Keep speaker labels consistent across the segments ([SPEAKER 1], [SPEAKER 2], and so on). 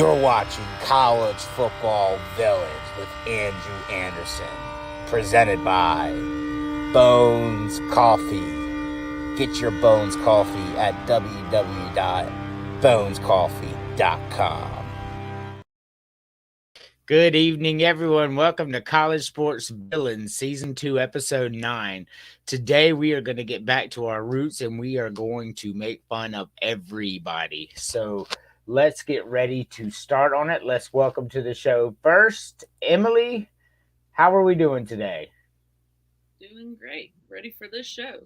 [SPEAKER 1] You're watching College Football Village with Andrew Anderson, presented by Bones Coffee. Get your Bones Coffee at www.bonescoffee.com. Good evening, everyone. Welcome to College Sports Villains, Season 2, Episode 9. Today, we are going to get back to our roots, and we are going to make fun of everybody. So, let's get ready to start on it. Let's welcome to the show first, Emily. How are we doing today?
[SPEAKER 2] Doing great. Ready for this show.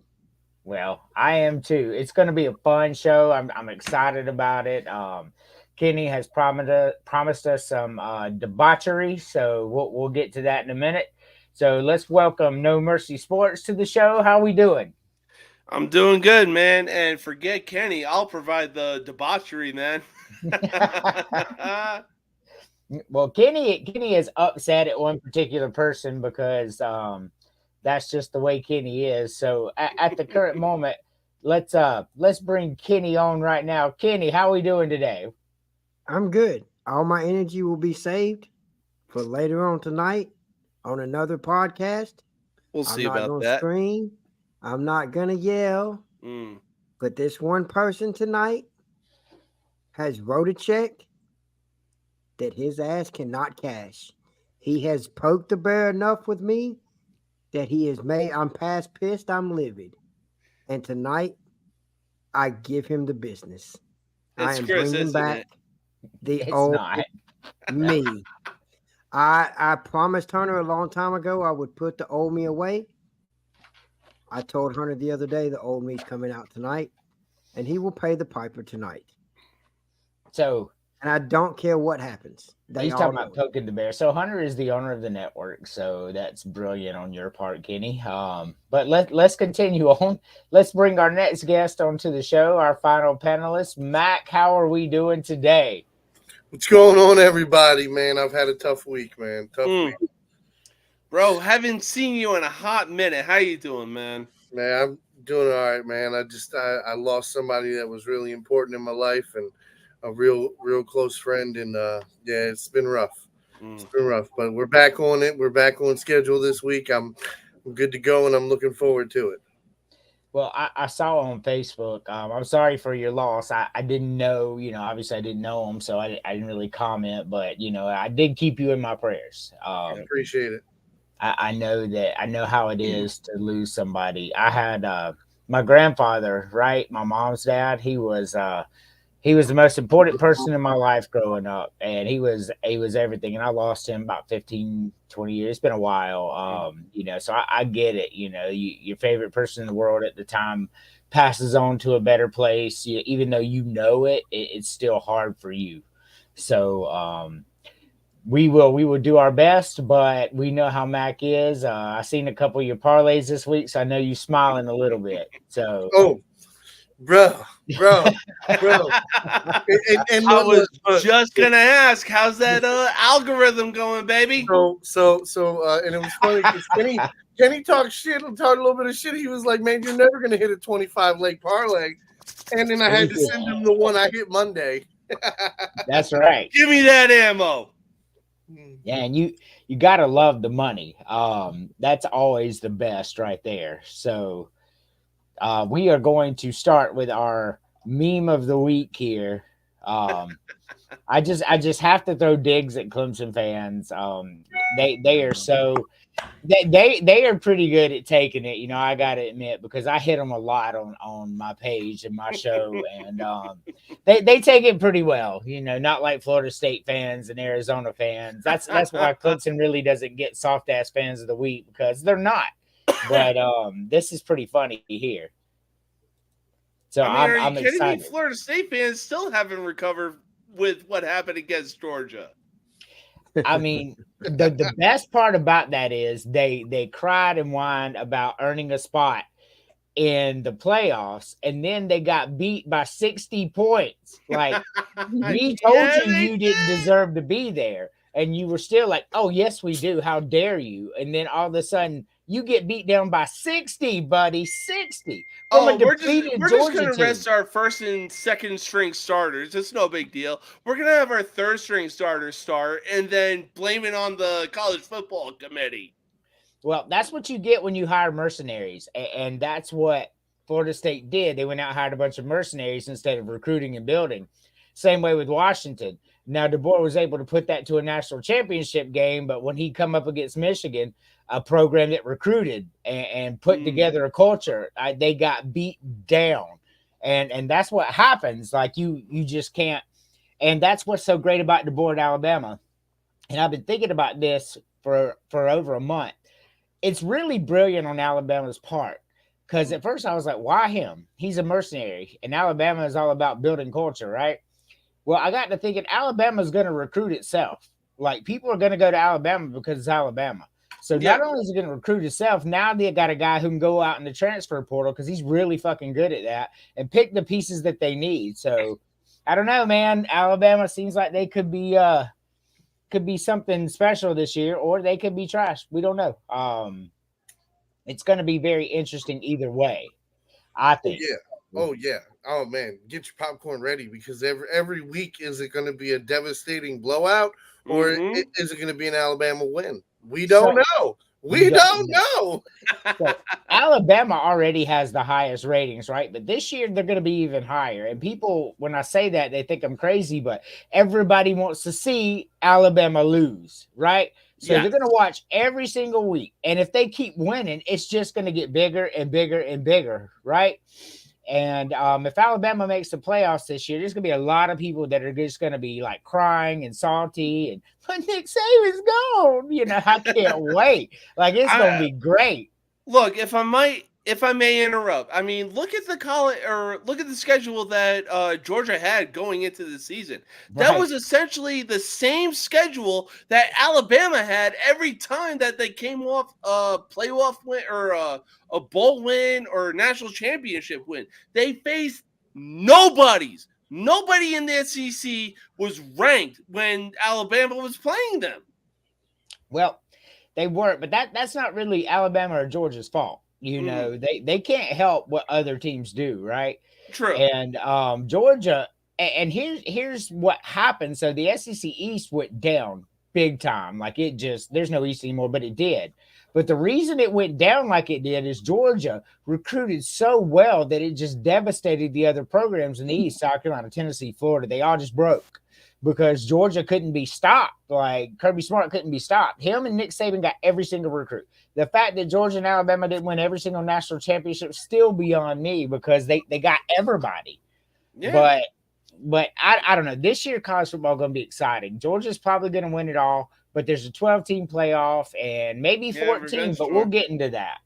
[SPEAKER 1] Well, I am too. It's going to be a fun show. I'm excited about it. Kenny has promised us some debauchery, so we'll get to that in a minute. So let's welcome No Mercy Sports to the show. How we doing?
[SPEAKER 3] I'm doing good, man. And forget Kenny, I'll provide the debauchery, man.
[SPEAKER 1] Well, Kenny is upset at one particular person because that's just the way Kenny is. So at the current moment, let's bring Kenny on right now. Kenny, how are we doing today?
[SPEAKER 4] I'm good. All my energy will be saved for later on tonight on another podcast.
[SPEAKER 3] We'll see
[SPEAKER 4] about
[SPEAKER 3] that.
[SPEAKER 4] I'm not gonna scream. I'm not gonna yell. But this one person tonight has wrote a check that his ass cannot cash. He has poked the bear enough with me that he has made. I'm past pissed. I'm livid. And tonight, I give him the business.
[SPEAKER 3] It's
[SPEAKER 4] I am
[SPEAKER 3] Chris,
[SPEAKER 4] bringing back.
[SPEAKER 3] it?
[SPEAKER 1] It's not
[SPEAKER 4] me. I promised Hunter a long time ago I would put the old me away. I told Hunter the other day the old me's coming out tonight, and he will pay the piper tonight.
[SPEAKER 1] So,
[SPEAKER 4] and I don't care what happens.
[SPEAKER 1] He's talking about poking the bear. So Hunter is the owner of the network, so that's brilliant on your part, Kenny. But let's continue on. Let's bring our next guest onto the show, our final panelist, Mac. How are we doing today?
[SPEAKER 5] What's going on, everybody, man? I've had a tough week, man. Tough week.
[SPEAKER 3] Bro, haven't seen you in a hot minute. How you doing, man?
[SPEAKER 5] Man, I'm doing all right, man. I lost somebody that was really important in my life and a real close friend, and yeah, it's been rough. It's been rough, but we're back on it. We're back on schedule this week. I'm good to go, and I'm looking forward to it.
[SPEAKER 1] Well, I saw on Facebook. I'm sorry for your loss. I didn't know, obviously I didn't know him, so I didn't really comment. But I did keep you in my prayers.
[SPEAKER 5] I appreciate it.
[SPEAKER 1] I know how it is to lose somebody. I had my grandfather, right? My mom's dad. He was the most important person in my life growing up, and he was everything. And I lost him about 15, 20 years. It's been a while, so I get it. Your favorite person in the world at the time passes on to a better place. Even though it's still hard for you. So we will do our best, but we know how Mac is. I seen a couple of your parlays this week, so I know you smiling a little bit. So
[SPEAKER 5] Bro. and
[SPEAKER 3] I was just gonna ask, how's that algorithm going, baby?
[SPEAKER 5] So, and it was funny because Kenny talked a little bit of shit. He was like, "Man, you're never gonna hit a 25 leg parlay," and then I had to send him the one I hit Monday.
[SPEAKER 1] That's right.
[SPEAKER 3] Give me that ammo.
[SPEAKER 1] Yeah, and you gotta love the money. That's always the best right there. So. We are going to start with our meme of the week here. I just have to throw digs at Clemson fans. They are so they are pretty good at taking it. I got to admit, because I hit them a lot on my page and my show, and they take it pretty well. Not like Florida State fans and Arizona fans. That's why Clemson really doesn't get soft ass fans of the week, because they're not. But this is pretty funny here. So I'm excited.
[SPEAKER 3] Florida State fans still haven't recovered with what happened against Georgia.
[SPEAKER 1] I mean, the best part about that is they cried and whined about earning a spot in the playoffs, and then they got beat by 60 points. Like, we told you didn't deserve to be there. and you were still like, oh yes we do, how dare you? And then all of a sudden you get beat down by 60, buddy, 60 from a depleted
[SPEAKER 3] we're just
[SPEAKER 1] Georgia
[SPEAKER 3] gonna
[SPEAKER 1] team.
[SPEAKER 3] rest our first and second string starters. It's no big deal. We're gonna have our third string starters start and then blame it on the college football committee.
[SPEAKER 1] Well, that's what you get when you hire mercenaries, and that's what Florida State did. They went out and hired a bunch of mercenaries instead of recruiting and building. Same way with Washington. Now, DeBoer was able to put that to a national championship game, but when he come up against Michigan, a program that recruited and put together a culture, they got beat down, and that's what happens. Like you just can't. And that's what's so great about DeBoer at Alabama. And I've been thinking about this for over a month. It's really brilliant on Alabama's part, because at first I was like, why him? He's a mercenary, and Alabama is all about building culture, right? Well, I got to thinking Alabama's going to recruit itself. Like, people are going to go to Alabama because it's Alabama. So not only is it going to recruit itself, now they got a guy who can go out in the transfer portal, because he's really fucking good at that, and pick the pieces that they need. So I don't know, man. Alabama seems like they could be something special this year, or they could be trash. We don't know. It's going to be very interesting either way, I think.
[SPEAKER 5] Oh yeah. Oh man, get your popcorn ready, because every week, is it going to be a devastating blowout, or is it going to be an Alabama win? We don't know. We don't know.
[SPEAKER 1] So, Alabama already has the highest ratings, right? But this year they're going to be even higher. And people, when I say that, they think I'm crazy, but everybody wants to see Alabama lose, right? So they're going to watch every single week. And if they keep winning, it's just going to get bigger and bigger and bigger, right? And if Alabama makes the playoffs this year, there's going to be a lot of people that are just going to be like crying and salty. And but Nick Saban's gone. You know, I can't wait. Like, it's going to be great.
[SPEAKER 3] Look, if I may interrupt, I mean, look at the schedule that Georgia had going into the season. That was essentially the same schedule that Alabama had every time that they came off a playoff win or a bowl win or a national championship win. They faced nobody in the SEC was ranked when Alabama was playing them.
[SPEAKER 1] Well, they weren't, but that's not really Alabama or Georgia's fault. You know, they can't help what other teams do, right?
[SPEAKER 3] True.
[SPEAKER 1] And Georgia, and here's what happened. So the SEC East went down big time. Like, it just, there's no East anymore, but it did. But the reason it went down like it did is Georgia recruited so well that it just devastated the other programs in the East. South Carolina, Tennessee, Florida, they all just broke, because Georgia couldn't be stopped. Like, Kirby Smart couldn't be stopped. Him and Nick Saban got every single recruit. The fact that Georgia and Alabama didn't win every single national championship still beyond me, because they got everybody. Yeah. But I don't know. This year, college football going to be exciting. Georgia's probably going to win it all, but there's a 12-team playoff and maybe 14, but we'll get into that.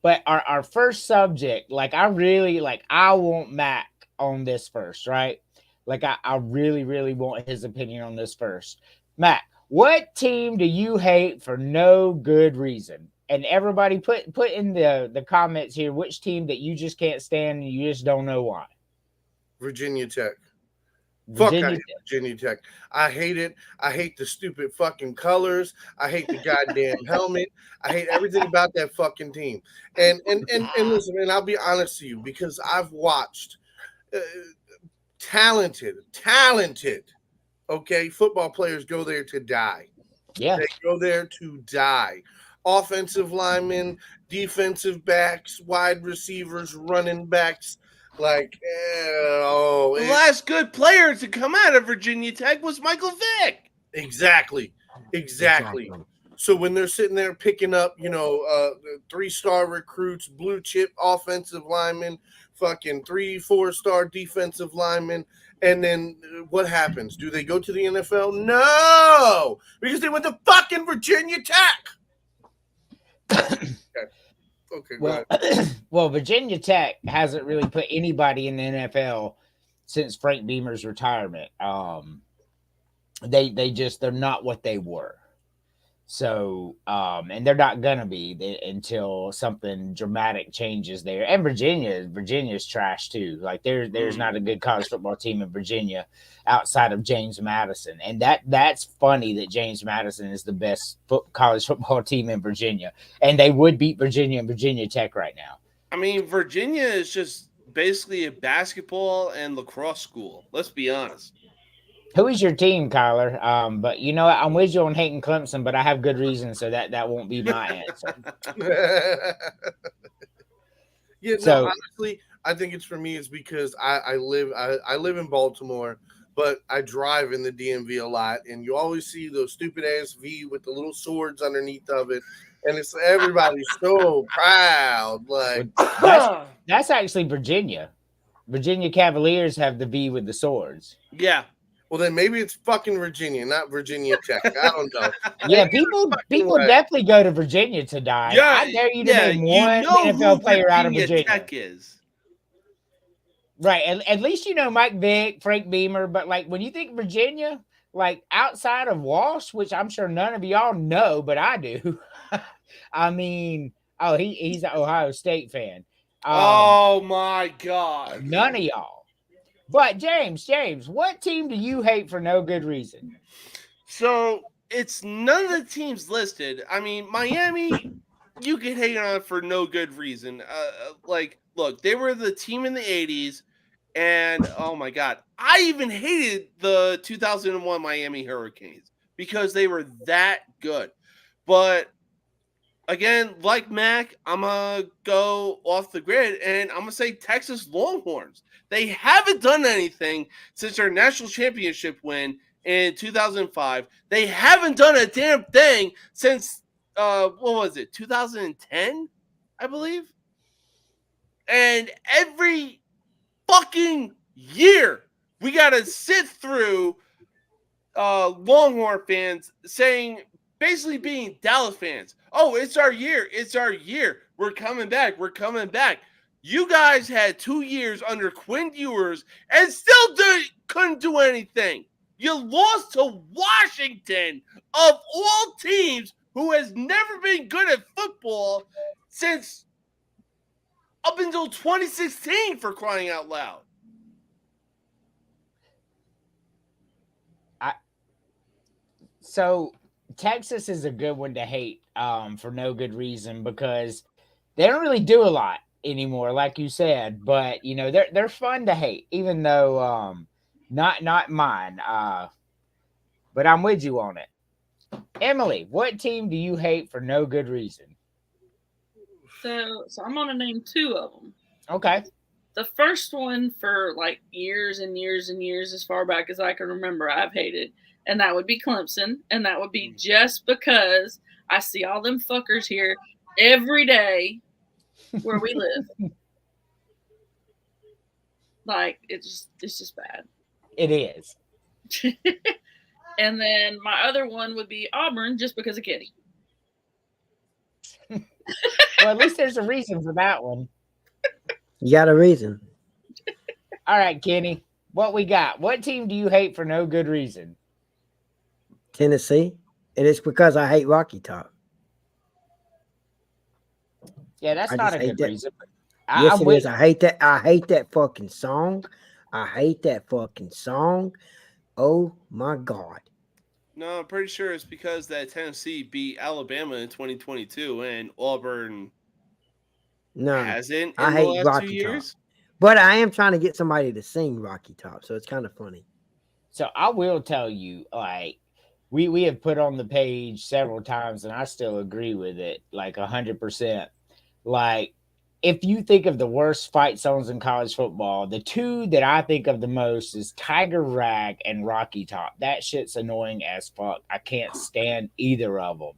[SPEAKER 1] But our first subject, like, I want Mac on this first, right? Like, I really, really want his opinion on this first. Matt, what team do you hate for no good reason? And everybody put in the comments here which team that you just can't stand and you just don't know why.
[SPEAKER 5] Virginia Tech. Virginia Tech. I hate it. I hate the stupid fucking colors. I hate the goddamn helmet. I hate everything about that fucking team. And listen, and I'll be honest to you, because I've watched talented, okay, football players go there to die.
[SPEAKER 1] Yeah.
[SPEAKER 5] They go there to die. Offensive linemen, defensive backs, wide receivers, running backs. Like,
[SPEAKER 3] the last good player to come out of Virginia Tech was Michael Vick.
[SPEAKER 5] Exactly. So when they're sitting there picking up, 3-star recruits, blue chip offensive linemen, fucking 3-4-star defensive linemen, and then what happens? Do they go to the NFL? No, because they went to fucking Virginia Tech. Okay.
[SPEAKER 1] Well, Virginia Tech hasn't really put anybody in the NFL since Frank Beamer's retirement. They're not what they were. So, and they're not gonna be until something dramatic changes there. And Virginia's trash too. Like there's not a good college football team in Virginia outside of James Madison, and that's funny that James Madison is the best college football team in Virginia, and they would beat Virginia and Virginia Tech right now.
[SPEAKER 3] I mean, Virginia is just basically a basketball and lacrosse school. Let's be honest.
[SPEAKER 1] Who is your team, Kyler? But you know what? I'm with you on hating Clemson, but I have good reason, so that won't be my answer.
[SPEAKER 5] Yeah,
[SPEAKER 1] So-
[SPEAKER 5] no, honestly, I think it's for me is because I live in Baltimore, but I drive in the DMV a lot, and you always see those stupid ass V with the little swords underneath of it, and it's everybody's so proud. Like
[SPEAKER 1] That's actually Virginia. Virginia Cavaliers have the V with the swords.
[SPEAKER 3] Yeah.
[SPEAKER 5] well, then maybe it's fucking Virginia, not Virginia Tech. I don't know.
[SPEAKER 1] Yeah, people
[SPEAKER 5] way.
[SPEAKER 1] definitely go to Virginia to die.
[SPEAKER 3] Yeah,
[SPEAKER 1] I dare you to name one
[SPEAKER 3] who
[SPEAKER 1] NFL player out of
[SPEAKER 3] Virginia
[SPEAKER 1] Virginia.
[SPEAKER 3] Tech is.
[SPEAKER 1] Right. At least you know Mike Vick, Frank Beamer, but like when you think Virginia, like outside of Walsh, which I'm sure none of y'all know, but I do. I mean, he's an Ohio State fan.
[SPEAKER 3] Oh my God.
[SPEAKER 1] None of y'all. But James, what team do you hate for no good reason?
[SPEAKER 3] So it's none of the teams listed. I mean, Miami, you can hate on it for no good reason. Like, look, they were the team in the 80s, and oh my God, I even hated the 2001 Miami Hurricanes because they were that good. But again, like Mac, I'm going to go off the grid, and I'm going to say Texas Longhorns. They haven't done anything since their national championship win in 2005. They haven't done a damn thing since, 2010, I believe? And every fucking year, we got to sit through Longhorn fans saying, basically being Dallas fans, oh, it's our year. We're coming back. You guys had 2 years under Quinn Ewers and still couldn't do anything. You lost to Washington, of all teams, who has never been good at football since up until 2016, for crying out loud.
[SPEAKER 1] So Texas is a good one to hate for no good reason because they don't really do a lot anymore, like you said. But you know they're fun to hate, even though not mine. But I'm with you on it. Emily, what team do you hate for no good reason?
[SPEAKER 2] So I'm gonna name 2 of them.
[SPEAKER 1] Okay.
[SPEAKER 2] The first one for like years and years and years, as far back as I can remember, I've hated, and that would be Clemson, and that would be just because I see all them fuckers here every day where we live. Like it's just bad.
[SPEAKER 1] It is.
[SPEAKER 2] And then my other one would be Auburn, just because of Kenny.
[SPEAKER 1] Well, at least there's a reason for that one.
[SPEAKER 4] You got a reason.
[SPEAKER 1] All right, Kenny, what we got? What team do you hate for no good reason?
[SPEAKER 4] Tennessee. And it's because I hate Rocky Top.
[SPEAKER 1] Yeah, that's
[SPEAKER 4] I
[SPEAKER 1] not a
[SPEAKER 4] just hate
[SPEAKER 1] good
[SPEAKER 4] that.
[SPEAKER 1] reason.
[SPEAKER 4] Yes, it is. I hate that. I hate that fucking song. Oh my God.
[SPEAKER 3] No, I'm pretty sure it's because that Tennessee beat Alabama in 2022 and Auburn hasn't in
[SPEAKER 4] I
[SPEAKER 3] the
[SPEAKER 4] hate
[SPEAKER 3] last
[SPEAKER 4] Rocky
[SPEAKER 3] 2 years.
[SPEAKER 4] Top. But I am trying to get somebody to sing Rocky Top, so it's kind of funny.
[SPEAKER 1] So I will tell you, like, we have put on the page several times, and I still agree with it, like 100%. Like, if you think of the worst fight songs in college football, the 2 that I think of the most is Tiger Rag and Rocky Top. That shit's annoying as fuck. I can't stand either of them.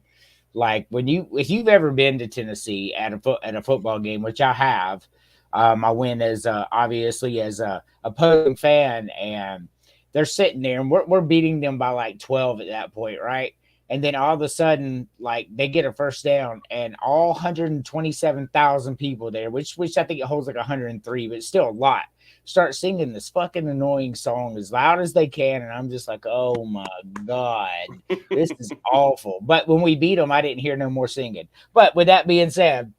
[SPEAKER 1] Like if you've ever been to Tennessee at a football game, which I have, I went as obviously as a opposing fan, and they're sitting there, and we're beating them by like 12 at that point, right? And then all of a sudden, like they get a first down, and all 127,000 people there, which I think it holds like 103, but it's still a lot, start singing this fucking annoying song as loud as they can, and I'm just like, oh my god, this is awful. But when we beat them, I didn't hear no more singing. But with that being said,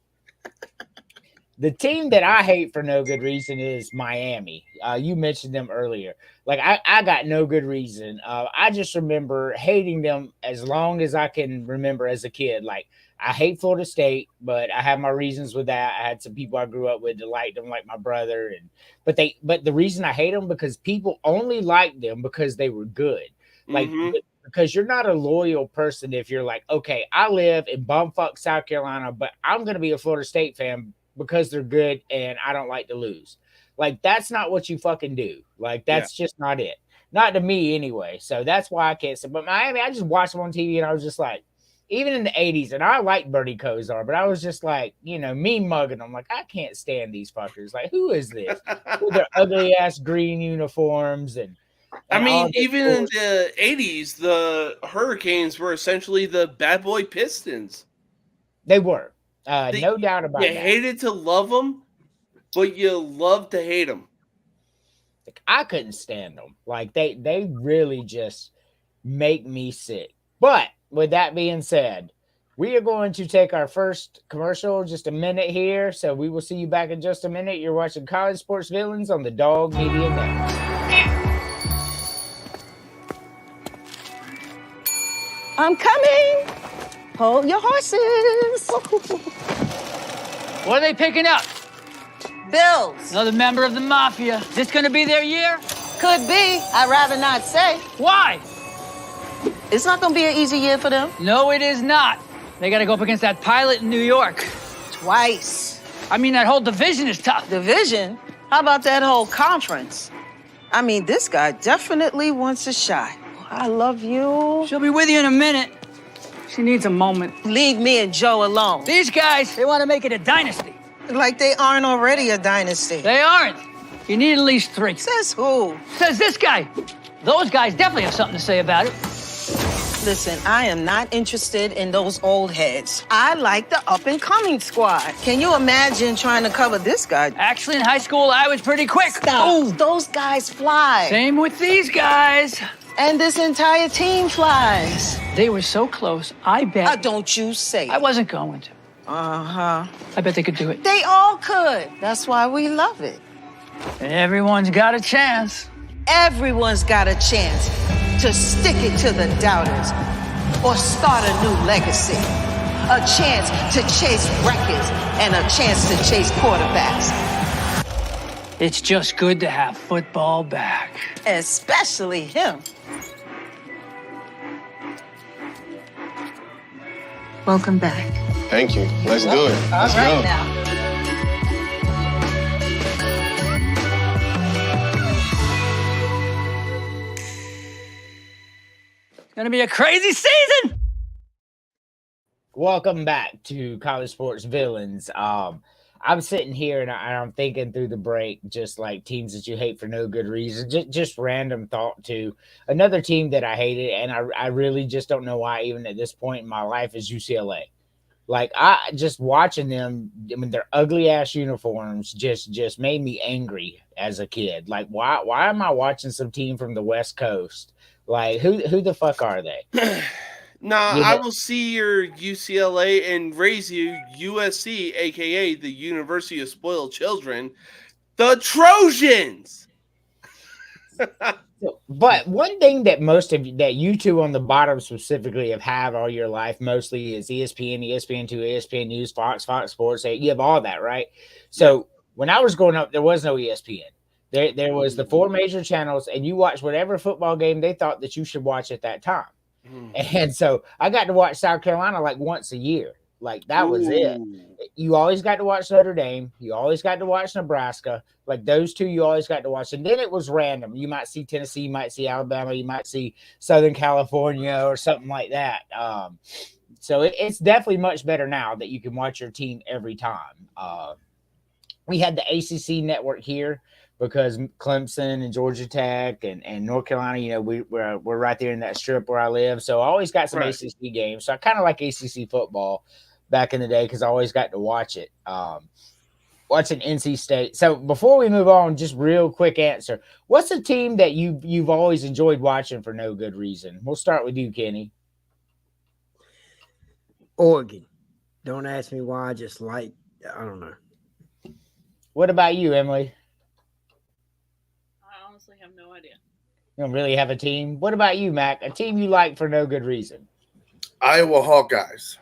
[SPEAKER 1] the team that I hate for no good reason is Miami. You mentioned them earlier. Like, I got no good reason. I just remember hating them as long as I can remember as a kid. Like, I hate Florida State, but I have my reasons with that. I had some people I grew up with that liked them, like my brother, but the reason I hate them because people only liked them because they were good. Like, because you're not a loyal person if you're like, okay, I live in bumfuck South Carolina, but I'm gonna be a Florida State fan because they're good and I don't like to lose. Like, that's not what you fucking do. Like, that's just not it. Not to me anyway. So that's why I can't say. But Miami, I just watched them on TV and I was just like, even in the 80s, and I like Bernie Kosar, but I was just like, me mugging them. Like, I can't stand these fuckers. Like, who is this? With their ugly ass green uniforms and
[SPEAKER 3] I mean, even in the 80s, the Hurricanes were essentially the bad boy Pistons.
[SPEAKER 1] They were. No doubt about that.
[SPEAKER 3] You hated to love them, but you loved to hate them.
[SPEAKER 1] Like, I couldn't stand them. Like, they really just make me sick. But with that being said, we are going to take our first commercial, just a minute here. So we will see you back in just a minute. You're watching College Sports Villains on the Dog Media Network.
[SPEAKER 6] I'm coming. Hold your horses.
[SPEAKER 7] What are they picking up?
[SPEAKER 6] Bills.
[SPEAKER 7] Another member of the mafia. Is this going to be their year?
[SPEAKER 6] Could be. I'd rather not say.
[SPEAKER 7] Why?
[SPEAKER 6] It's not going to be an easy year for them.
[SPEAKER 7] No, it is not. They got to go up against that pilot in New York.
[SPEAKER 6] Twice.
[SPEAKER 7] I mean, that whole division is tough.
[SPEAKER 6] Division? How about that whole conference? I mean, this guy definitely wants a shot. I love you.
[SPEAKER 7] She'll be with you in a minute. She needs a moment.
[SPEAKER 6] Leave me and Joe alone.
[SPEAKER 7] These guys, they want to make it a dynasty.
[SPEAKER 6] Like they aren't already a dynasty.
[SPEAKER 7] They aren't. You need at least 3.
[SPEAKER 6] Says who?
[SPEAKER 7] Says this guy. Those guys definitely have something to say about it.
[SPEAKER 6] Listen, I am not interested in those old heads. I like the up-and-coming squad. Can you imagine trying to cover this guy?
[SPEAKER 7] Actually, in high school, I was pretty quick.
[SPEAKER 6] Stop. Oh, those guys fly.
[SPEAKER 7] Same with these guys.
[SPEAKER 6] And this entire team flies.
[SPEAKER 7] They were so close, I bet.
[SPEAKER 6] Don't you say it.
[SPEAKER 7] I wasn't going to.
[SPEAKER 6] Uh-huh.
[SPEAKER 7] I bet they could do it.
[SPEAKER 6] They all could. That's why we love it.
[SPEAKER 7] Everyone's got a chance.
[SPEAKER 6] Everyone's got a chance to stick it to the doubters or start a new legacy. A chance to chase records and a chance to chase quarterbacks.
[SPEAKER 7] It's just good to have football back.
[SPEAKER 6] Especially him. Welcome back.
[SPEAKER 8] Thank you. Let's do it. Let's go.
[SPEAKER 6] Now.
[SPEAKER 7] It's going to be a crazy season.
[SPEAKER 1] Welcome back to College Sports Villains. I'm sitting here and I'm thinking through the break, just like teams that you hate for no good reason, just random thought to another team that I hated. And I really just don't know why, even at this point in my life, is UCLA. Like, I just watching them, I mean, their ugly ass uniforms just made me angry as a kid. Like, why am I watching some team from the West Coast? Like, who the fuck are they?
[SPEAKER 3] I will see your UCLA and raise you USC, aka the University of Spoiled Children, the Trojans.
[SPEAKER 1] But one thing that most of that you two on the bottom specifically have had all your life mostly is ESPN, ESPN2, ESPN News, Fox Sports. You have all that, right? So when I was growing up, there was no ESPN. There was the 4 major channels, and you watched whatever football game they thought that you should watch at that time. And so I got to watch South Carolina like once a year. Like, that was it. You always got to watch Notre Dame. You always got to watch Nebraska. Like, those two you always got to watch. And then it was random. You might see Tennessee, you might see Alabama, you might see Southern California or something like that. So it's definitely much better now that you can watch your team every time. We had the ACC network here because Clemson and Georgia Tech and North Carolina, we're right there in that strip where I live. So I always got some ACC games. So I kind of like ACC football back in the day because I always got to watch it. watching NC State. So before we move on, just real quick answer. What's a team that you've always enjoyed watching for no good reason? We'll start with you, Kenny.
[SPEAKER 4] Oregon. Don't ask me why. I just like, I don't know.
[SPEAKER 1] What about you, Emily?
[SPEAKER 2] I honestly have no idea.
[SPEAKER 1] You don't really have a team. What about you, Mac? A team you like for no good reason?
[SPEAKER 5] Iowa Hawkeyes.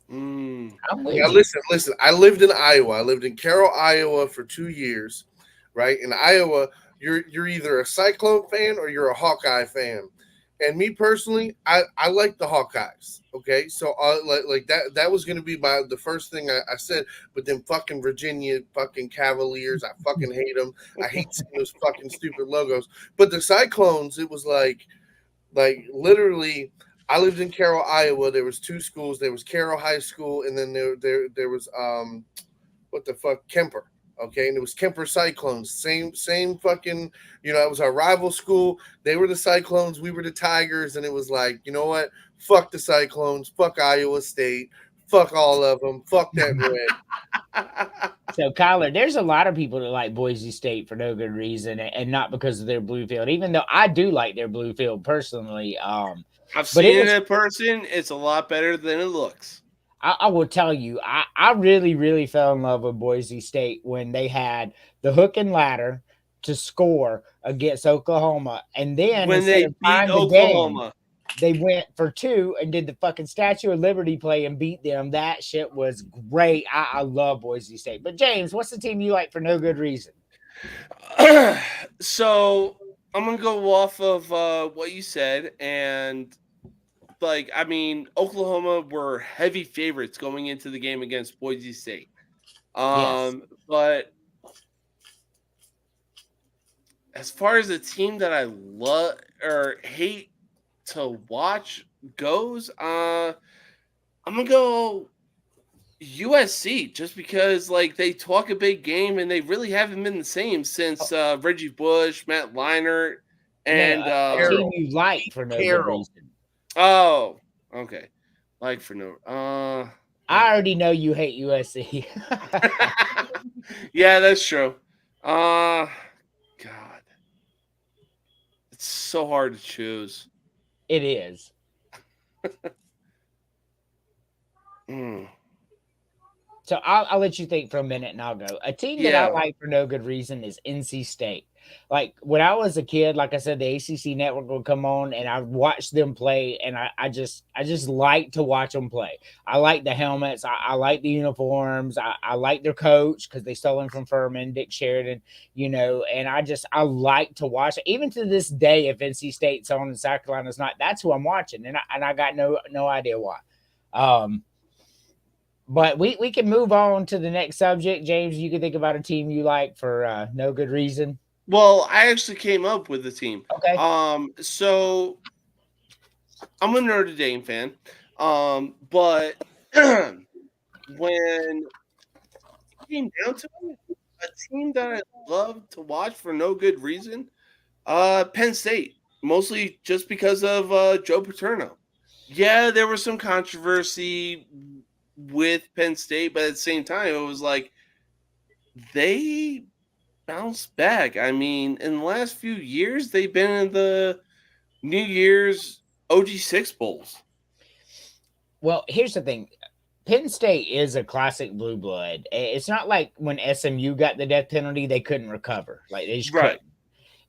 [SPEAKER 1] I'm with
[SPEAKER 5] Now
[SPEAKER 1] you.
[SPEAKER 5] listen. I lived in Iowa. I lived in Carroll, Iowa for 2 years, right? In Iowa, you're either a Cyclone fan or you're a Hawkeye fan. And me personally, I like the Hawkeyes. Okay, so like that was gonna be the first thing I said. But then fucking Virginia fucking Cavaliers, I fucking hate them. I hate seeing those fucking stupid logos. But the Cyclones, it was like literally. I lived in Carroll, Iowa. There was 2 schools. There was Carroll High School, and then there was what the fuck, Kemper. Okay, and it was Kemper Cyclones. Same fucking, it was our rival school. They were the Cyclones, we were the Tigers, and it was like, you know what? Fuck the Cyclones, fuck Iowa State, fuck all of them, fuck that red.
[SPEAKER 1] So, Kyler, there's a lot of people that like Boise State for no good reason, and not because of their blue field. Even though I do like their blue field personally,
[SPEAKER 3] I've seen it in person. It's a lot better than it looks.
[SPEAKER 1] I will tell you, I really, really fell in love with Boise State when they had the hook and ladder to score against Oklahoma. And then
[SPEAKER 3] when they beat Oklahoma,
[SPEAKER 1] they went for 2 and did the fucking Statue of Liberty play and beat them. That shit was great. I love Boise State. But, James, what's the team you like for no good reason?
[SPEAKER 3] So I'm going to go off of what you said. And Oklahoma were heavy favorites going into the game against Boise State.
[SPEAKER 1] Yes.
[SPEAKER 3] But as far as a team that I love or hate to watch goes, I'm going to go USC just because they talk a big game and they really haven't been the same since Reggie Bush, Matt Leinart, and
[SPEAKER 1] a team you like for no good reason.
[SPEAKER 3] Oh, okay. For no.
[SPEAKER 1] I already know you hate USC.
[SPEAKER 3] Yeah, that's true. God, it's so hard to choose.
[SPEAKER 1] It is. So I'll let you think for a minute and I'll go. A team that I like for no good reason is NC State. When I was a kid, like I said, the ACC network would come on and I watched them play, and I just like to watch them play. I like the helmets. I like the uniforms. I like their coach because they stole him from Furman, Dick Sheridan, and I like to watch it. Even to this day, if NC State's on and South Carolina's not, that's who I'm watching. And I got no idea why. But we can move on to the next subject. James, you can think about a team you like for no good reason.
[SPEAKER 3] Well, I actually came up with a team.
[SPEAKER 1] Okay.
[SPEAKER 3] So I'm a Notre Dame fan. But when it came down to it, a team that I love to watch for no good reason, Penn State, mostly just because of Joe Paterno. Yeah, there was some controversy with Penn State, but at the same time, it was like they bounced back. I mean, in the last few years, they've been in the New Year's OG6 Bowls.
[SPEAKER 1] Well, here's the thing. Penn State is a classic blue blood. It's not like when SMU got the death penalty, they couldn't recover. They just couldn't.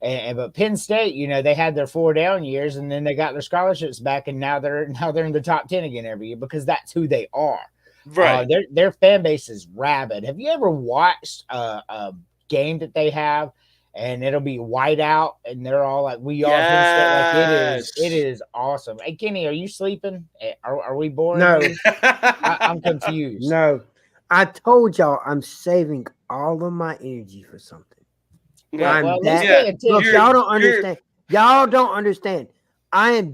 [SPEAKER 1] But Penn State, they had their 4 down years, and then they got their scholarships back, and now they're in the top 10 again every year because that's who they are.
[SPEAKER 3] Right.
[SPEAKER 1] Their fan base is rabid. Have you ever watched a game that they have, and it'll be white out, and they're all like, "We are Penn State." It is awesome. Hey, Kenny, are you sleeping? Are we boring?
[SPEAKER 4] No,
[SPEAKER 1] I'm confused.
[SPEAKER 4] No, I told y'all I'm saving all of my energy for something. Look, y'all don't understand. Y'all don't understand. I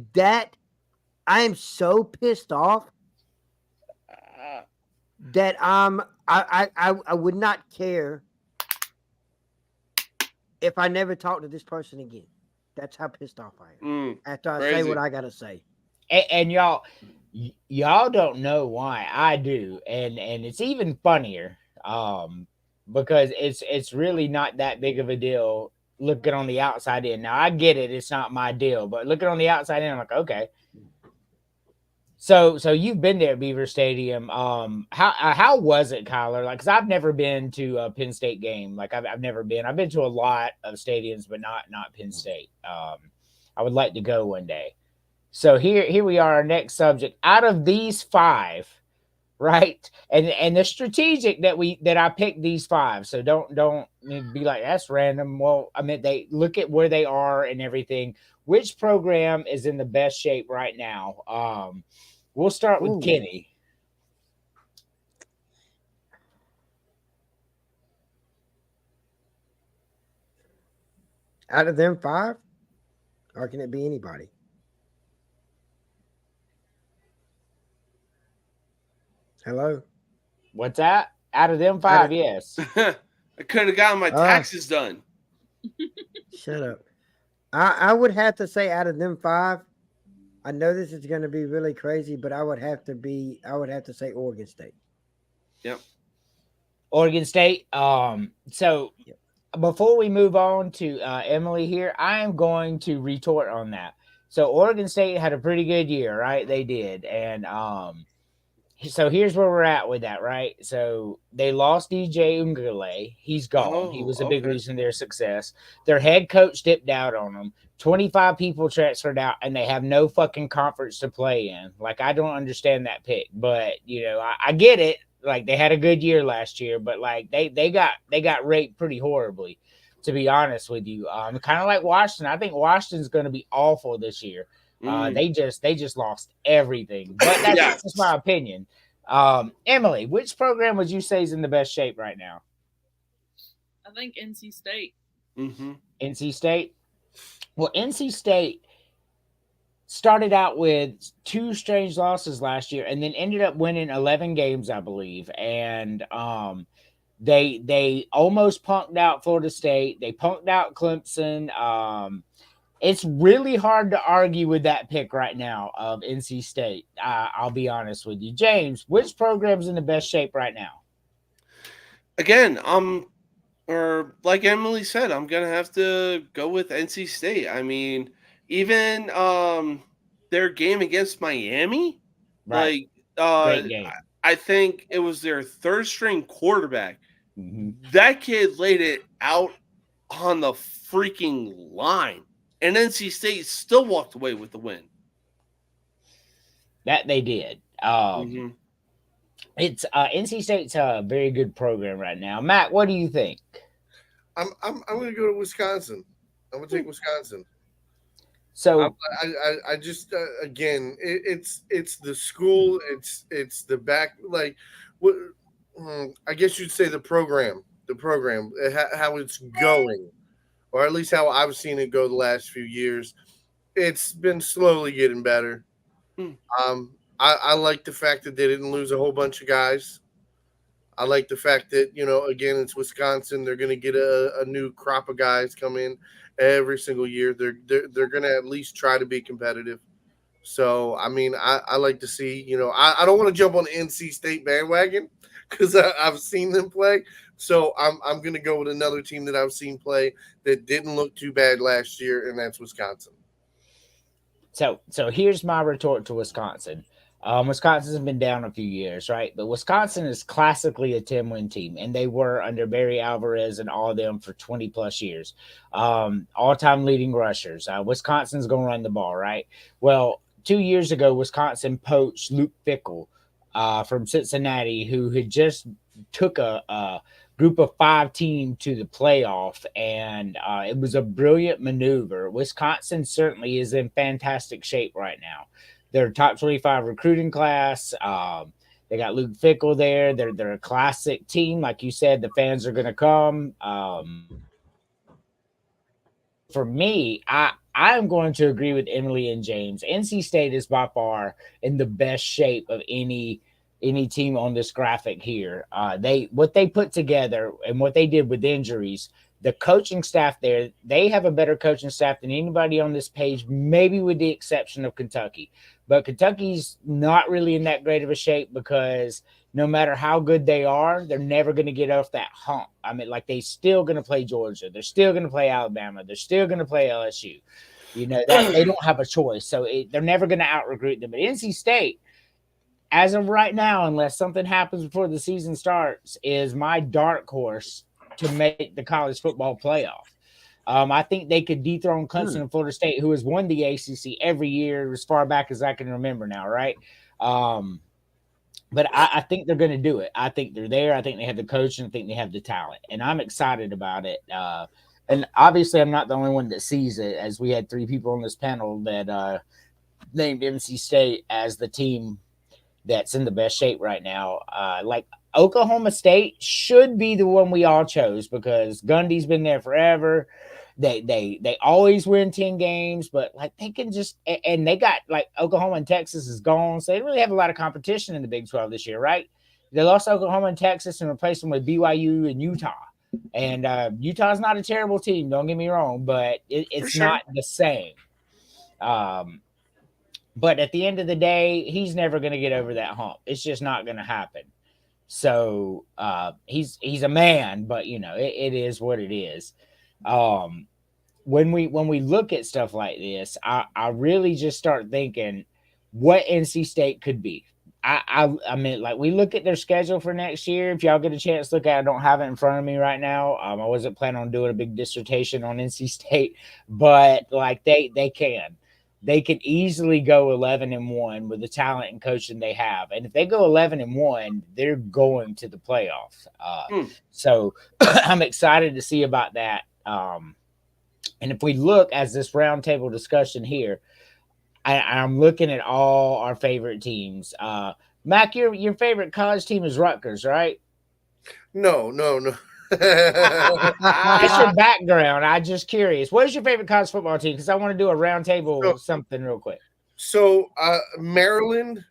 [SPEAKER 4] am so pissed off that I would not care if I never talk to this person again. That's how pissed off I am. After I say what I gotta say.
[SPEAKER 1] And y'all don't know why I do, and it's even funnier. because it's really not that big of a deal looking on the outside in. Now I get it, it's not my deal, but looking on the outside in, I'm like, okay. So you've been there at Beaver Stadium. How was it, Kyler? Like, cause I've never been to a Penn State game. Like I've never been. I've been to a lot of stadiums, but not Penn State. I would like to go one day. So here we are. Our next subject. Out of these five, right? And the strategic that I picked these five. So don't be like that's random. Well, I mean they look at where they are and everything. Which program is in the best shape right now? We'll start with Kenny.
[SPEAKER 4] Out of them five, or can it be anybody? Hello?
[SPEAKER 1] What's that? Out of them five, yes.
[SPEAKER 3] I could have gotten my taxes done.
[SPEAKER 4] Shut up. I would have to say out of them five, I know this is going to be really crazy, but I would have to say Oregon State.
[SPEAKER 3] Yep.
[SPEAKER 1] Oregon State. So before we move on to Emily here, I am going to retort on that. So Oregon State had a pretty good year, right? They did. And so here's where we're at with that, right? So they lost DJ Ungale. He's gone. He was a big reason in their success. Their head coach dipped out on them. 25 people transferred out, and they have no fucking conference to play in. Like, I don't understand that pick, but I get it. Like, they had a good year last year, but like they got raped pretty horribly, to be honest with you. Kind of like Washington. I think Washington's going to be awful this year. They just lost everything. But that's just my opinion. Emily, which program would you say is in the best shape right now?
[SPEAKER 2] I think NC State.
[SPEAKER 3] Mm-hmm.
[SPEAKER 1] NC State. Well, NC State started out with 2 strange losses last year, and then ended up winning 11 games, I believe. And they almost punked out Florida State. They punked out Clemson. It's really hard to argue with that pick right now of NC State. I'll be honest with you. James, which program's in the best shape right now?
[SPEAKER 3] Again, or like Emily said, I'm going to have to go with NC State. I mean, even their game against Miami,
[SPEAKER 1] right.
[SPEAKER 3] Great
[SPEAKER 1] game.
[SPEAKER 3] I think it was their third string quarterback.
[SPEAKER 1] Mm-hmm.
[SPEAKER 3] That kid laid it out on the freaking line. And NC State still walked away with the win.
[SPEAKER 1] That they did. It's NC State's a very good program right now. Matt, what do you think?
[SPEAKER 5] I'm going to go to Wisconsin. I'm going to take Wisconsin.
[SPEAKER 1] So
[SPEAKER 5] I just again, it's the school. It's the back. Like what? I guess you'd say the program, how it's going. Or at least how I've seen it go the last few years. It's been slowly getting better. I like the fact that they didn't lose a whole bunch of guys. I like the fact that, again, it's Wisconsin. They're going to get a new crop of guys come in every single year. They're going to at least try to be competitive. So, I mean, I like to see, I don't want to jump on the NC State bandwagon because I've seen them play. So I'm going to go with another team that I've seen play that didn't look too bad last year, and that's Wisconsin.
[SPEAKER 1] So here's my retort to Wisconsin. Wisconsin's been down a few years, right? But Wisconsin is classically a 10-win team, and they were under Barry Alvarez and all of them for 20-plus years. All-time leading rushers. Wisconsin's going to run the ball, right? Well, 2 years ago, Wisconsin poached Luke Fickell from Cincinnati, who had just took a group of 5 team to the playoff, and it was a brilliant maneuver. Wisconsin certainly is in fantastic shape right now. They're top 25 recruiting class. They got Luke Fickell there. They're a classic team. Like you said, the fans are going to come. For me, I'm going to agree with Emily and James. NC State is by far in the best shape of any team on this graphic here. What they put together and what they did with injuries, the coaching staff there, they have a better coaching staff than anybody on this page, maybe with the exception of Kentucky. But Kentucky's not really in that great of a shape because no matter how good they are, they're never going to get off that hump. I mean, like, they still going to play Georgia. They're still going to play Alabama. They're still going to play LSU. You know, that they don't have a choice. So they're never going to out-recruit them. But NC State, as of right now, unless something happens before the season starts, is my dark horse to make the college football playoff. I think they could dethrone Clemson and Florida State, who has won the ACC every year as far back as I can remember now, right? But I think they're going to do it. I think they're there. I think they have the coach, and I think they have the talent. And I'm excited about it. And obviously, I'm not the only one that sees it, as we had 3 people on this panel that named NC State as the team that's in the best shape right now. Like, Oklahoma State should be the one we all chose because Gundy's been there forever. They always win 10 games, but like, they can just, and they got, like, Oklahoma and Texas is gone, so they really have a lot of competition in the Big 12 this year, right? They lost Oklahoma and Texas and replaced them with BYU and Utah. And Utah's not a terrible team, don't get me wrong, but it's not the same. But at the end of the day, he's never going to get over that hump. It's just not going to happen. So he's a man, but you know, it is what it is. When we look at stuff like this, I really just start thinking what NC State could be. I mean, like, we look at their schedule for next year. If y'all get a chance to look at it, I don't have it in front of me right now. I wasn't planning on doing a big dissertation on NC State, but like, they can easily go 11-1 with the talent and coaching they have. And if they go 11-1, they're going to the playoffs. So I'm excited to see about that. And if we look as this roundtable discussion here, I'm looking at all our favorite teams. Mac, your favorite college team is Rutgers, right?
[SPEAKER 5] No.
[SPEAKER 1] That's your background. I'm just curious. What is your favorite college football team? Because I want to do a roundtable something real quick.
[SPEAKER 5] So Maryland,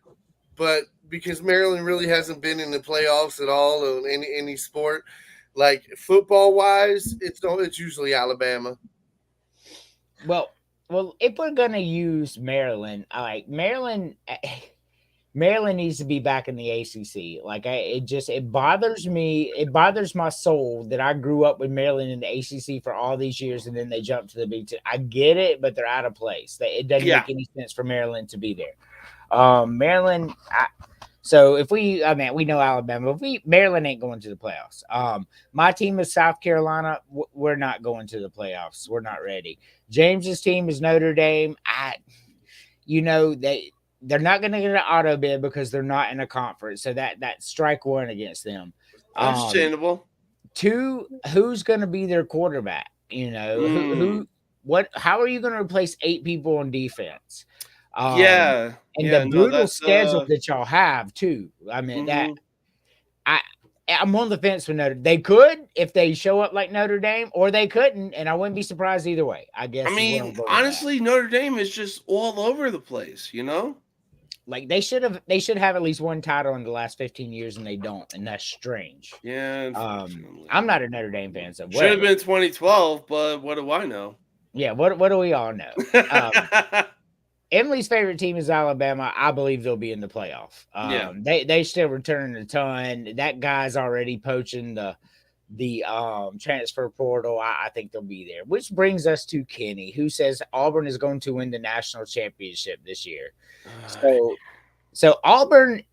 [SPEAKER 5] but because Maryland really hasn't been in the playoffs at all in any sport, like football wise, it's usually Alabama.
[SPEAKER 1] Well, if we're gonna use Maryland, Maryland needs to be back in the ACC. Like, it bothers me. It bothers my soul that I grew up with Maryland in the ACC for all these years, and then they jumped to the Big Ten. I get it, but they're out of place. It doesn't make any sense for Maryland to be there. Maryland. So if we know Alabama. Maryland ain't going to the playoffs. My team is South Carolina. We're not going to the playoffs. We're not ready. James's team is Notre Dame. They're not going to get an auto bid because they're not in a conference. So that's strike one against them.
[SPEAKER 3] Understandable.
[SPEAKER 1] 2, who's going to be their quarterback? You know, how are you going to replace 8 people on defense? And the brutal schedule that y'all have too. I mean, I'm on the fence with Notre Dame. They could if they show up like Notre Dame, or they couldn't, and I wouldn't be surprised either way. I guess.
[SPEAKER 3] I mean, honestly, Notre Dame is just all over the place, you know?
[SPEAKER 1] Like, they should have at least one title in the last 15 years, and they don't, and that's strange.
[SPEAKER 3] Yeah.
[SPEAKER 1] I'm not a Notre Dame fan, so
[SPEAKER 3] should have been 2012, but what do I know?
[SPEAKER 1] Yeah, what do we all know? Emily's favorite team is Alabama. I believe they'll be in the playoff. They still return a ton. That guy's already poaching the transfer portal. I think they'll be there. Which brings us to Kenny, who says Auburn is going to win the national championship this year. So Auburn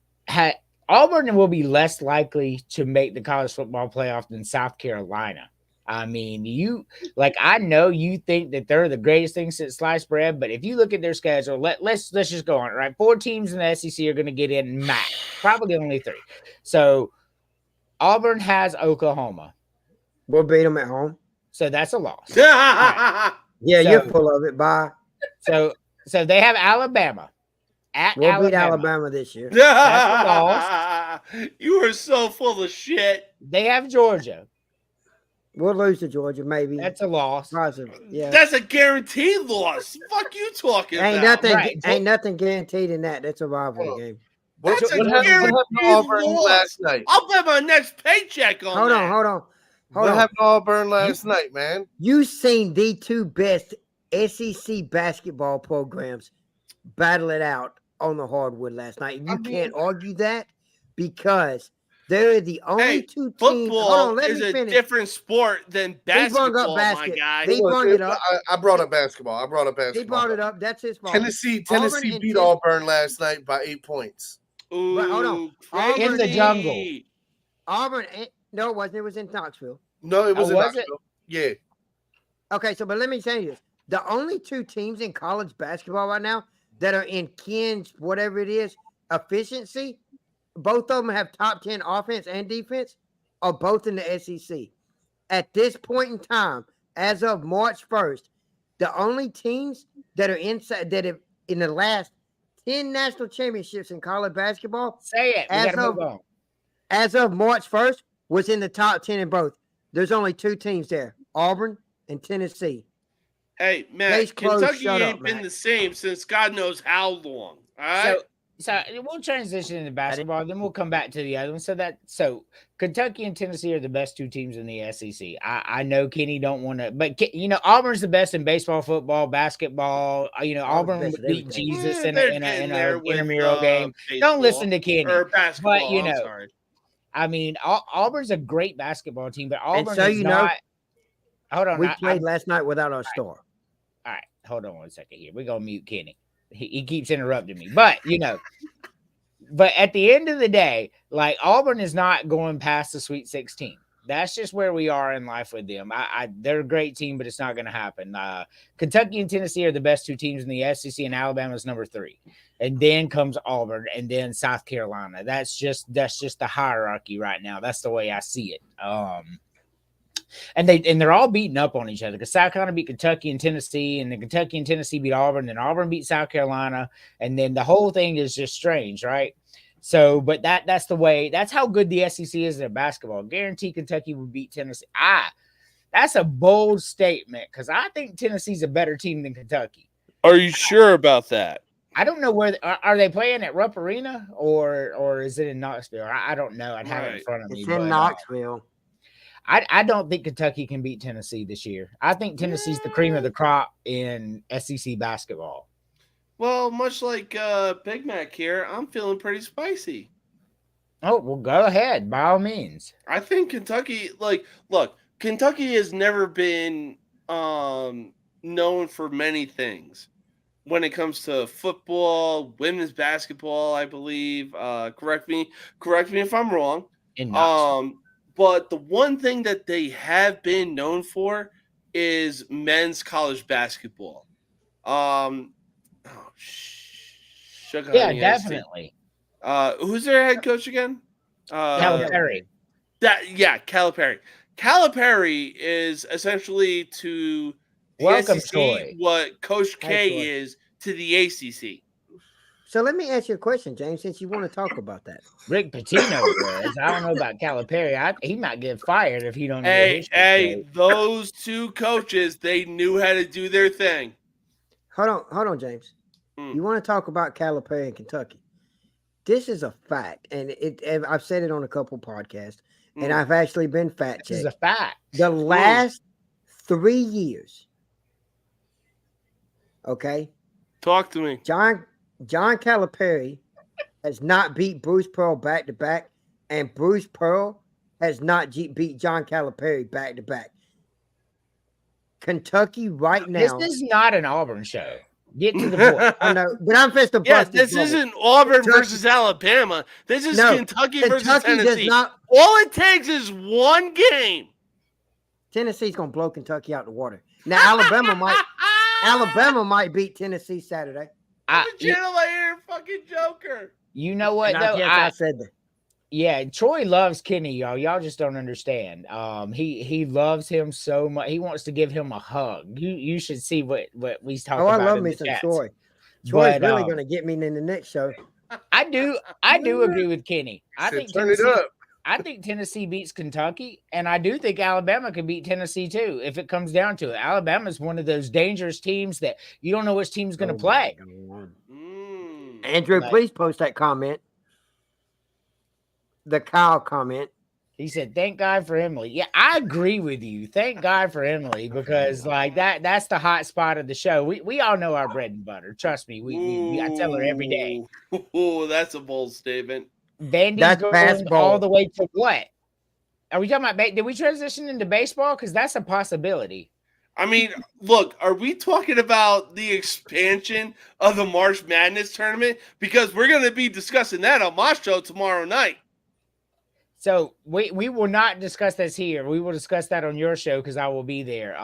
[SPEAKER 1] will be less likely to make the college football playoff than South Carolina. I mean, I know you think that they're the greatest thing since sliced bread, but if you look at their schedule, let's just go on, right? 4 teams in the SEC are going to get in max, probably only 3. So Auburn has Oklahoma.
[SPEAKER 4] We'll beat them at home.
[SPEAKER 1] So that's a loss.
[SPEAKER 4] Right. Yeah, you're full of it. Bye.
[SPEAKER 1] So they have Alabama.
[SPEAKER 4] We'll beat Alabama this year.
[SPEAKER 1] That's a loss.
[SPEAKER 3] You are so full of shit.
[SPEAKER 1] They have Georgia.
[SPEAKER 4] We'll lose to Georgia, maybe.
[SPEAKER 1] That's a loss.
[SPEAKER 4] Yeah.
[SPEAKER 3] That's a guaranteed loss. Fuck you talking about?
[SPEAKER 4] Ain't nothing guaranteed in that. That's a rivalry game.
[SPEAKER 3] That's a guaranteed loss.
[SPEAKER 5] Last night?
[SPEAKER 3] I'll bet my next paycheck on
[SPEAKER 4] Hold on. Hold
[SPEAKER 5] What
[SPEAKER 4] on.
[SPEAKER 5] happened to Auburn last night, man?
[SPEAKER 4] You seen the two best SEC basketball programs battle it out on the hardwood last night. And you can't argue that because they're the only two teams. Hold
[SPEAKER 3] Football
[SPEAKER 4] on, let
[SPEAKER 3] is
[SPEAKER 4] me
[SPEAKER 3] a
[SPEAKER 4] finish.
[SPEAKER 3] different sport than basketball, my guy.
[SPEAKER 4] They brought it up.
[SPEAKER 5] I brought up basketball.
[SPEAKER 4] He brought it up. That's his fault.
[SPEAKER 5] Tennessee beat Auburn last night by 8 points.
[SPEAKER 3] Ooh,
[SPEAKER 4] but hold on.
[SPEAKER 3] crazy.
[SPEAKER 1] In the jungle.
[SPEAKER 4] Auburn, no, it wasn't. It was in Knoxville.
[SPEAKER 5] No, it was in
[SPEAKER 1] was
[SPEAKER 5] Knoxville. Yeah.
[SPEAKER 4] Okay, but let me tell you this. The only two teams in college basketball right now that are in Ken's, whatever it is, efficiency, both of them have top 10 offense and defense, are both in the SEC. At this point in time, as of March 1st, the only teams that are inside that have in the last 10 national championships in college basketball.
[SPEAKER 1] Say it. We gotta move on.
[SPEAKER 4] As of March 1st, was in the top 10 in both. There's only two teams there, Auburn and Tennessee.
[SPEAKER 3] Hey, man, Kentucky ain't been the same since God knows how long. All right.
[SPEAKER 1] So we'll transition into basketball, then we'll come back to the other one. So Kentucky and Tennessee are the best two teams in the SEC. I know Kenny don't want to, but Auburn's the best in baseball, football, basketball. Auburn would beat Jesus in an intramural game. Don't listen to Kenny.
[SPEAKER 3] Or basketball,
[SPEAKER 1] but
[SPEAKER 3] sorry.
[SPEAKER 1] I mean, Auburn's a great basketball team, but Auburn
[SPEAKER 4] so
[SPEAKER 1] is not. Hold on,
[SPEAKER 4] we played last night without our star.
[SPEAKER 1] All right, hold on 1 second here. We're gonna mute Kenny. He keeps interrupting me, but but at the end of the day, like Auburn is not going past the Sweet 16. That's just where we are in life with them. They're a great team, but it's not going to happen. Kentucky and Tennessee are the best two teams in the SEC, and Alabama's number 3. And then comes Auburn, and then South Carolina. That's just the hierarchy right now. That's the way I see it. And they're all beating up on each other because South Carolina beat Kentucky and Tennessee, and then Kentucky and Tennessee beat Auburn, and Auburn beat South Carolina, and then the whole thing is just strange, right? So, but that's the way. That's how good the SEC is in basketball. Guarantee Kentucky would beat Tennessee. That's a bold statement because I think Tennessee's a better team than Kentucky.
[SPEAKER 3] Are you sure about that?
[SPEAKER 1] I don't know where are they playing at Rupp Arena or is it in Knoxville? I don't know. I'd have it in front of me.
[SPEAKER 4] It's in Knoxville.
[SPEAKER 1] I don't think Kentucky can beat Tennessee this year. I think Tennessee's the cream of the crop in SEC basketball.
[SPEAKER 3] Well, much like Big Mac here, I'm feeling pretty spicy.
[SPEAKER 1] Oh, well, go ahead. By all means.
[SPEAKER 3] I think Kentucky, look, Kentucky has never been known for many things when it comes to football, women's basketball, I believe. Correct me if I'm wrong. But the one thing that they have been known for is men's college basketball.
[SPEAKER 1] Yeah, definitely.
[SPEAKER 3] Who's their head coach again?
[SPEAKER 1] Calipari.
[SPEAKER 3] Calipari. Calipari is essentially to the SEC what Coach K is to the ACC.
[SPEAKER 4] So let me ask you a question, James, since you want to talk about that.
[SPEAKER 1] Rick Pitino was. I don't know about Calipari. He might get fired if he don't.
[SPEAKER 3] Hey, those two coaches, they knew how to do their thing.
[SPEAKER 4] Hold on, James. You want to talk about Calipari in Kentucky? This is a fact, and I've said it on a couple podcasts, and I've actually been fact checked.
[SPEAKER 1] This is a fact.
[SPEAKER 4] The last 3 years. Okay.
[SPEAKER 3] Talk to me.
[SPEAKER 4] John Calipari has not beat Bruce Pearl back-to-back, and Bruce Pearl has not beat John Calipari back-to-back. Kentucky right now.
[SPEAKER 1] This is not an Auburn show. Get to the point.
[SPEAKER 4] I know, but I'm supposed to
[SPEAKER 3] bust this isn't Auburn versus Alabama. This is Kentucky versus Tennessee. All it takes is one game.
[SPEAKER 4] Tennessee's going to blow Kentucky out the water. Now, Alabama might beat Tennessee Saturday.
[SPEAKER 3] I'm a channel later fucking joker.
[SPEAKER 1] You know what, though?
[SPEAKER 4] I said that.
[SPEAKER 1] Yeah, Troy loves Kenny, y'all. Y'all just don't understand. He loves him so much. He wants to give him a hug. You should see what we talking about.
[SPEAKER 4] I love me some Troy. Troy's really going to get me in the next show.
[SPEAKER 1] I do agree with Kenny. I think Tennessee beats Kentucky, and I do think Alabama can beat Tennessee too if it comes down to it. Alabama's one of those dangerous teams that you don't know which team's going to play.
[SPEAKER 4] Andrew, please post that comment. The Kyle comment.
[SPEAKER 1] He said, "Thank God for Emily." Yeah, I agree with you. Thank God for Emily because like that's the hot spot of the show. We all know our bread and butter. Trust me. I tell her every day.
[SPEAKER 3] Ooh, that's a bold statement.
[SPEAKER 1] Vandy's
[SPEAKER 4] That's
[SPEAKER 1] going all
[SPEAKER 4] basketball.
[SPEAKER 1] the way to what? Are we talking about? Did we transition into baseball? Because that's a possibility.
[SPEAKER 3] I mean, look, are we talking about the expansion of the March Madness tournament? Because we're going to be discussing that on my show tomorrow night.
[SPEAKER 1] So we will not discuss this here. We will discuss that on your show because I will be there.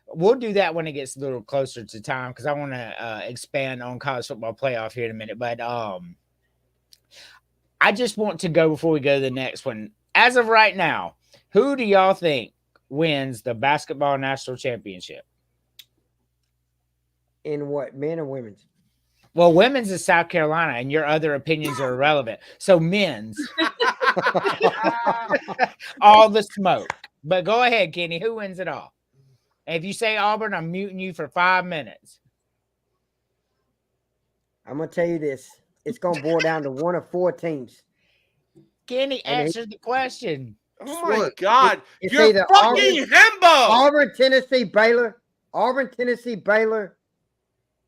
[SPEAKER 1] We'll do that when it gets a little closer to time because I want to expand on college football playoff here in a minute. But I just want to go before we go to the next one. As of right now, who do y'all think wins the basketball national championship?
[SPEAKER 4] In what, men or women's?
[SPEAKER 1] Well, women's is South Carolina, and your other opinions are irrelevant. So men's, all the smoke. But go ahead, Kenny. Who wins it all? And if you say Auburn, I'm muting you for 5 minutes.
[SPEAKER 4] I'm gonna tell you this. It's gonna boil down to one of 4 teams.
[SPEAKER 1] Kenny, answer the question.
[SPEAKER 3] Oh my God.
[SPEAKER 4] It's
[SPEAKER 3] You're
[SPEAKER 4] either
[SPEAKER 3] fucking Hembo.
[SPEAKER 4] Auburn, Tennessee, Baylor,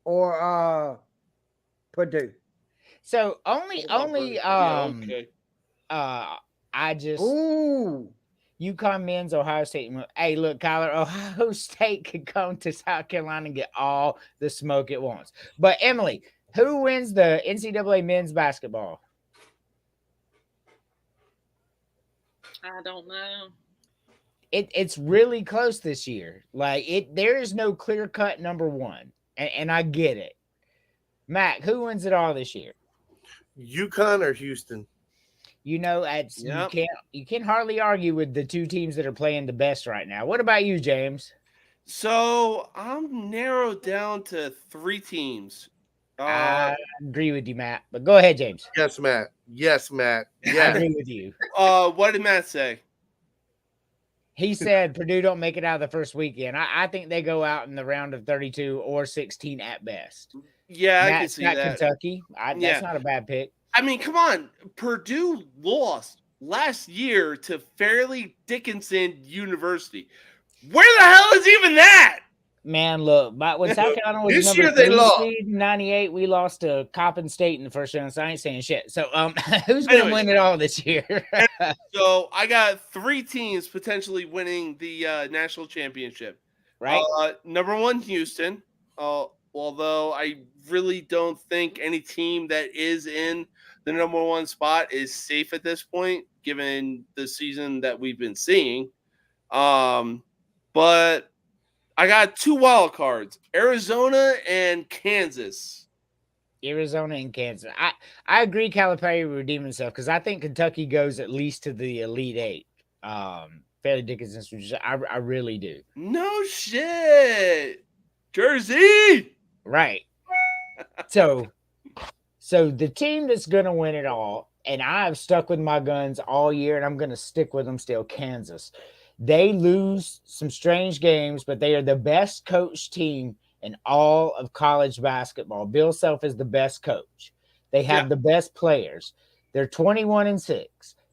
[SPEAKER 4] or Purdue.
[SPEAKER 1] So only
[SPEAKER 3] okay.
[SPEAKER 1] I just
[SPEAKER 4] Ooh.
[SPEAKER 1] UConn men's Ohio State. Hey, look, Kyler, Ohio State could come to South Carolina and get all the smoke it wants. But Emily, who wins the NCAA men's basketball?
[SPEAKER 2] I don't know.
[SPEAKER 1] It's really close this year. Like there is no clear cut number one, and I get it. Mac, who wins it all this year?
[SPEAKER 5] UConn or Houston?
[SPEAKER 1] You know, you can't hardly argue with the two teams that are playing the best right now. What about you, James?
[SPEAKER 3] So I'm narrowed down to 3 teams.
[SPEAKER 1] I agree with you, Matt. But go ahead, James.
[SPEAKER 5] Yes, Matt. Yes.
[SPEAKER 1] I agree with you.
[SPEAKER 3] What did Matt say?
[SPEAKER 1] He said Purdue don't make it out of the first weekend. I think they go out in the round of 32 or 16 at best.
[SPEAKER 3] Yeah,
[SPEAKER 1] Matt's
[SPEAKER 3] I can see that.
[SPEAKER 1] Kentucky. That's not a bad pick.
[SPEAKER 3] I mean, come on. Purdue lost last year to Fairleigh Dickinson University. Where the hell is even that?
[SPEAKER 1] Man, look, but when South Carolina was
[SPEAKER 5] This
[SPEAKER 1] number
[SPEAKER 5] year they
[SPEAKER 1] 3
[SPEAKER 5] lost.
[SPEAKER 1] seed in 98, we lost to Coppin State in the first round, so I ain't saying shit. So who's going to win it all this year?
[SPEAKER 3] So I got 3 teams potentially winning the national championship.
[SPEAKER 1] Right?
[SPEAKER 3] Number 1, Houston. Although I really don't think any team that is in the number 1 spot is safe at this point, given the season that we've been seeing. But I got 2 wild cards, Arizona and Kansas.
[SPEAKER 1] Arizona and Kansas. I agree Calipari will redeem himself because I think Kentucky goes at least to the Elite 8. Fairleigh Dickinson, I really do.
[SPEAKER 3] No shit. Jersey.
[SPEAKER 1] Right. So the team that's going to win it all, and I've stuck with my guns all year, and I'm going to stick with them still, Kansas. They lose some strange games, but they are the best coached team in all of college basketball. Bill Self is the best coach. They have the best players. They're 21-6.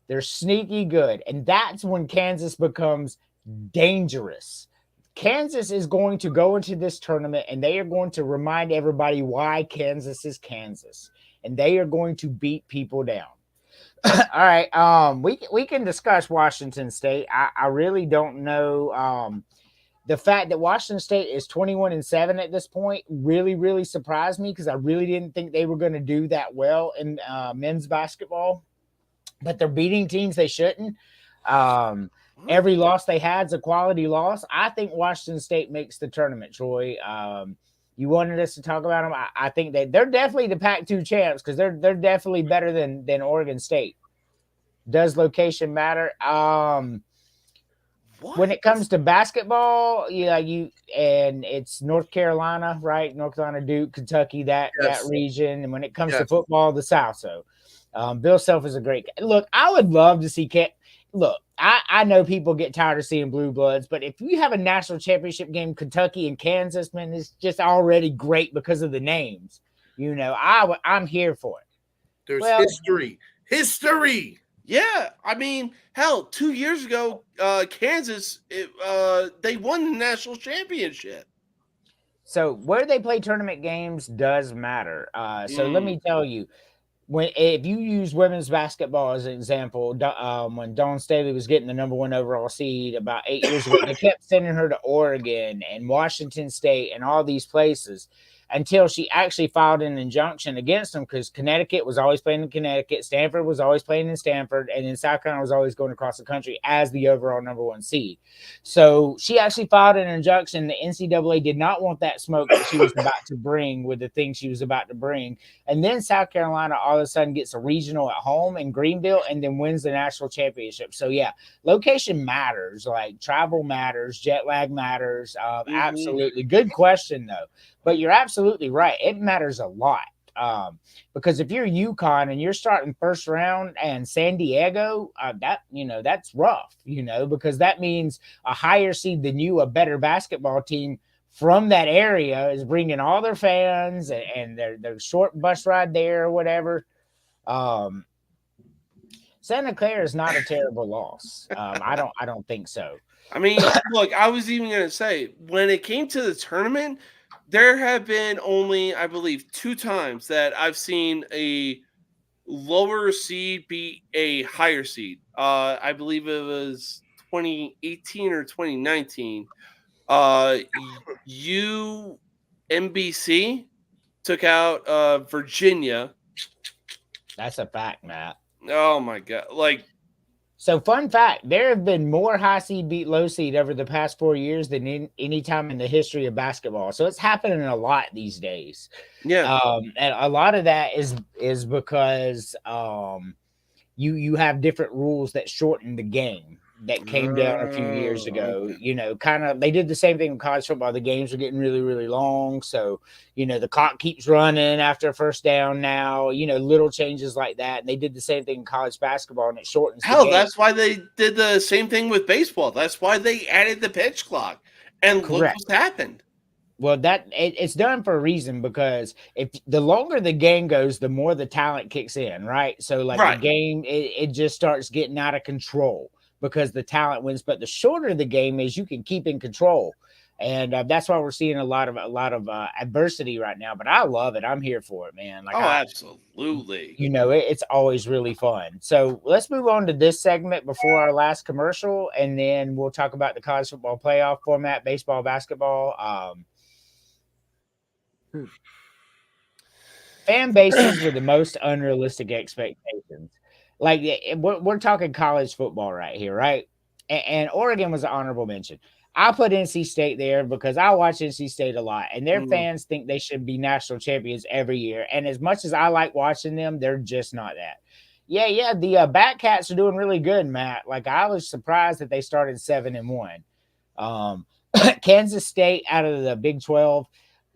[SPEAKER 1] They're sneaky good. And that's when Kansas becomes dangerous. Kansas is going to go into this tournament and they are going to remind everybody why Kansas is Kansas. And they are going to beat people down. All right. We can discuss Washington State. I really don't know. The fact that Washington State is 21-7 at this point really, really surprised me because I really didn't think they were going to do that well in men's basketball. But they're beating teams they shouldn't. Every loss they had is a quality loss. I think Washington State makes the tournament, Troy. You wanted us to talk about them. I think that they're definitely the Pac-2 champs because they're definitely better than Oregon State. Does location matter? When it comes to basketball, and it's North Carolina, right? North Carolina, Duke, Kentucky, that region. And when it comes to football, the South. So Bill Self is a great guy. Look, I would love to see Look, I know people get tired of seeing blue bloods, but if you have a national championship game, Kentucky and Kansas, man, it's just already great because of the names. I'm here for it.
[SPEAKER 5] There's history.
[SPEAKER 3] Yeah, I mean, hell, 2 years ago, Kansas, they won the national championship.
[SPEAKER 1] So where they play tournament games does matter. So let me tell you, when if you use women's basketball as an example, when Dawn Staley was getting the number 1 overall seed about 8 years ago, they kept sending her to Oregon and Washington State and all these places until she actually filed an injunction against them because Connecticut was always playing in Connecticut, Stanford was always playing in Stanford, and then South Carolina was always going across the country as the overall number 1 seed. So she actually filed an injunction. The NCAA did not want that smoke that she was about to bring with the thing she was about to bring. And then South Carolina all of a sudden gets a regional at home in Greenville and then wins the national championship. So, yeah, location matters. Like travel matters, jet lag matters. Absolutely. Good question, though. But you're absolutely right. It matters a lot. Because if you're UConn and you're starting first round and San Diego, that's rough, because that means a higher seed than you, a better basketball team from that area is bringing all their fans and their short bus ride there or whatever. Santa Clara is not a terrible loss. I don't think so.
[SPEAKER 3] I mean, look, I was even going to say, when it came to the tournament, there have been only, I believe, 2 times that I've seen a lower seed beat a higher seed. I believe it was 2018 or 2019. UMBC took out Virginia.
[SPEAKER 1] That's a fact, Matt.
[SPEAKER 3] Oh my god!
[SPEAKER 1] So, fun fact: there have been more high seed beat low seed over the past 4 years than any time in the history of basketball. So it's happening a lot these days.
[SPEAKER 3] Yeah,
[SPEAKER 1] and a lot of that is because you have different rules that shorten the game that came down a few years ago. They did the same thing in college football. The games are getting really, really long. So, the clock keeps running after a first down now, little changes like that. And they did the same thing in college basketball and it shortens the game.
[SPEAKER 3] That's why they did the same thing with baseball. That's why they added the pitch clock. And Correct. Look what's happened.
[SPEAKER 1] Well, it's done for a reason because if the longer the game goes, the more the talent kicks in, right? So the game, it just starts getting out of control because the talent wins. But the shorter the game is, you can keep in control, and that's why we're seeing a lot of adversity right now. But I love it. I'm here for it, man.
[SPEAKER 3] Absolutely.
[SPEAKER 1] It's always really fun. So let's move on to this segment before our last commercial, and then we'll talk about the college football playoff format, baseball, basketball. Fan bases with the most unrealistic expectations. Like we're talking college football right here, right? And Oregon was an honorable mention. I put NC State there because I watch NC State a lot, and their fans think they should be national champions every year. And as much as I like watching them, they're just not that. Yeah. The Batcats are doing really good, Matt. Like I was surprised that they started 7-1. Kansas State out of the Big 12.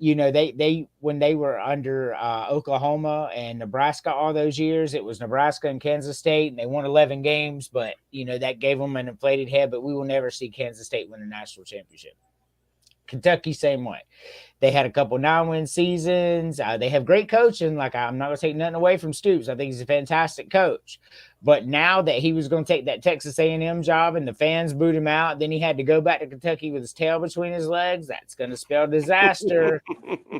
[SPEAKER 1] They when they were under Oklahoma and Nebraska all those years, it was Nebraska and Kansas State, and they won 11 games, but, that gave them an inflated head, but we will never see Kansas State win a national championship. Kentucky, same way. They had a couple 9-win seasons. They have great coaching. Like, I'm not going to take nothing away from Stoops. I think he's a fantastic coach. But now that he was going to take that Texas A&M job and the fans booed him out, then he had to go back to Kentucky with his tail between his legs. That's going to spell disaster.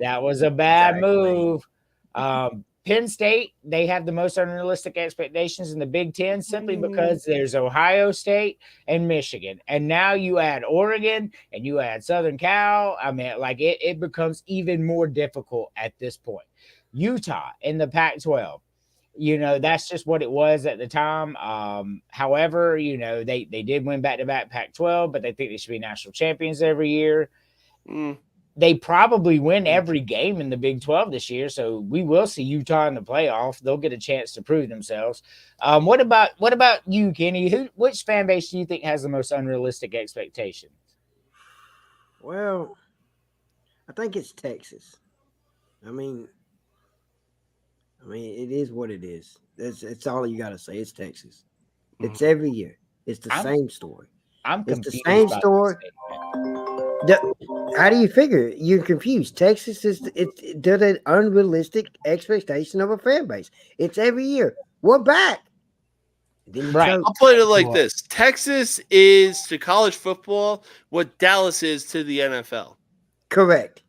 [SPEAKER 1] That was a bad move. Penn State, they have the most unrealistic expectations in the Big Ten simply because there's Ohio State and Michigan. And now you add Oregon and you add Southern Cal. I mean, it becomes even more difficult at this point. Utah in the Pac-12. That's just what it was at the time. However, they did win back-to-back Pac-12, but they think they should be national champions every year. They probably win every game in the Big 12 this year, so we will see Utah in the playoff. They'll get a chance to prove themselves. What about you, Kenny? Which fan base do you think has the most unrealistic expectations?
[SPEAKER 4] Well, I think it's Texas. I mean, it is what it is. It's all you got to say. It's Texas. It's every year. It's the same story. It's the same story. How do you figure? You're confused. Texas is an unrealistic expectation of a fan base. It's every year. We're back.
[SPEAKER 1] Right.
[SPEAKER 3] I'll put it like this. Texas is to college football what Dallas is to the NFL.
[SPEAKER 4] Correct.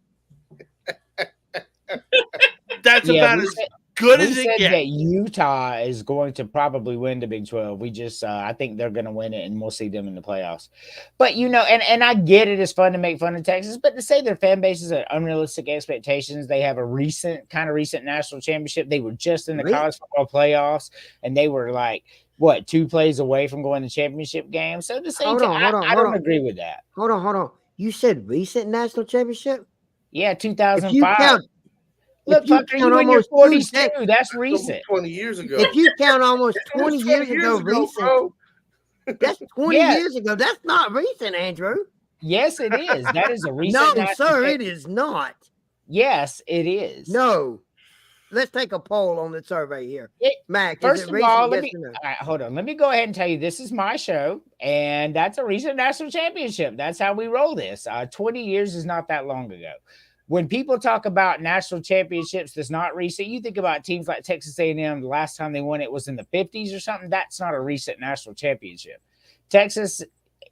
[SPEAKER 3] That's about as good as it
[SPEAKER 1] said
[SPEAKER 3] gets.
[SPEAKER 1] that Utah is going to probably win the Big 12. We just, I think they're going to win it, and we'll see them in the playoffs. But and I get it. It's fun to make fun of Texas, but to say their fan bases are unrealistic expectations. They have a recent national championship. They were just in the college football playoffs, and they were like 2 plays away from going to championship game. So to say, I don't agree with that.
[SPEAKER 4] Hold on. You said recent national championship?
[SPEAKER 1] Yeah, 2005. Look, fucker, you in your 40s too. That's recent.
[SPEAKER 5] 20 years ago.
[SPEAKER 4] If you count almost 20 years ago recent, bro. That's 20 years ago. That's not recent, Andrew.
[SPEAKER 1] Yes, it is. That is a recent.
[SPEAKER 4] No, sir, it is not.
[SPEAKER 1] Yes, it is.
[SPEAKER 4] No. Let's take a poll on the survey here. Mac,
[SPEAKER 1] first
[SPEAKER 4] is it
[SPEAKER 1] of
[SPEAKER 4] recent?
[SPEAKER 1] all,
[SPEAKER 4] Yes
[SPEAKER 1] all
[SPEAKER 4] or no?
[SPEAKER 1] right, hold on. Let me go ahead and tell you, this is my show, and that's a recent national championship. That's how we roll this. 20 years is not that long ago. When people talk about national championships that's not recent, you think about teams like Texas A&M. The last time they won it was in the 50s or something. That's not a recent national championship. Texas,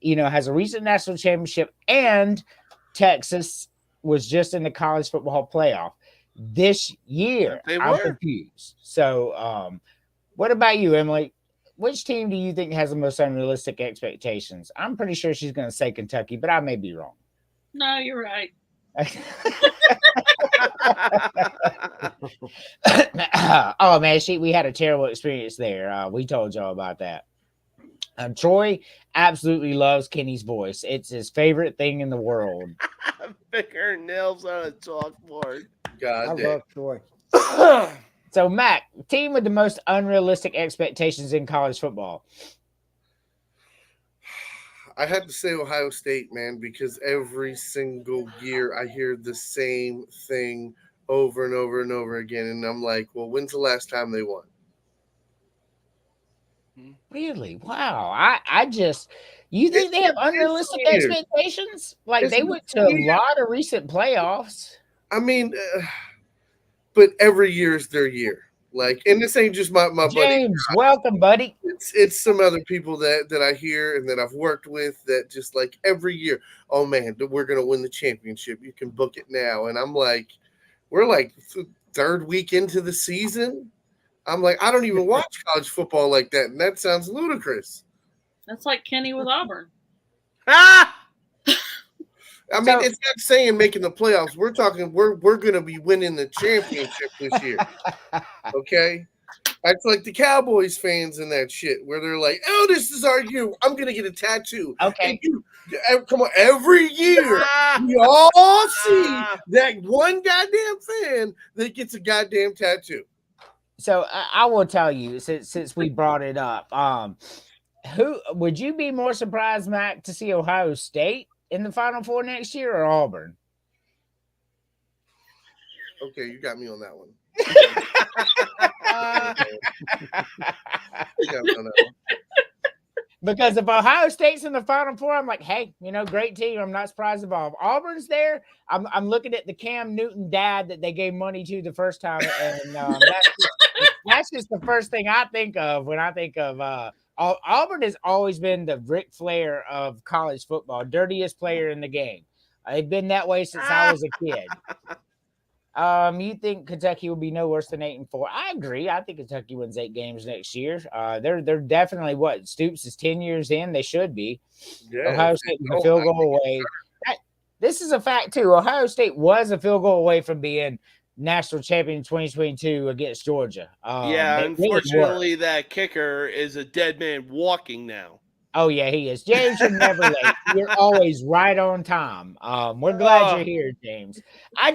[SPEAKER 1] has a recent national championship, and Texas was just in the college football playoff this year. I'm confused. So, what about you, Emily? Which team do you think has the most unrealistic expectations? I'm pretty sure she's going to say Kentucky, but I may be wrong.
[SPEAKER 2] No, you're right.
[SPEAKER 1] Oh man, we had a terrible experience there. We told y'all about that. Troy absolutely loves Kenny's voice. It's his favorite thing in the world.
[SPEAKER 3] Finger nails on a chalkboard.
[SPEAKER 4] I love Troy.
[SPEAKER 1] So, Mac, team with the most unrealistic expectations in college football.
[SPEAKER 5] I had to say Ohio State, man, because every single year I hear the same thing over and over and over again. And I'm like, well, when's the last time they won?
[SPEAKER 1] Really? Wow. You think they have unrealistic expectations? Like they went to a lot of recent playoffs.
[SPEAKER 5] I mean, but every year is their year. Like, and this ain't just my buddy.
[SPEAKER 1] James, welcome, buddy.
[SPEAKER 5] It's some other people that I hear and that I've worked with that just like every year, oh man, we're gonna win the championship. You can book it now. And I'm like, we're like third week into the season. I'm like, I don't even watch college football like that, and that sounds ludicrous.
[SPEAKER 2] That's like Kenny with Auburn.
[SPEAKER 5] I mean, it's not saying making the playoffs. We're talking we're going to be winning the championship this year. Okay? It's like the Cowboys fans and that shit where they're like, oh, this is our year. I'm going to get a tattoo.
[SPEAKER 1] Okay.
[SPEAKER 5] Come on. Every year, we all see that one goddamn fan that gets a goddamn tattoo.
[SPEAKER 1] So I will tell you, since we brought it up, who would you be more surprised, Mac, to see Ohio State in the Final Four next year or Auburn?
[SPEAKER 5] Okay, you got me on that one.
[SPEAKER 1] Because if Ohio State's in the Final Four, I'm like, hey, great team. I'm not surprised if Auburn's there. I'm looking at the Cam Newton dad that they gave money to the first time, and that's just the first thing I think of when I think of Auburn has always been the Ric Flair of college football, dirtiest player in the game. They've been that way since I was a kid. You think Kentucky will be no worse than 8-4? I agree. I think Kentucky wins 8 games next year. They're definitely Stoops is 10 years in. They should be. Yeah, Ohio State was a field goal away. This is a fact too. Ohio State was a field goal away from being national champion 2022 against Georgia.
[SPEAKER 3] Unfortunately, that kicker is a dead man walking now.
[SPEAKER 1] Oh yeah, he is. James, you're never late. You're always right on time. We're glad you're here, James. I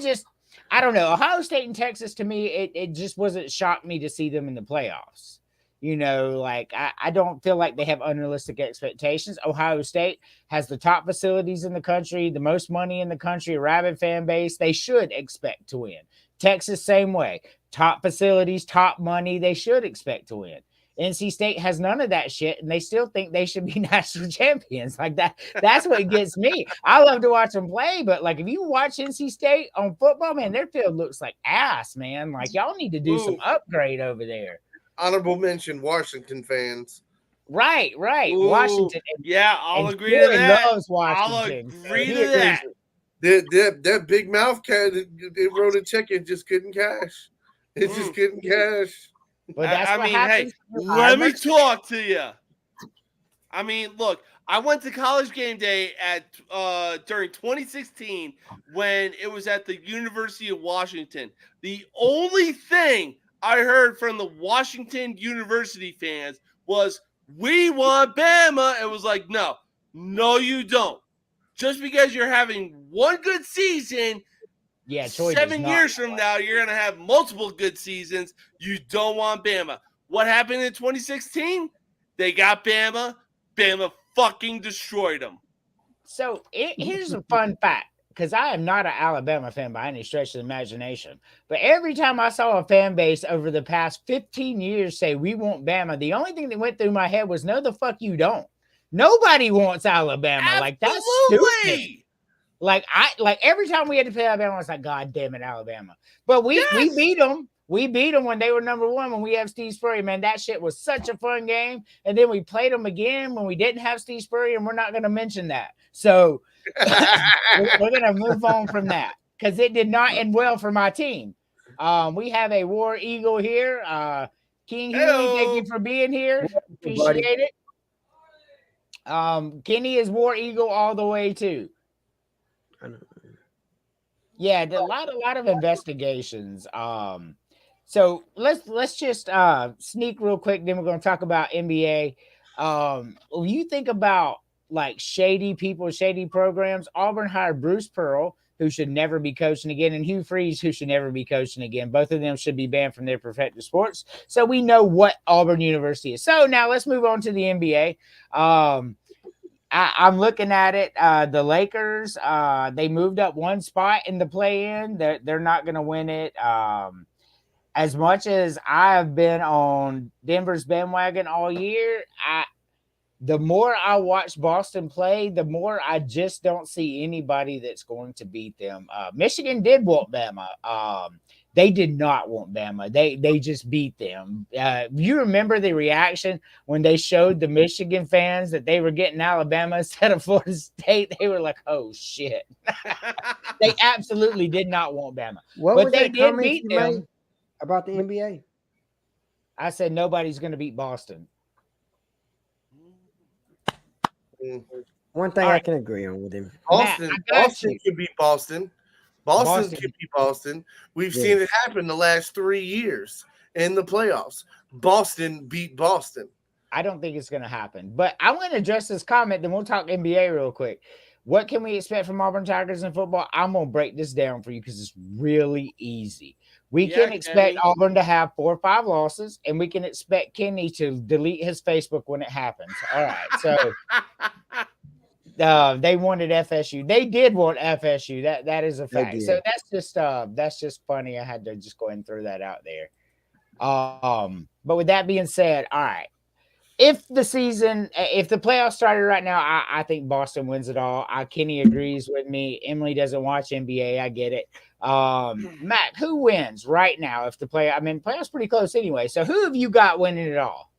[SPEAKER 1] don't know. Ohio State and Texas, to me, it just wasn't shocked me to see them in the playoffs. I don't feel like they have unrealistic expectations. Ohio State has the top facilities in the country, the most money in the country, a rabid fan base. They should expect to win. Texas, same way. Top facilities, top money. They should expect to win. NC State has none of that shit, and they still think they should be national champions. Like that. That's what gets me. I love to watch them play, but if you watch NC State on football, man, their field looks like ass, man. Like y'all need to do some upgrade over there.
[SPEAKER 5] Honorable mention, Washington fans.
[SPEAKER 1] Right.
[SPEAKER 3] Ooh,
[SPEAKER 1] Washington.
[SPEAKER 3] Yeah, I'll
[SPEAKER 1] and
[SPEAKER 3] agree to
[SPEAKER 1] Troy
[SPEAKER 3] that.
[SPEAKER 1] loves
[SPEAKER 3] I'll
[SPEAKER 1] Washington. So
[SPEAKER 3] agree
[SPEAKER 1] he
[SPEAKER 3] to
[SPEAKER 1] agrees
[SPEAKER 3] that.
[SPEAKER 5] That big mouth cat, they wrote a check and just couldn't cash. It just couldn't cash.
[SPEAKER 1] But that's
[SPEAKER 3] I
[SPEAKER 1] what
[SPEAKER 3] mean, hey,
[SPEAKER 1] happens.
[SPEAKER 3] let me talk to you. I mean, look, I went to college game day at during 2016 when it was at the University of Washington. The only thing I heard from the Washington University fans was, "We want Bama." It was like, no, you don't. Just because you're having one good season,
[SPEAKER 1] Yeah, Troy
[SPEAKER 3] 7 years from now, you're going to have multiple good seasons. You don't want Bama. What happened in 2016? They got Bama. Bama fucking destroyed them.
[SPEAKER 1] So here's a fun fact, because I am not an Alabama fan by any stretch of the imagination. But every time I saw a fan base over the past 15 years say, "We want Bama," the only thing that went through my head was, "No, the fuck you don't. Nobody wants Alabama."
[SPEAKER 3] Absolutely.
[SPEAKER 1] Like, that's stupid. Like every time we had to play Alabama, I was like, "God damn it, Alabama!" But we beat them. We beat them when they were number one. When we have Steve Spurrier, man, that shit was such a fun game. And then we played them again when we didn't have Steve Spurrier, and we're not going to mention that. So we're going to move on from that because it did not end well for my team. We have a War Eagle here. King Huey, thank you for being here. Appreciate it. Kenny is War Eagle all the way too. Yeah, a lot of investigations. So let's just sneak real quick. Then we're going to talk about NBA. When you think about like shady people, shady programs, Auburn hired Bruce Pearl, who should never be coaching again, and Hugh Freeze, who should never be coaching again. Both of them should be banned from their professional sports. So we know what Auburn University is. So now let's move on to the NBA. I'm looking at it. The Lakers, they moved up one spot in the play-in. They're not going to win it. As much as I've been on Denver's bandwagon all year, the more I watch Boston play, the more I just don't see anybody that's going to beat them. Michigan did want Bama. They did not want Bama. They just beat them. You remember the reaction when they showed the Michigan fans that they were getting Alabama instead of Florida State? They were like, "Oh shit!" They absolutely did not want Bama, but they did beat them.
[SPEAKER 4] About the NBA,
[SPEAKER 1] I said nobody's going to beat Boston.
[SPEAKER 4] One thing I can agree on with him.
[SPEAKER 5] Boston can beat Boston. Boston can beat Boston. We've seen it happen the last 3 years in the playoffs. Boston beat Boston.
[SPEAKER 1] I don't think it's going to happen. But I want to address this comment, then we'll talk NBA real quick. What can we expect from Auburn Tigers in football? I'm going to break this down for you because it's really easy. We can expect Auburn to have 4 or 5 losses, and we can expect Kenny to delete his Facebook when it happens. All right, so they wanted FSU. They did want FSU. That is a fact. So that's just funny. I had to just go ahead and throw that out there. But with that being said, all right. If the playoffs started right now, I think Boston wins it all. Kenny agrees with me. Emily doesn't watch NBA. I get it. Matt, who wins right now? If the playoffs pretty close anyway. So who have you got winning it all?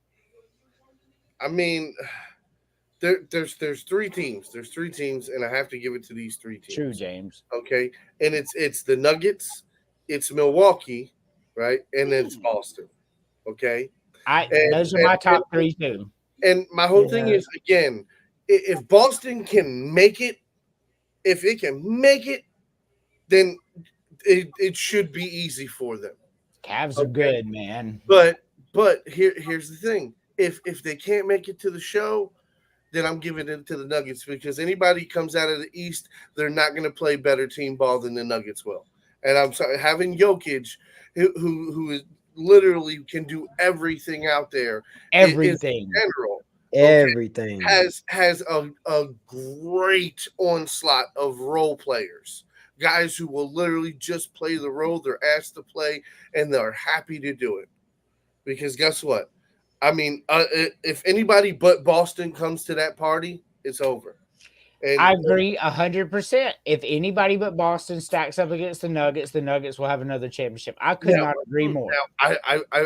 [SPEAKER 5] I mean, there's 3 teams. There's 3 teams, and I have to give it to these 3 teams.
[SPEAKER 1] True, James.
[SPEAKER 5] Okay, and it's the Nuggets, it's Milwaukee, right, and then it's Boston. Okay.
[SPEAKER 1] Those are my top 3 too.
[SPEAKER 5] And my whole thing is, again, if Boston can make it, then it should be easy for them.
[SPEAKER 1] Cavs are good, man.
[SPEAKER 5] But here's the thing: if they can't make it to the show, then I'm giving it to the Nuggets, because anybody comes out of the East, they're not going to play better team ball than the Nuggets will. And I'm sorry, having Jokic, who is literally can do everything out there.
[SPEAKER 1] Everything.
[SPEAKER 5] In general.
[SPEAKER 4] Everything.
[SPEAKER 5] Has a great onslaught of role players. Guys who will literally just play the role they're asked to play, and they're happy to do it. Because guess what? I mean, if anybody but Boston comes to that party, it's over. And
[SPEAKER 1] I agree 100%. If anybody but Boston stacks up against the Nuggets will have another championship. I could not agree more.
[SPEAKER 5] Now,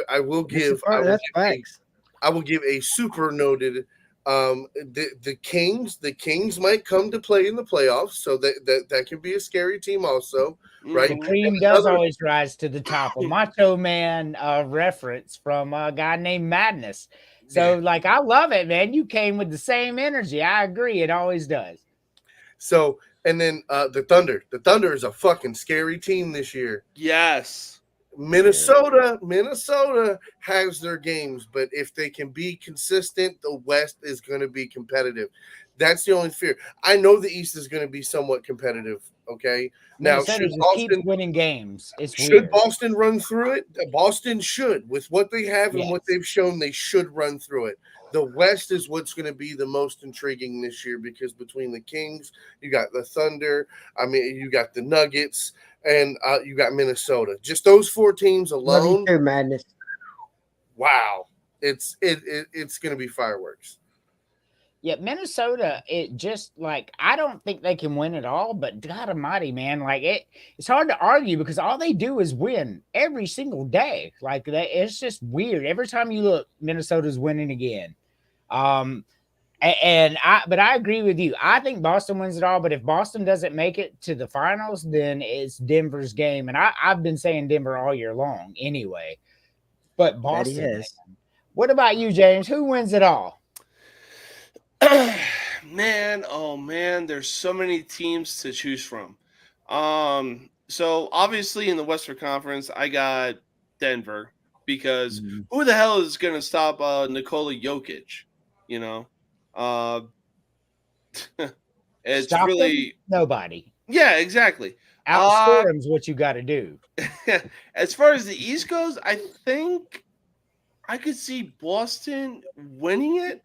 [SPEAKER 5] I will give.
[SPEAKER 4] That's facts.
[SPEAKER 5] I will give a super noted. The Kings might come to play in the playoffs, so that can be a scary team also, right?
[SPEAKER 1] The cream does always rise to the top. A Macho Man reference from a guy named Madness. So, like, I love it, man. You came with the same energy. I agree. It always does.
[SPEAKER 5] So, and then the Thunder. The Thunder is a fucking scary team this year.
[SPEAKER 3] Yes.
[SPEAKER 5] Minnesota has their games, but if they can be consistent, the West is going to be competitive. That's the only fear. I know the East is going to be somewhat competitive. Okay, now
[SPEAKER 1] Minnesota just keeps winning games.
[SPEAKER 5] Should
[SPEAKER 1] weird.
[SPEAKER 5] Boston run through it? Boston should, with what they have and what they've shown, they should run through it. The West is what's going to be the most intriguing this year because between the Kings, you got the Thunder. I mean, you got the Nuggets. And you got Minnesota. Just those 4 teams alone.
[SPEAKER 4] Love you too, Madness.
[SPEAKER 5] Wow, it's going to be fireworks.
[SPEAKER 1] Yeah, Minnesota. It just like I don't think they can win it all, but God Almighty, man, like it's hard to argue because all they do is win every single day. Like it's just weird. Every time you look, Minnesota's winning again. But I agree with you. I think Boston wins it all. But if Boston doesn't make it to the finals, then it's Denver's game. And I've been saying Denver all year long anyway. But Boston. What about you, James? Who wins it all?
[SPEAKER 3] Man, oh man, there's so many teams to choose from. So obviously in the Western Conference, I got Denver because who the hell is going to stop Nikola Jokic? You know. It's
[SPEAKER 1] Stop
[SPEAKER 3] really
[SPEAKER 1] them? Nobody.
[SPEAKER 3] Yeah, exactly.
[SPEAKER 1] Outscore him is what you got to do.
[SPEAKER 3] As far as the East goes, I think I could see Boston winning it.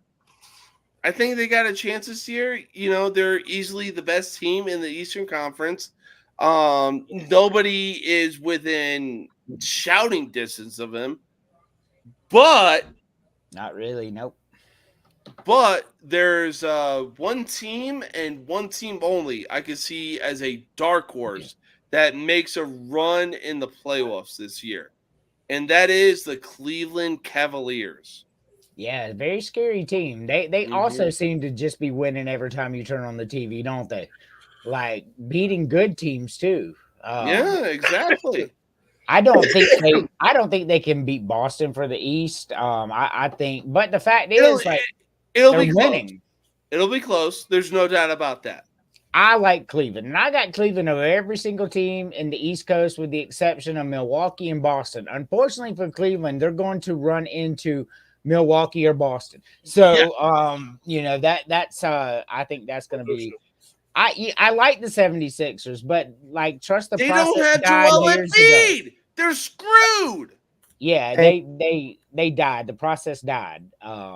[SPEAKER 3] I think they got a chance this year. You know, they're easily the best team in the Eastern Conference. Nobody is within shouting distance of them, but
[SPEAKER 1] not really. Nope.
[SPEAKER 3] But there's one team and one team only I could see as a dark horse that makes a run in the playoffs this year, and that is the Cleveland Cavaliers.
[SPEAKER 1] Yeah, very scary team. They also seem to just be winning every time you turn on the TV, don't they? Like beating good teams too.
[SPEAKER 3] Yeah, exactly.
[SPEAKER 1] I don't think they can beat Boston for the East. I think, but the fact is,
[SPEAKER 3] it'll be winning. Close. It'll be close. There's no doubt about that.
[SPEAKER 1] I like Cleveland, and I got Cleveland over every single team in the East Coast, with the exception of Milwaukee and Boston. Unfortunately for Cleveland, they're going to run into Milwaukee or Boston. So, you know, that's I think that's going to be. I like the 76ers, but like trust the process.
[SPEAKER 3] They don't have Joel Embiid. They're screwed.
[SPEAKER 1] Yeah, they died. The process died.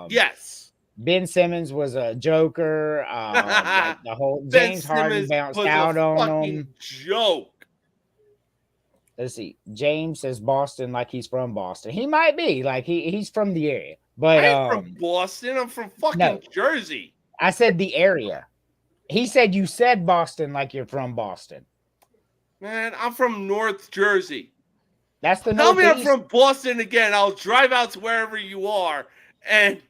[SPEAKER 3] Yes.
[SPEAKER 1] Ben Simmons was a joker. Like the whole James Harden bounced out on him.
[SPEAKER 3] Joke.
[SPEAKER 1] Let's see. James says Boston like he's from Boston. He might be like he's from the area, but
[SPEAKER 3] I'm from Boston. I'm from fucking Jersey.
[SPEAKER 1] I said the area. He said you said Boston like you're from Boston.
[SPEAKER 3] Man, I'm from North Jersey.
[SPEAKER 1] That's the
[SPEAKER 3] Tell
[SPEAKER 1] Northeast.
[SPEAKER 3] me I'm from Boston again. I'll drive out to wherever you are, and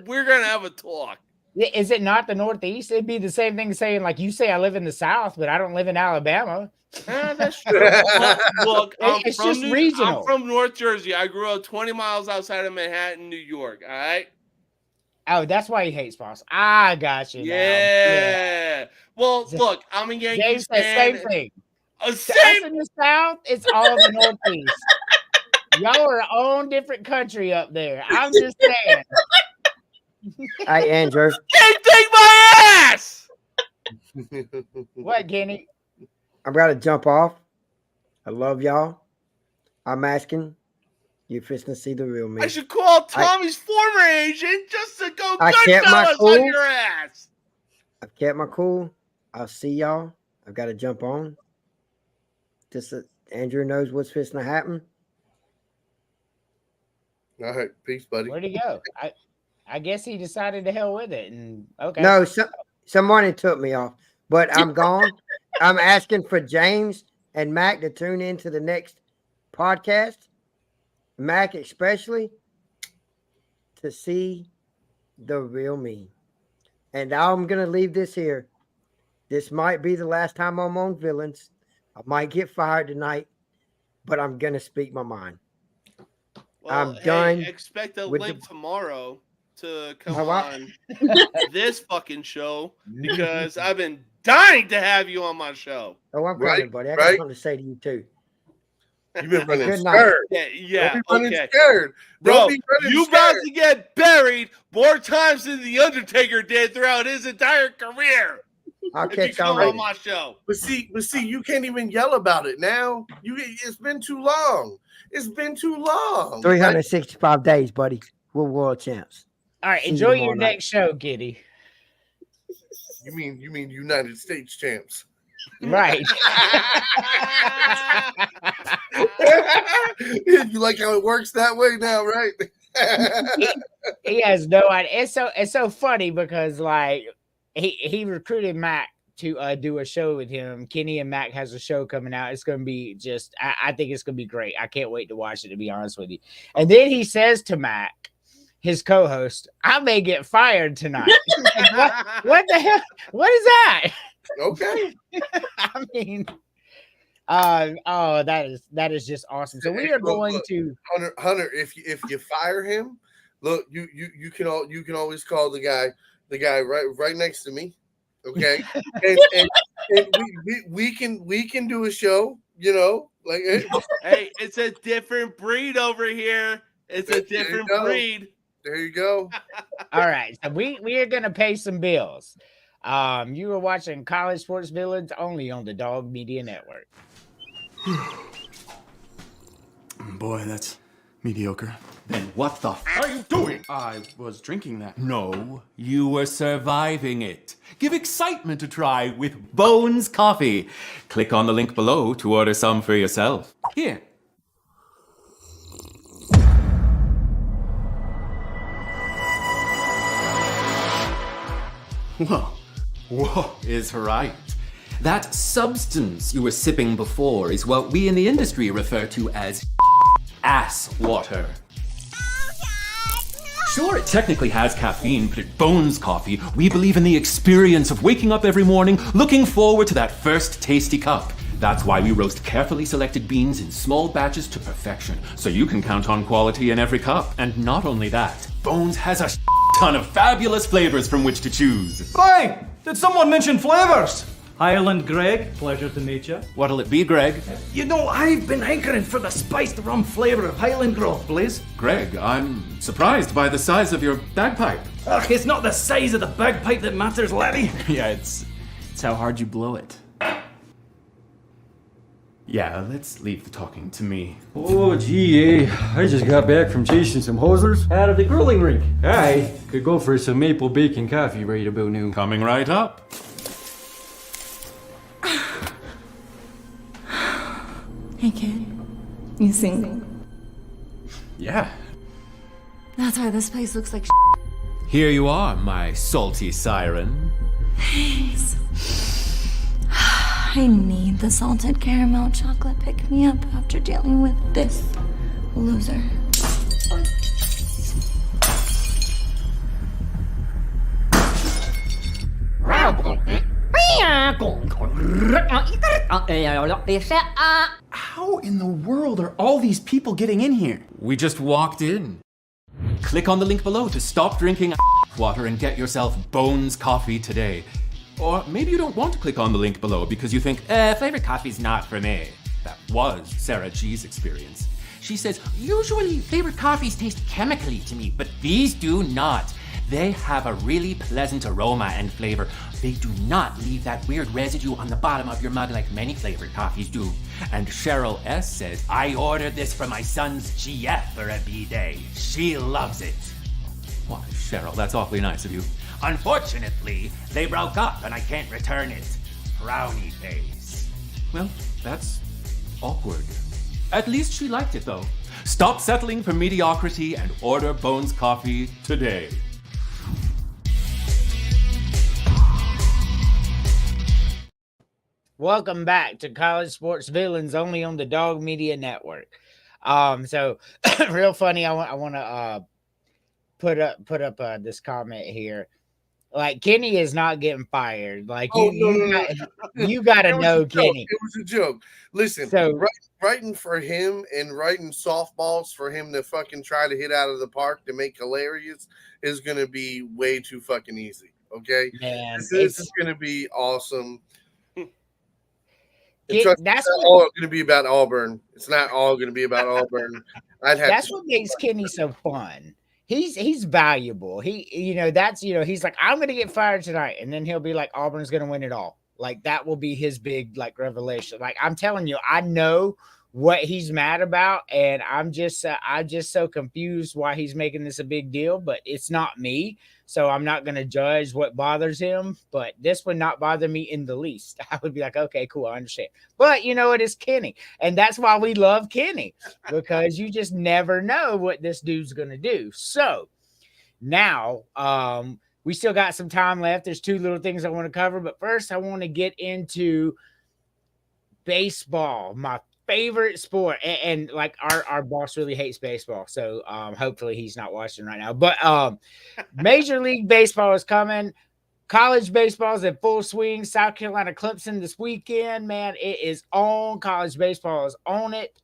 [SPEAKER 3] we're gonna have a talk.
[SPEAKER 1] Is it not the Northeast? It'd be the same thing saying like you say I live in the South, but I don't live in Alabama.
[SPEAKER 3] That's true. Look,
[SPEAKER 1] it's just regional.
[SPEAKER 3] I'm from North Jersey. I grew up 20 miles outside of Manhattan, New York. All right.
[SPEAKER 1] Oh, that's why he hates Boston. I got you.
[SPEAKER 3] Yeah. Well, look, I'm a Yankees
[SPEAKER 1] James
[SPEAKER 3] fan.
[SPEAKER 1] Same thing.
[SPEAKER 3] Same
[SPEAKER 1] in the South, it's all the Northeast. Y'all are own different country up there. I'm just saying.
[SPEAKER 4] Hey, Andrew.
[SPEAKER 3] Can't take my ass.
[SPEAKER 1] What, Kenny?
[SPEAKER 4] I'm going to jump off. I love y'all. I'm asking you fishing to see the real me.
[SPEAKER 3] I should call Tommy's former agent just to go
[SPEAKER 4] kept my cool.
[SPEAKER 3] on your ass.
[SPEAKER 4] I've kept my cool. I'll see y'all. I've got to jump on. Just so Andrew knows what's fishing to happen.
[SPEAKER 5] All right. Peace, buddy.
[SPEAKER 1] Where'd he go? I guess he decided to hell with it. And okay.
[SPEAKER 4] No, someone took me off, but I'm gone. I'm asking for James and Mac to tune into the next podcast. Mac especially to see the real me. And now I'm going to leave this here. This might be the last time I'm on Villains. I might get fired tonight, but I'm going to speak my mind.
[SPEAKER 3] Well,
[SPEAKER 4] I'm done.
[SPEAKER 3] Expect a
[SPEAKER 4] with
[SPEAKER 3] link tomorrow to come
[SPEAKER 4] Oh, wow.
[SPEAKER 3] on this fucking show because I've been dying to have you on my show.
[SPEAKER 4] Oh, I'm
[SPEAKER 5] Right,
[SPEAKER 4] coming, buddy. I got
[SPEAKER 5] right.
[SPEAKER 4] something to say to you, too.
[SPEAKER 5] You've been running
[SPEAKER 4] Good night.
[SPEAKER 5] scared.
[SPEAKER 3] Yeah,
[SPEAKER 5] Don't be running
[SPEAKER 3] okay.
[SPEAKER 5] scared.
[SPEAKER 3] Bro,
[SPEAKER 5] Don't be running
[SPEAKER 3] you
[SPEAKER 5] scared.
[SPEAKER 3] about to get buried more times than The Undertaker did throughout his entire career.
[SPEAKER 4] I'll
[SPEAKER 3] If you
[SPEAKER 4] catch y'all
[SPEAKER 3] come on
[SPEAKER 4] later.
[SPEAKER 3] my show.
[SPEAKER 5] But see, you can't even yell about it now. It's been too long. It's been too long.
[SPEAKER 4] 365 days, buddy. We're world champs.
[SPEAKER 1] All right,
[SPEAKER 4] See you
[SPEAKER 1] enjoy
[SPEAKER 4] tomorrow
[SPEAKER 1] your
[SPEAKER 4] night.
[SPEAKER 1] next show, Giddy.
[SPEAKER 5] You mean United States champs?
[SPEAKER 1] Right.
[SPEAKER 5] You like how it works that way now, right?
[SPEAKER 1] He has no idea. It's so funny because like he recruited Mac to do a show with him. Kenny and Mac has a show coming out. It's gonna be just I think it's gonna be great. I can't wait to watch it, to be honest with you. And then he says to Mac, his co-host, I may get fired tonight. Like, what the hell? What is that?
[SPEAKER 5] Okay.
[SPEAKER 1] I mean, that is just awesome. So we are going to
[SPEAKER 5] Hunter. If you fire him, look, you can always call the guy right next to me, okay? and we can do a show, you know, like
[SPEAKER 3] Hey, it's a different breed over here. It's a different breed.
[SPEAKER 5] There you go.
[SPEAKER 1] all right. So we are gonna pay some bills. You were watching College Sports Villains only on the Dog Media Network.
[SPEAKER 9] Boy, that's mediocre.
[SPEAKER 10] Then what the f are you doing?
[SPEAKER 9] I was drinking that.
[SPEAKER 10] No, you were surviving it. Give excitement a try with Bones Coffee. Click on the link below to order some for yourself. Here. Whoa is right. That substance you were sipping before is what we in the industry refer to as ass water. Sure, it technically has caffeine, but at Bones Coffee, we believe in the experience of waking up every morning looking forward to that first tasty cup. That's why we roast carefully selected beans in small batches to perfection, so you can count on quality in every cup. And not only that, Bones has a ton of fabulous flavors from which to choose.
[SPEAKER 11] Hey, did someone mention flavors? Highland Greg, pleasure to meet you.
[SPEAKER 10] What'll it be, Greg?
[SPEAKER 11] You know, I've been hankering for the spiced rum flavor of Highland Grove, please.
[SPEAKER 10] Greg, I'm surprised by the size of your bagpipe.
[SPEAKER 11] Ugh, it's not the size of the bagpipe that matters, laddie.
[SPEAKER 9] Yeah, it's how hard you blow it.
[SPEAKER 10] Yeah, let's leave the talking to me.
[SPEAKER 12] Oh, gee, I just got back from chasing some hosers out of the grilling rink. I could go for some maple bacon coffee right about noon.
[SPEAKER 10] Coming right up.
[SPEAKER 13] Hey kid, you single?
[SPEAKER 10] Yeah.
[SPEAKER 13] That's why this place looks like
[SPEAKER 10] Here you are, my salty siren.
[SPEAKER 13] Thanks. I need the salted caramel chocolate pick-me-up after dealing with this loser.
[SPEAKER 9] How in the world are all these people getting in here?
[SPEAKER 10] We just walked in. Click on the link below to stop drinking water and get yourself Bones Coffee today. Or maybe you don't want to click on the link below because you think, flavored coffee's not for me. That was Sarah G's experience. She says, usually flavored coffees taste chemically to me, but these do not. They have a really pleasant aroma and flavor. They do not leave that weird residue on the bottom of your mug like many flavored coffees do. And Cheryl S. says, I ordered this for my son's GF for a B-day. She loves it. Why, Cheryl, that's awfully nice of you. Unfortunately, they broke up and I can't return it. Frowny face. Well, that's awkward. At least she liked it, though. Stop settling for mediocrity and order Bones Coffee today.
[SPEAKER 1] Welcome back to College Sports Villains only on the Dog Media Network. So real funny. I want to put up this comment here. Like Kenny is not getting fired. Like
[SPEAKER 5] Oh no.
[SPEAKER 1] you got to know Kenny.
[SPEAKER 5] It was a joke. Listen,
[SPEAKER 1] So
[SPEAKER 5] writing for him and writing softballs for him to fucking try to hit out of the park to make hilarious is going to be way too fucking easy. Okay,
[SPEAKER 1] man,
[SPEAKER 5] this is going to be awesome.
[SPEAKER 1] That's
[SPEAKER 5] it's not all going to be about Auburn. It's not all going to be about Auburn.
[SPEAKER 1] That's what makes Kenny so fun. He's valuable. He's like, I'm gonna get fired tonight, and then he'll be like, Auburn's gonna win it all. Like that will be his big like revelation. Like I'm telling you, I know what he's mad about, and I'm just so confused why he's making this a big deal. But it's not me, so I'm not gonna judge what bothers him. But this would not bother me in the least. I would be like, okay, cool, I understand. But you know, it is Kenny, and that's why we love Kenny, because you just never know what this dude's gonna do. So now, we still got some time left. There's two little things I want to cover, but first I want to get into baseball, my favorite sport. And like our boss really hates baseball, so hopefully he's not watching right now. But Major League Baseball is coming. College baseball is in full swing. South Carolina Clemson this weekend, man. It is on. College baseball is on it.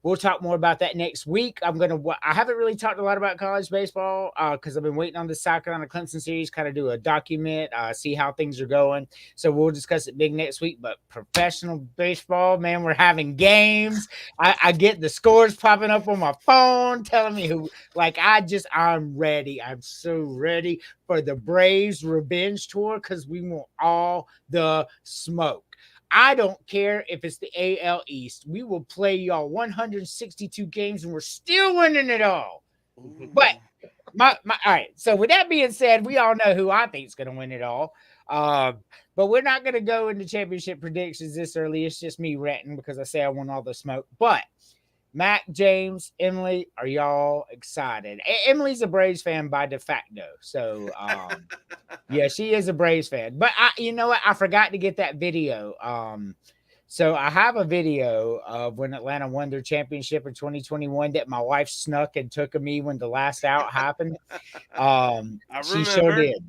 [SPEAKER 1] We'll talk more about that next week. I haven't really talked a lot about college baseball because I've been waiting on the South Carolina Clemson series, kind of do a document, see how things are going. So we'll discuss it big next week. But professional baseball, man, we're having games. I get the scores popping up on my phone telling me who, like, I'm ready. I'm so ready for the Braves revenge tour because we want all the smoke. I don't care if it's the AL East. We will play y'all 162 games and we're still winning it all. But all right. So with that being said, we all know who I think is going to win it all. But we're not going to go into championship predictions this early. It's just me ranting because I say I want all the smoke. But Mac, James, Emily, are y'all excited? Emily's a Braves fan by de facto. So, yeah, she is a Braves fan. But you know what? I forgot to get that video. So I have a video of when Atlanta won their championship in 2021 that my wife snuck and took of me when the last out happened. She sure did.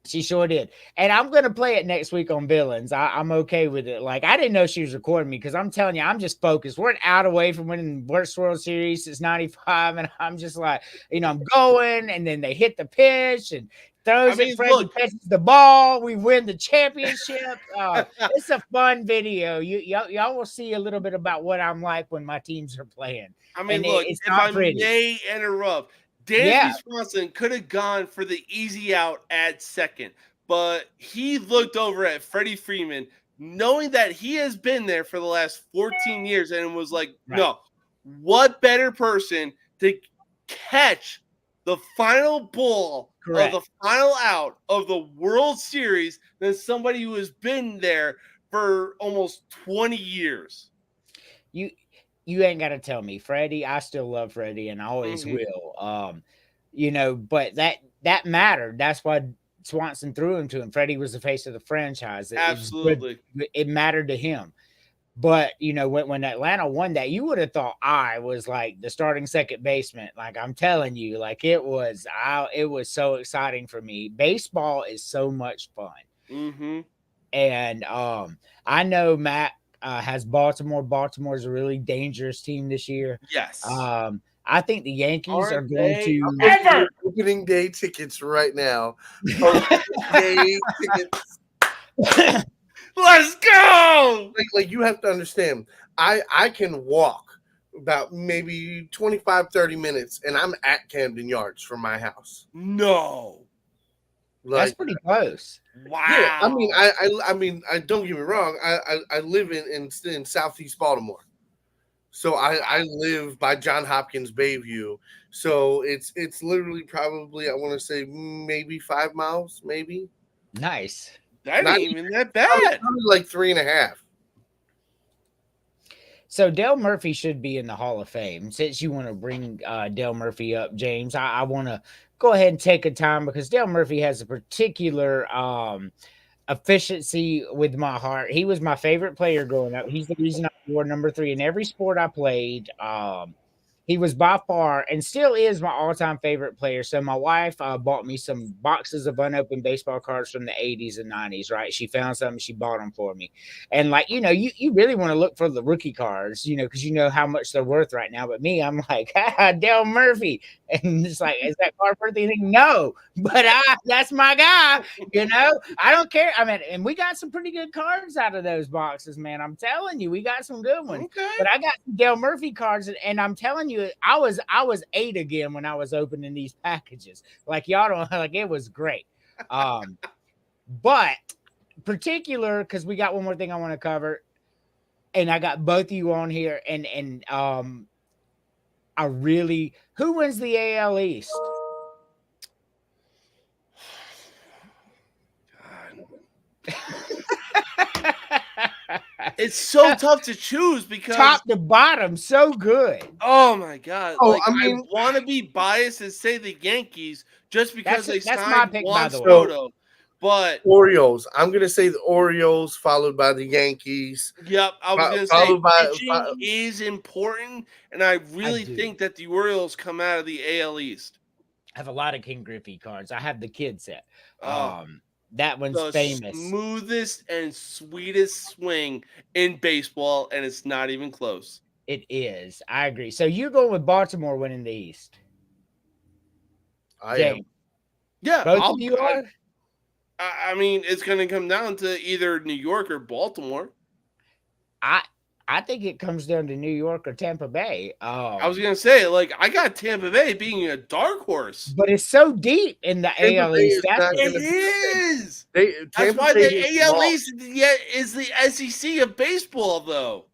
[SPEAKER 1] She sure did. And I'm going to play it next week on Villains. I'm okay with it. Like, I didn't know she was recording me because I'm telling you, I'm just focused. We're an out away from winning the worst World Series since 95. And I'm just like, I'm going. And then they hit the pitch and throws it. Freddie catches the ball. We win the championship. It's a fun video. Y'all will see a little bit about what I'm like when my teams are playing.
[SPEAKER 3] I mean,
[SPEAKER 1] and
[SPEAKER 3] look,
[SPEAKER 1] it's
[SPEAKER 3] if
[SPEAKER 1] not
[SPEAKER 3] I
[SPEAKER 1] pretty.
[SPEAKER 3] may interrupt, Dansby Swanson could have gone for the easy out at second, but he looked over at Freddie Freeman, knowing that he has been there for the last 14 years, and was like, no, what better person to catch the final ball of the final out of the World Series than somebody who has been there for almost 20 years?
[SPEAKER 1] You ain't got to tell me, Freddie. I still love Freddie and I always will. But that mattered. That's why Swanson threw him to him. Freddie was the face of the franchise.
[SPEAKER 3] Absolutely.
[SPEAKER 1] It mattered to him. But, when Atlanta won that, you would have thought I was like the starting second baseman. Like, I'm telling you, like it was so exciting for me. Baseball is so much fun.
[SPEAKER 3] Mm-hmm.
[SPEAKER 1] And I know Matt has Baltimore. Baltimore is a really dangerous team this year.
[SPEAKER 3] Yes.
[SPEAKER 1] I think the Yankees are going to
[SPEAKER 5] opening day tickets right now. Day tickets.
[SPEAKER 3] Let's go.
[SPEAKER 5] Like you have to understand. I can walk about maybe 25-30 minutes, and I'm at Camden Yards from my house.
[SPEAKER 3] No.
[SPEAKER 1] That's pretty close.
[SPEAKER 3] Wow.
[SPEAKER 5] Yeah, I mean, I don't get me wrong. I live in Southeast Baltimore, so I live by John Hopkins Bayview. So it's literally probably I want to say maybe 5 miles, maybe.
[SPEAKER 1] Nice.
[SPEAKER 3] That ain't even that bad.
[SPEAKER 5] Probably like 3.5.
[SPEAKER 1] So Dale Murphy should be in the Hall of Fame. Since you want to bring Dale Murphy up, James, I want to go ahead and take a time because Dale Murphy has a particular efficiency with my heart. He was my favorite player growing up. He's the reason I wore number 3 in every sport I played. He was by far and still is my all-time favorite player. So my wife bought me some boxes of unopened baseball cards from the 80s and 90s, right? She found some, she bought them for me. And like, you really want to look for the rookie cards, because you know how much they're worth right now. But me, I'm like, Dale Murphy. And it's like, is that card worth anything? No, but that's my guy, I don't care. I mean, and we got some pretty good cards out of those boxes, man. I'm telling you, we got some good ones.
[SPEAKER 3] Okay.
[SPEAKER 1] But I got Dale Murphy cards, and I'm telling you, I was 8 again when I was opening these packages. Like y'all don't like it was great. But particular because we got one more thing I want to cover, and I got both of you on here, and I really who wins the AL East?
[SPEAKER 3] It's so tough to choose because
[SPEAKER 1] top to bottom, so good.
[SPEAKER 3] Oh my god!
[SPEAKER 5] Oh,
[SPEAKER 3] like
[SPEAKER 5] I mean-
[SPEAKER 3] I want to be biased and say the Yankees just because they
[SPEAKER 1] that's my
[SPEAKER 3] signed
[SPEAKER 1] pick,
[SPEAKER 3] Juan
[SPEAKER 1] by the way.
[SPEAKER 3] Soto, but
[SPEAKER 5] Orioles. I'm gonna say the Orioles, followed by the Yankees.
[SPEAKER 3] yep, I was gonna say
[SPEAKER 5] Followed by-
[SPEAKER 3] pitching is important, and I really think that the Orioles come out of the AL East.
[SPEAKER 1] I have a lot of King Griffey cards. I have the kid set.
[SPEAKER 3] Oh.
[SPEAKER 1] That one's
[SPEAKER 3] The
[SPEAKER 1] famous.
[SPEAKER 3] smoothest and sweetest swing in baseball, and it's not even close.
[SPEAKER 1] It is. I agree. So you're going with Baltimore winning the East.
[SPEAKER 5] I am.
[SPEAKER 3] Yeah,
[SPEAKER 1] Both of you are?
[SPEAKER 3] I mean, it's going to come down to either New York or Baltimore.
[SPEAKER 1] I think it comes down to New York or Tampa Bay.
[SPEAKER 3] I was going to say, like, I got Tampa Bay being a dark horse.
[SPEAKER 1] But it's so deep in the AL East.
[SPEAKER 3] It is. That's
[SPEAKER 5] Tampa
[SPEAKER 3] why
[SPEAKER 5] Bay
[SPEAKER 3] the
[SPEAKER 5] is
[SPEAKER 3] AL
[SPEAKER 5] small.
[SPEAKER 3] East is the SEC of baseball, though.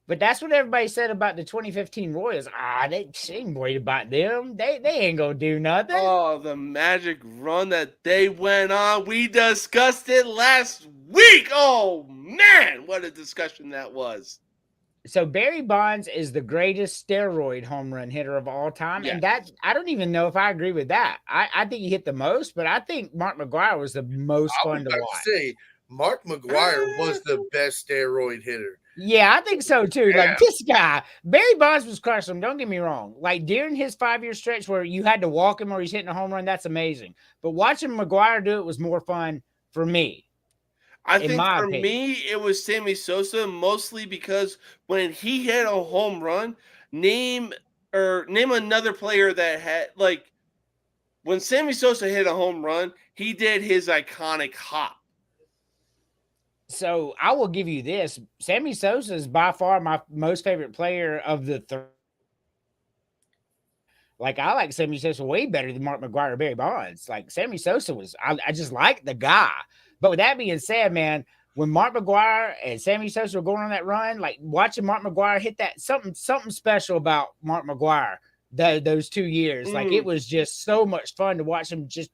[SPEAKER 1] But that's what everybody said about the 2015 Royals. They ain't worried about them. They ain't gonna do nothing.
[SPEAKER 3] Oh, the magic run that they went on. We discussed it last week. Oh, man, what a discussion that was.
[SPEAKER 1] So Barry Bonds is the greatest steroid home run hitter of all time.
[SPEAKER 3] Yes.
[SPEAKER 1] And that I don't even know if I agree with that. I think he hit the most, but I think Mark McGwire was the most fun to watch.
[SPEAKER 5] Say Mark McGwire was the best steroid hitter.
[SPEAKER 1] Yeah, I think so too.
[SPEAKER 5] Yeah.
[SPEAKER 1] Like this guy, Barry Bonds was crushing him. Don't get me wrong. Like during his 5-year stretch where you had to walk him or he's hitting a home run, that's amazing. But watching McGwire do it was more fun for me.
[SPEAKER 3] I think for me, it was Sammy Sosa, mostly because when he hit a home run, name another player that had, like, when Sammy Sosa hit a home run, he did his iconic hop.
[SPEAKER 1] So I will give you this. Sammy Sosa is by far my most favorite player of the three. Like, I like Sammy Sosa way better than Mark McGwire or Barry Bonds. Like, Sammy Sosa was, I just like the guy. But with that being said, man, when Mark McGwire and Sammy Sosa were going on that run, like watching Mark McGwire hit that, something special about Mark McGwire those 2 years. Like, it was just so much fun to watch him just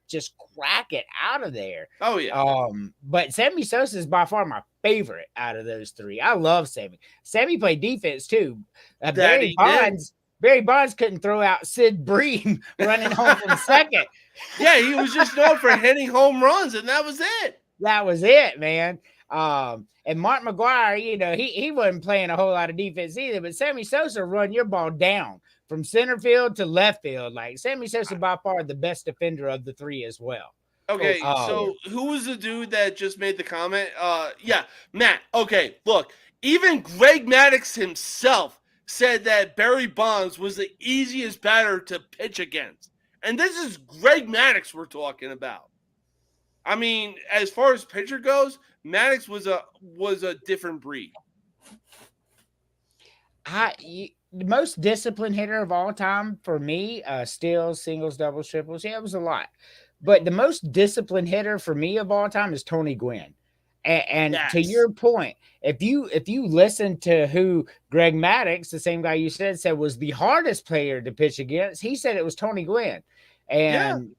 [SPEAKER 1] crack it out of there.
[SPEAKER 3] Oh, yeah.
[SPEAKER 1] But Sammy Sosa is by far my favorite out of those three. I love Sammy. Sammy played defense, too. Barry Bonds couldn't throw out Sid Bream running home from second.
[SPEAKER 3] Yeah, he was just known for hitting home runs, and that was it.
[SPEAKER 1] That was it, man. And Mark McGwire, he wasn't playing a whole lot of defense either, but Sammy Sosa run your ball down from center field to left field. Like, Sammy Sosa by far the best defender of the three as well.
[SPEAKER 3] Okay, so who was the dude that just made the comment? Yeah, Matt. Okay, look, even Greg Maddux himself said that Barry Bonds was the easiest batter to pitch against. And this is Greg Maddux we're talking about. I mean, as far as pitcher goes, Maddux was a different breed.
[SPEAKER 1] The most disciplined hitter of all time for me, steals, singles, doubles, triples. Yeah, it was a lot. But the most disciplined hitter for me of all time is Tony Gwynn. And
[SPEAKER 3] Yes.
[SPEAKER 1] to your point, if you listen to who Greg Maddux, the same guy you said was the hardest player to pitch against, he said it was Tony Gwynn. And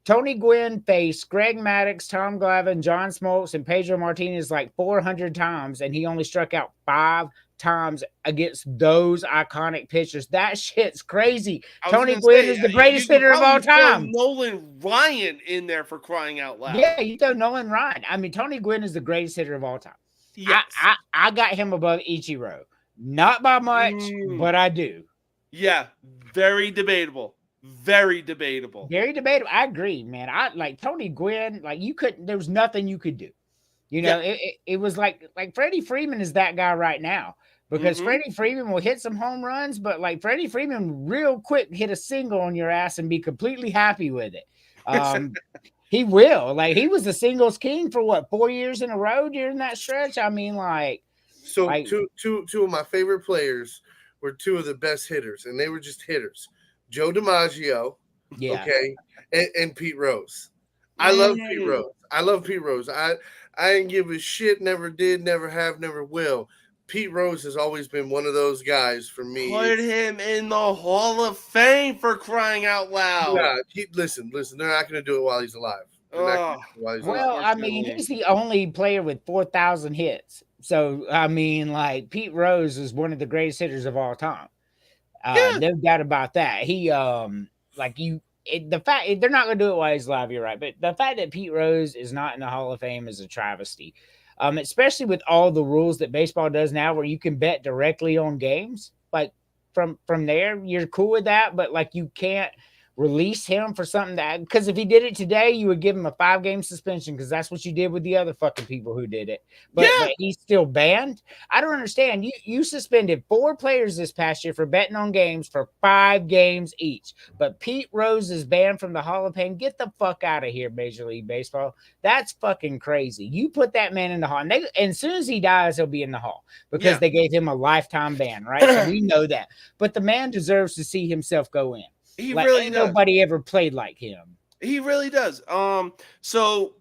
[SPEAKER 1] Tony Gwynn faced Greg Maddux, Tom Glavine, John Smoltz, and Pedro Martinez like 400 times, and he only struck out 5 times against those iconic pitchers. That shit's crazy. Tony Gwynn is the greatest hitter of all time.
[SPEAKER 3] Nolan Ryan in there for crying out loud.
[SPEAKER 1] Yeah, you throw Nolan Ryan. I mean, Tony Gwynn is the greatest hitter of all time.
[SPEAKER 3] Yes.
[SPEAKER 1] I got him above Ichiro. Not by much, but I do.
[SPEAKER 3] Yeah, very debatable. Very debatable.
[SPEAKER 1] Very debatable. I agree, man. I like Tony Gwynn. Like you couldn't. There was nothing you could do. You know, it was like Freddie Freeman is that guy right now because Freddie Freeman will hit some home runs, but like Freddie Freeman real quick hit a single on your ass and be completely happy with it. He will. Like he was the singles king for what 4 years in a row during that stretch. I mean, like
[SPEAKER 5] so two of my favorite players were two of the best hitters, and they were just hitters. Joe DiMaggio, okay, and Pete Rose. I love Pete Rose. I love Pete Rose. I didn't give a shit, never did, never have, never will. Pete Rose has always been one of those guys for me.
[SPEAKER 3] Put him in the Hall of Fame for crying out loud.
[SPEAKER 5] Yeah, listen. They're not going to do it while he's alive.
[SPEAKER 1] Well, I mean, he's the only player with 4,000 hits. So, I mean, like Pete Rose is one of the greatest hitters of all time. No doubt about that. He, the fact they're not going to do it while he's alive, you're right. But the fact that Pete Rose is not in the Hall of Fame is a travesty. Especially with all the rules that baseball does now, where you can bet directly on games. Like from there, you're cool with that, but like you can't release him for something that because if he did it today, you would give him a 5-game suspension because that's what you did with the other fucking people who did it. But he's still banned. I don't understand. You suspended 4 players this past year for betting on games for 5 games each. But Pete Rose is banned from the Hall of Fame. Get the fuck out of here, Major League Baseball. That's fucking crazy. You put that man in the Hall, and as soon as he dies, he'll be in the Hall because they gave him a lifetime ban, right? So we know that. But the man deserves to see himself go in.
[SPEAKER 3] He really does.
[SPEAKER 1] Nobody ever played like him.
[SPEAKER 3] He really does. So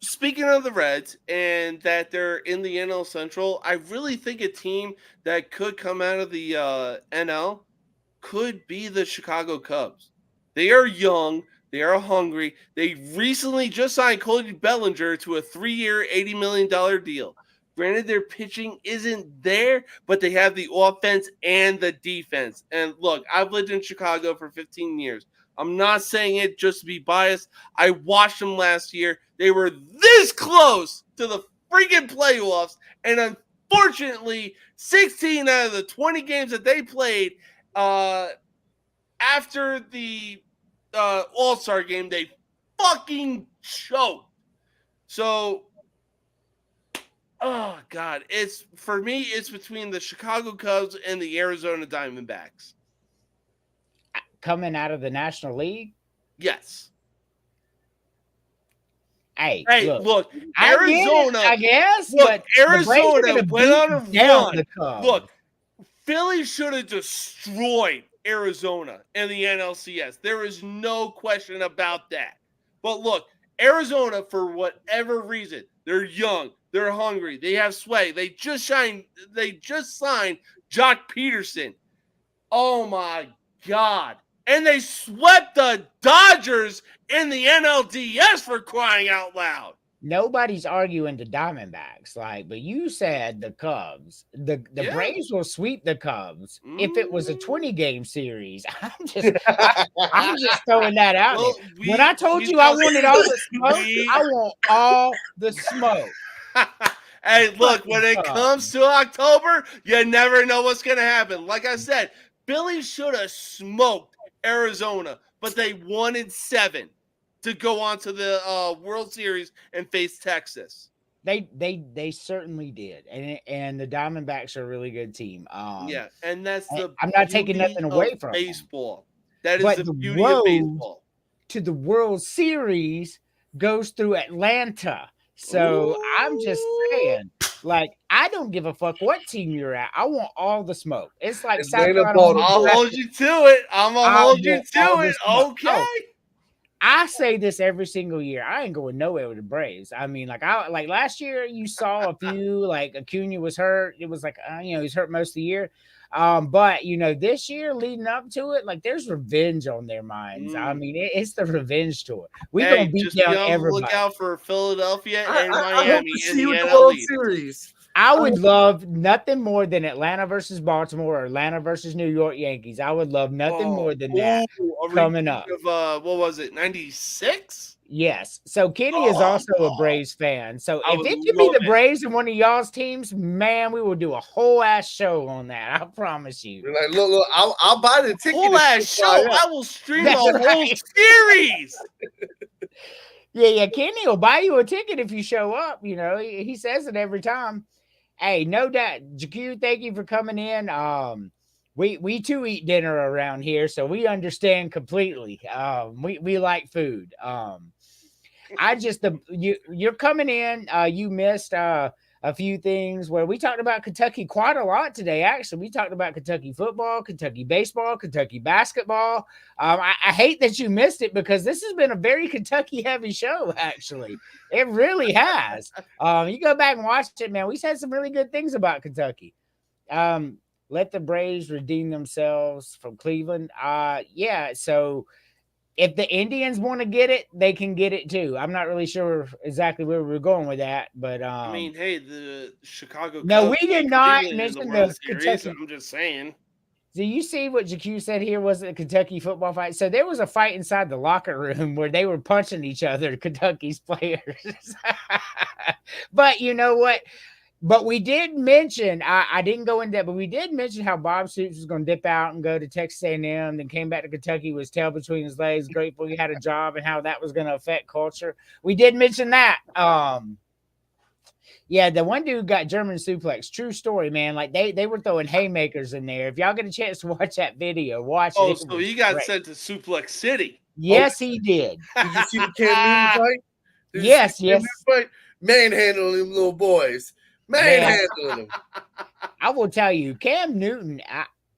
[SPEAKER 3] speaking of the Reds and that they're in the NL Central, I really think a team that could come out of the NL could be the Chicago Cubs. They are young. They are hungry. They recently just signed Cody Bellinger to a 3-year, $80 million deal. Granted, their pitching isn't there, but they have the offense and the defense. And look, I've lived in Chicago for 15 years. I'm not saying it just to be biased. I watched them last year. They were this close to the freaking playoffs. And unfortunately, 16 out of the 20 games that they played after the All-Star game, they fucking choked. So, oh God, for me, it's between the Chicago Cubs and the Arizona Diamondbacks.
[SPEAKER 1] Coming out of the National League?
[SPEAKER 3] Yes.
[SPEAKER 1] Hey,
[SPEAKER 3] look, Arizona,
[SPEAKER 1] I guess.
[SPEAKER 3] Look,
[SPEAKER 1] but
[SPEAKER 3] Arizona went on a run. Look, Philly should have destroyed Arizona in the NLCS. There is no question about that. But look, Arizona, for whatever reason, they're young, they're hungry, they have sway. They just signed Jock Peterson. Oh my God. And they swept the Dodgers in the NLDS for crying out loud.
[SPEAKER 1] Nobody's arguing the Diamondbacks, but you said the Cubs. The Braves will sweep the Cubs if it was a 20-game series. I'm just throwing that out there. When I told you I wanted all the smoke, I want all the smoke.
[SPEAKER 3] Hey, look, when it comes to October, you never know what's going to happen. Like I said, Philly should have smoked Arizona, but they won in 7 to go on to the World Series and face Texas.
[SPEAKER 1] They certainly did, and the Diamondbacks are a really good team.
[SPEAKER 3] And that's
[SPEAKER 1] I'm not taking nothing away from
[SPEAKER 3] baseball. That is the beauty of baseball.
[SPEAKER 1] To the World Series goes through Atlanta, so I'm just saying. I don't give a fuck what team you're at. I want all the smoke. It's like South Carolina.
[SPEAKER 3] I'll hold you to it. I'm going to hold you to it. Okay.
[SPEAKER 1] I say this every single year. I ain't going nowhere with the Braves. I mean, last year, you saw a few, Acuna was hurt. It was he's hurt most of the year. But this year leading up to it, there's revenge on their minds. I mean, it's the revenge tour. We're gonna beat down everybody.
[SPEAKER 3] Look out for Philadelphia and Miami in the
[SPEAKER 5] NL
[SPEAKER 3] Series.
[SPEAKER 1] I would love nothing more than Atlanta versus Baltimore or Atlanta versus New York Yankees. I would love nothing more than that
[SPEAKER 3] a
[SPEAKER 1] coming
[SPEAKER 3] repeat
[SPEAKER 1] up.
[SPEAKER 3] of what was it, 96?
[SPEAKER 1] Yes. So Kenny is also a Braves fan. So
[SPEAKER 3] I
[SPEAKER 1] if
[SPEAKER 3] would
[SPEAKER 1] it could be
[SPEAKER 3] love
[SPEAKER 1] the
[SPEAKER 3] it.
[SPEAKER 1] Braves and one of y'all's teams, man, we will do a whole ass show on that. I promise you.
[SPEAKER 5] You're like, look, I'll buy the ticket.
[SPEAKER 3] Whole ass show. I will stream
[SPEAKER 1] That's
[SPEAKER 3] the whole
[SPEAKER 1] right.
[SPEAKER 3] series.
[SPEAKER 1] Yeah, Kenny will buy you a ticket if you show up. You know, he says it every time. Hey, no doubt. JQ, thank you for coming in. We too eat dinner around here, so we understand completely. We like food. I just you're coming in. You missed a few things where we talked about Kentucky quite a lot today. Actually, we talked about Kentucky football, Kentucky baseball, Kentucky basketball. I hate that you missed it because this has been a very Kentucky heavy show. Actually, it really has. You go back and watch it, man. We said some really good things about Kentucky. Let the Braves redeem themselves from Cleveland. Yeah. So if the Indians want to get it, they can get it too. I'm not really sure exactly where we're going with that, but
[SPEAKER 3] I mean, hey, the Chicago
[SPEAKER 1] no,
[SPEAKER 3] Cubs
[SPEAKER 1] we did
[SPEAKER 3] beat
[SPEAKER 1] not
[SPEAKER 3] Cleveland in
[SPEAKER 1] mention
[SPEAKER 3] the World
[SPEAKER 1] the
[SPEAKER 3] Series.
[SPEAKER 1] Kentucky.
[SPEAKER 3] I'm just saying.
[SPEAKER 1] Do you see what JQ said here was a Kentucky football fight? So there was a fight inside the locker room where they were punching each other, Kentucky's players. But you know what? But we did mention, I didn't go into that, but we did mention how Bob Stoops was going to dip out and go to Texas A&M, then came back to Kentucky with his tail between his legs, grateful he had a job, and how that was going to affect culture. We did mention that. Yeah, the one dude got German suplex. True story, man. Like they were throwing haymakers in there. If y'all get a chance to watch that video, watch it.
[SPEAKER 3] Oh,
[SPEAKER 1] It
[SPEAKER 3] so
[SPEAKER 1] was
[SPEAKER 3] he got
[SPEAKER 1] great.
[SPEAKER 3] sent to Suplex City.
[SPEAKER 1] Yes, he did.
[SPEAKER 5] Did you see the Cam Newton fight?
[SPEAKER 1] Yes.
[SPEAKER 5] Fight? Manhandling them little boys. Manhandling them.
[SPEAKER 1] I will tell you, Cam Newton,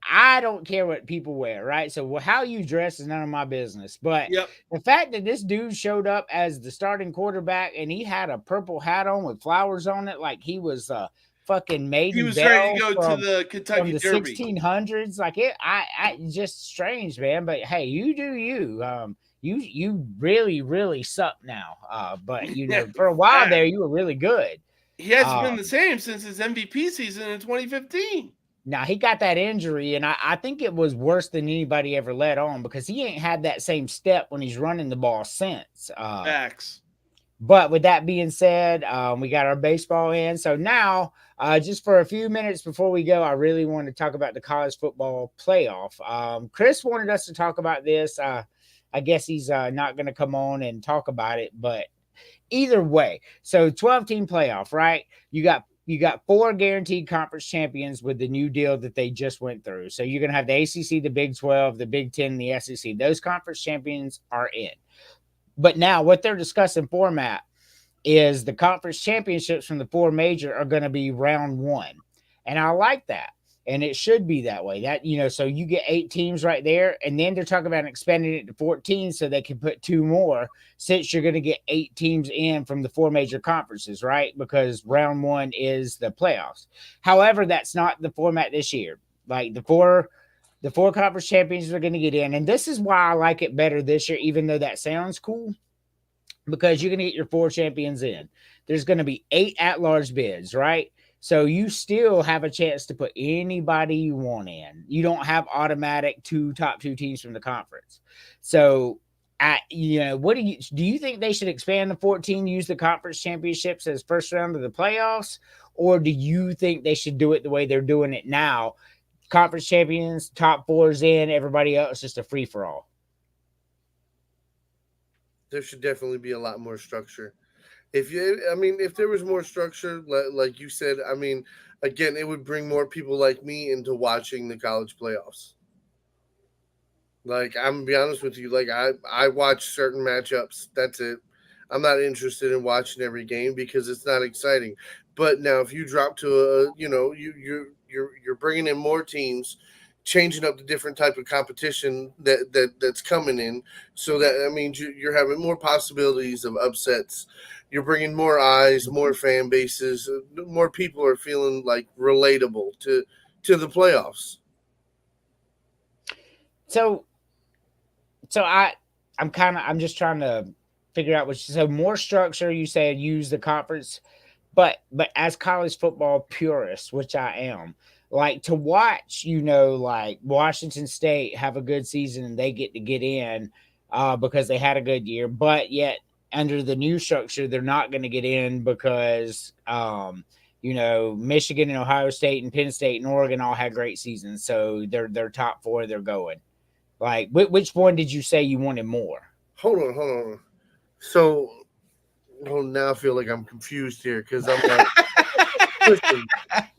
[SPEAKER 1] I don't care what people wear, right? So how you dress is none of my business. But the fact that this dude showed up as the starting quarterback and he had a purple hat on with flowers on it, like he was fucking Maiden
[SPEAKER 3] He was
[SPEAKER 1] Bell
[SPEAKER 3] ready to go to the Kentucky
[SPEAKER 1] from the
[SPEAKER 3] Derby.
[SPEAKER 1] 1600s. Like I just strange, man. But hey, you do you. You really suck now. But you know, for a while there, you were really good.
[SPEAKER 3] He hasn't been the same since his MVP season in 2015.
[SPEAKER 1] Now he got that injury, and I think it was worse than anybody ever let on because he ain't had that same step when he's running the ball since.
[SPEAKER 3] Facts.
[SPEAKER 1] But with that being said, we got our baseball in. So now, just for a few minutes before we go, I really want to talk about the college football playoff. Chris wanted us to talk about this. I guess he's not going to come on and talk about it, but either way, so 12-team playoff, right? You got 4 guaranteed conference champions with the new deal that they just went through. So you're going to have the ACC, the Big 12, the Big 10, and the SEC. Those conference champions are in. But now what they're discussing format is the conference championships from the 4 major are going to be round 1. And I like that. And it should be that way. That, you know, so you get 8 teams right there. And then they're talking about expanding it to 14 so they can put 2 more since you're going to get 8 teams in from the 4 major conferences, right? Because round 1 is the playoffs. However, that's not the format this year. Like the four conference champions are going to get in. And this is why I like it better this year, even though that sounds cool, because you're going to get your 4 champions in. There's going to be 8 at-large bids, right? So you still have a chance to put anybody you want in. You don't have automatic top 2 teams from the conference. So, what do you think they should expand the 14, use the conference championships as first round of the playoffs? Or do you think they should do it the way they're doing it now? Conference champions, top 4s in, everybody else just a free for all.
[SPEAKER 5] There should definitely be a lot more structure. If there was more structure, like you said, I mean, again, it would bring more people like me into watching the college playoffs. Like, I'm gonna be honest with you, like I watch certain matchups. That's it. I'm not interested in watching every game because it's not exciting. But now, if you drop to you're bringing in more teams, changing up the different type of competition that's coming in, so that means you're having more possibilities of upsets. You're bringing more eyes, more fan bases, more people are feeling like relatable to the playoffs.
[SPEAKER 1] So I'm just trying to figure out so more structure. You said use the conference, but as college football purists, which I am, like to watch, like Washington State have a good season and they get to get in because they had a good year, but yet under the new structure, they're not going to get in because Michigan and Ohio State and Penn State and Oregon all had great seasons, so they're top four. They're going. Like, which one did you say you wanted more?
[SPEAKER 5] Hold on. So, now I feel like I'm confused here because I'm like,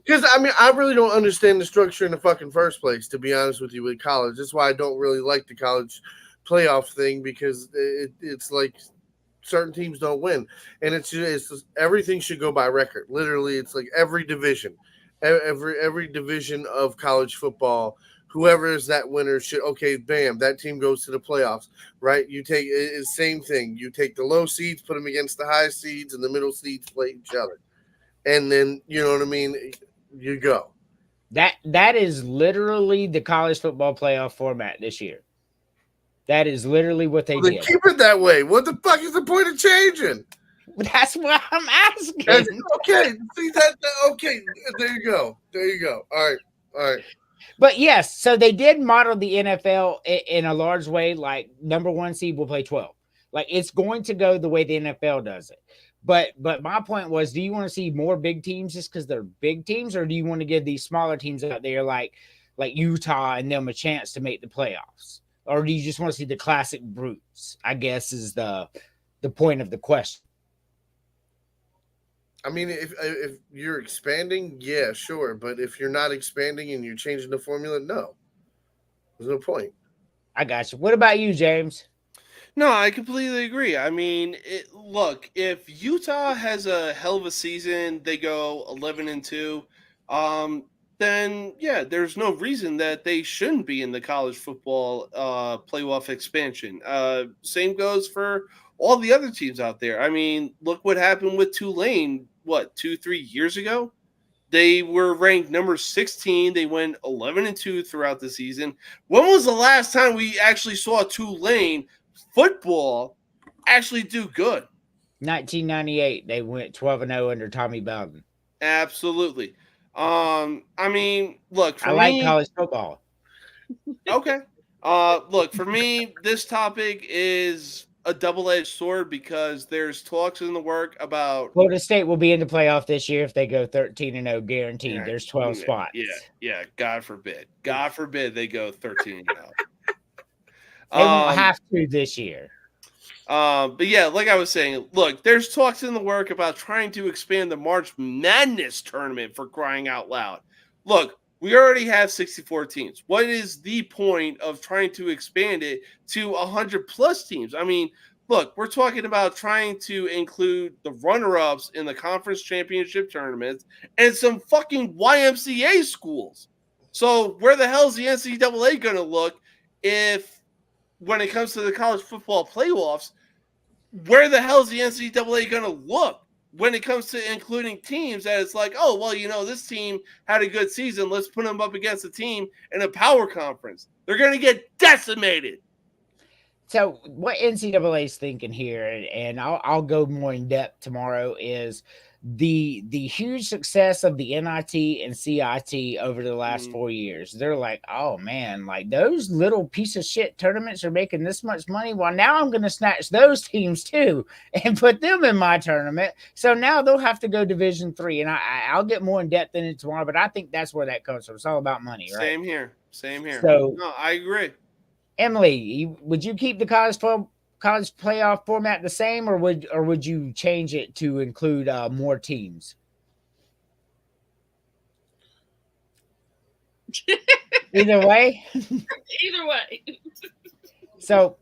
[SPEAKER 5] because I mean, I really don't understand the structure in the fucking first place. To be honest with you, with college, that's why I don't really like the college playoff thing, because it's like certain teams don't win, and it's just everything should go by record. Literally, it's like every division of college football, whoever is that winner should, okay, bam, that team goes to the playoffs, right? You take it's same thing. You take the low seeds, put them against the high seeds, and the middle seeds play each other, and then you know what I mean. You go.
[SPEAKER 1] That is literally the college football playoff format this year. That is literally what they did.
[SPEAKER 5] Keep it that way. What the fuck is the point of changing?
[SPEAKER 1] That's what I'm asking.
[SPEAKER 5] Okay, see that? Okay, there you go. All right.
[SPEAKER 1] But yes, so they did model the NFL in a large way. Like number 1 seed will play 12. Like it's going to go the way the NFL does it. But my point was, do you want to see more big teams just because they're big teams, or do you want to give these smaller teams out there like Utah and them a chance to make the playoffs? Or do you just want to see the classic brutes? I guess is the point of the question.
[SPEAKER 5] I mean, if you're expanding, yeah, sure. But if you're not expanding and you're changing the formula, no. There's no point.
[SPEAKER 1] I got you. What about you, James?
[SPEAKER 3] No, I completely agree. I mean, look, if Utah has a hell of a season, they go 11-2, then yeah, there's no reason that they shouldn't be in the college football playoff expansion. Same goes for all the other teams out there. I mean, look what happened with Tulane, 2-3 years ago? They were ranked number 16. They went 11-2 throughout the season. When was the last time we actually saw Tulane football actually do good?
[SPEAKER 1] 1998. They went 12-0 under Tommy Bowden.
[SPEAKER 3] Absolutely. I mean, look, for
[SPEAKER 1] I like college football.
[SPEAKER 3] Okay. Look, for me, this topic is a double-edged sword because there's talks in the work about
[SPEAKER 1] Florida State will be in the playoff this year if they go 13-0, guaranteed.
[SPEAKER 3] Yeah,
[SPEAKER 1] There's 12 spots.
[SPEAKER 3] Yeah. God forbid they go 13-0.
[SPEAKER 1] They won't have to this year.
[SPEAKER 3] But yeah, like I was saying, look, there's talks in the work about trying to expand the March Madness tournament, for crying out loud. Look, we already have 64 teams. What is the point of trying to expand it to 100 plus teams? I mean, look, we're talking about trying to include the runner-ups in the conference championship tournaments and some fucking YMCA schools. So where the hell is the NCAA going to look if, when it comes to the college football playoffs, where the hell is the NCAA going to look when it comes to including teams that it's like, oh, well, this team had a good season. Let's put them up against a team in a power conference. They're going to get decimated.
[SPEAKER 1] So what NCAA is thinking here, and I'll go more in depth tomorrow, is the huge success of the NIT and CIT over the last 4 years. They're like, oh man, like those little piece of shit tournaments are making this much money. Well, now I'm going to snatch those teams too and put them in my tournament. So now they'll have to go Division III, and I'll get more in depth in it tomorrow. But I think that's where that comes from. It's all about money, right?
[SPEAKER 3] Same here.
[SPEAKER 1] So
[SPEAKER 3] no, I agree.
[SPEAKER 1] Emily, would you keep the college playoff format the same, or would you change it to include more teams? Either way.
[SPEAKER 2] Either way.
[SPEAKER 1] So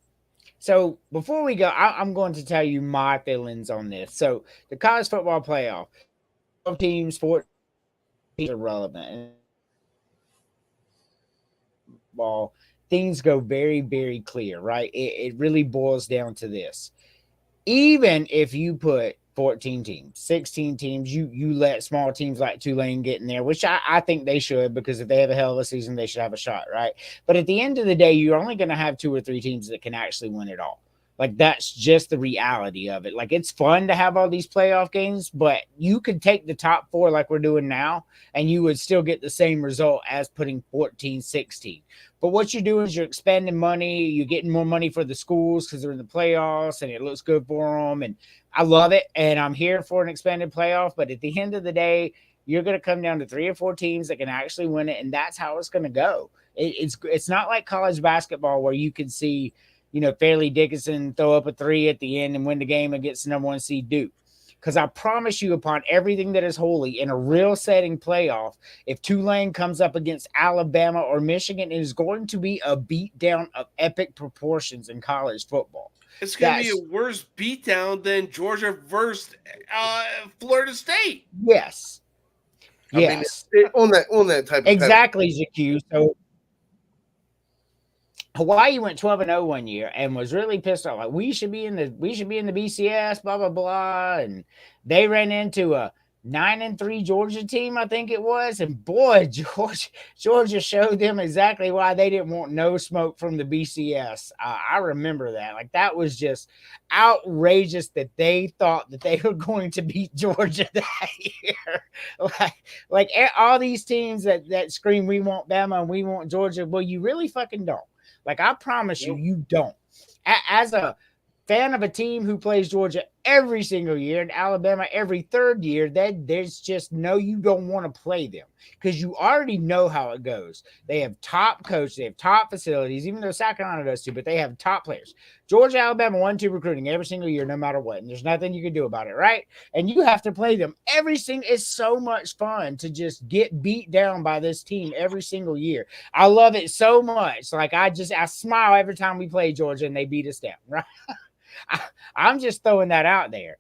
[SPEAKER 1] before we go, I'm going to tell you my feelings on this. So the college football playoff, 12 teams, 4 teams are relevant. Ball. Things go very, very clear, right? It really boils down to this. Even if you put 14 teams, 16 teams, you let small teams like Tulane get in there, which I think they should, because if they have a hell of a season, they should have a shot, right? But at the end of the day, you're only going to have 2 or 3 teams that can actually win it all. Like, that's just the reality of it. Like, it's fun to have all these playoff games, but you could take the top 4 like we're doing now, and you would still get the same result as putting 14, 16. But what you're doing is you're expanding money. You're getting more money for the schools because they're in the playoffs, and it looks good for them. And I love it, and I'm here for an expanded playoff. But at the end of the day, you're going to come down to 3 or 4 teams that can actually win it, and that's how it's going to go. It's not like college basketball where you can see, Fairleigh Dickinson throw up a 3 at the end and win the game against the number 1 seed Duke. Because I promise you, upon everything that is holy, in a real setting playoff, if Tulane comes up against Alabama or Michigan, it is going to be a beatdown of epic proportions in college football.
[SPEAKER 3] It's going to be a worse beatdown than Georgia versus Florida State.
[SPEAKER 1] Yes.
[SPEAKER 5] I mean, on that type of
[SPEAKER 1] exactly, ZQ. So Hawaii went 12-0 one year and was really pissed off. Like, we should be in the BCS, blah blah blah. And they ran into a 9-3 Georgia team, I think it was. And boy, Georgia showed them exactly why they didn't want no smoke from the BCS. I remember that. Like, that was just outrageous that they thought that they were going to beat Georgia that year. like all these teams that scream, we want Bama and we want Georgia. Well, you really fucking don't. Like, I promise you don't. As a fan of a team who plays Georgia every single year and Alabama every third year, there's just no, you don't want to play them because you already know how it goes. They have top coaches, they have top facilities, even though South Carolina does too, but they have top players. Georgia, Alabama, 1-2 recruiting every single year, no matter what. And there's nothing you can do about it, right? And you have to play them every single. It's so much fun to just get beat down by this team every single year. I love it so much. Like, I smile every time we play Georgia and they beat us down, right? I'm just throwing that out there.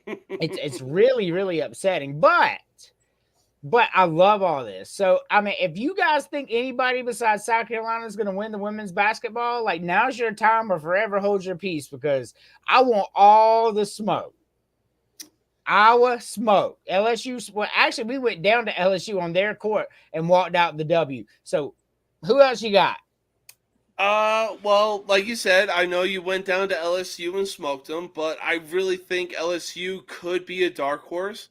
[SPEAKER 1] It's really, really upsetting, but I love all this. So, I mean, if you guys think anybody besides South Carolina is going to win the women's basketball, like, now's your time or forever hold your peace, because I want all the smoke. Iowa smoke. LSU. Well, actually, we went down to LSU on their court and walked out the W. So, who else you got?
[SPEAKER 3] Well, like you said, I know you went down to LSU and smoked them, but I really think LSU could be a dark horse.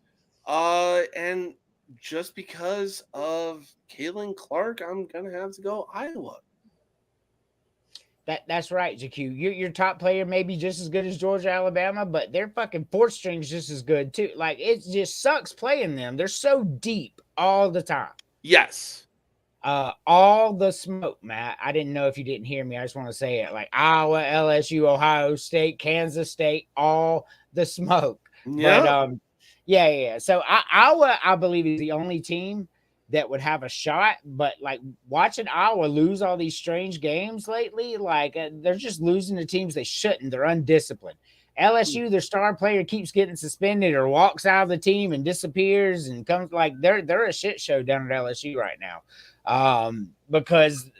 [SPEAKER 3] And just because of Caitlin Clark, I'm gonna have to go Iowa.
[SPEAKER 1] That's right, JQ. Your top player may be just as good as Georgia, Alabama, but their fucking 4th string's just as good too. Like, it just sucks playing them. They're so deep all the time.
[SPEAKER 3] Yes.
[SPEAKER 1] All the smoke, Matt. I didn't know if you didn't hear me. I just want to say it. Like, Iowa, LSU, Ohio State, Kansas State, all the smoke.
[SPEAKER 3] Yeah.
[SPEAKER 1] But yeah. So Iowa, I believe, is the only team that would have a shot. But, like, watching Iowa lose all these strange games lately, like, they're just losing to teams they shouldn't. They're undisciplined. LSU, their star player keeps getting suspended or walks out of the team and disappears and comes. Like, they're a shit show down at LSU right now. Because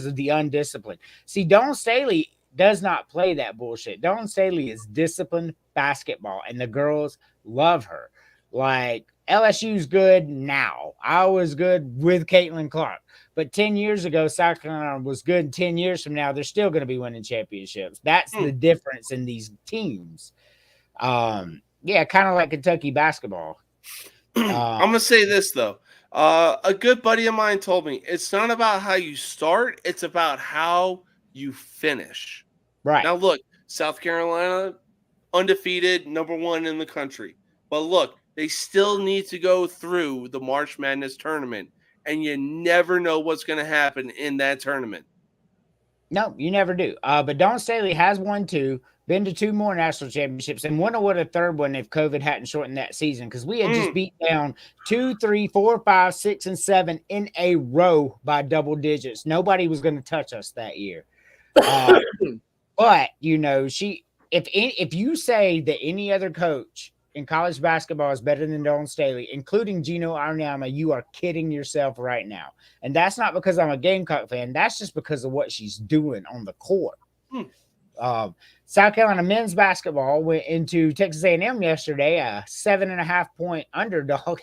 [SPEAKER 1] of the undisciplined. See, Dawn Staley does not play that bullshit. Dawn Staley is disciplined basketball, and the girls love her. Like, LSU's good now. Iowa's good with Caitlin Clark. But 10 years ago, South Carolina was good. 10 years from now, they're still going to be winning championships. That's the difference in these teams. Yeah, kind of like Kentucky basketball.
[SPEAKER 3] I'm going to say this, though. A good buddy of mine told me it's not about how you start, it's about how you finish.
[SPEAKER 1] Right.
[SPEAKER 3] Now, look, South Carolina, undefeated, #1 in the country. But look, they still need to go through the March Madness tournament, and you never know what's going to happen in that tournament.
[SPEAKER 1] No, you never do. But Dawn Staley has won 2. Been to 2 more national championships, and wouldn't have won a 3rd one if COVID hadn't shortened that season, because we had just beat down 2, 3, 4, 5, 6, and 7 in a row by double digits. Nobody was going to touch us that year. But, if you say that any other coach in college basketball is better than Dawn Staley, including Gino Auriemma, you are kidding yourself right now. And that's not because I'm a Gamecock fan. That's just because of what she's doing on the court. South Carolina men's basketball went into Texas A&M yesterday, a 7.5 point underdog,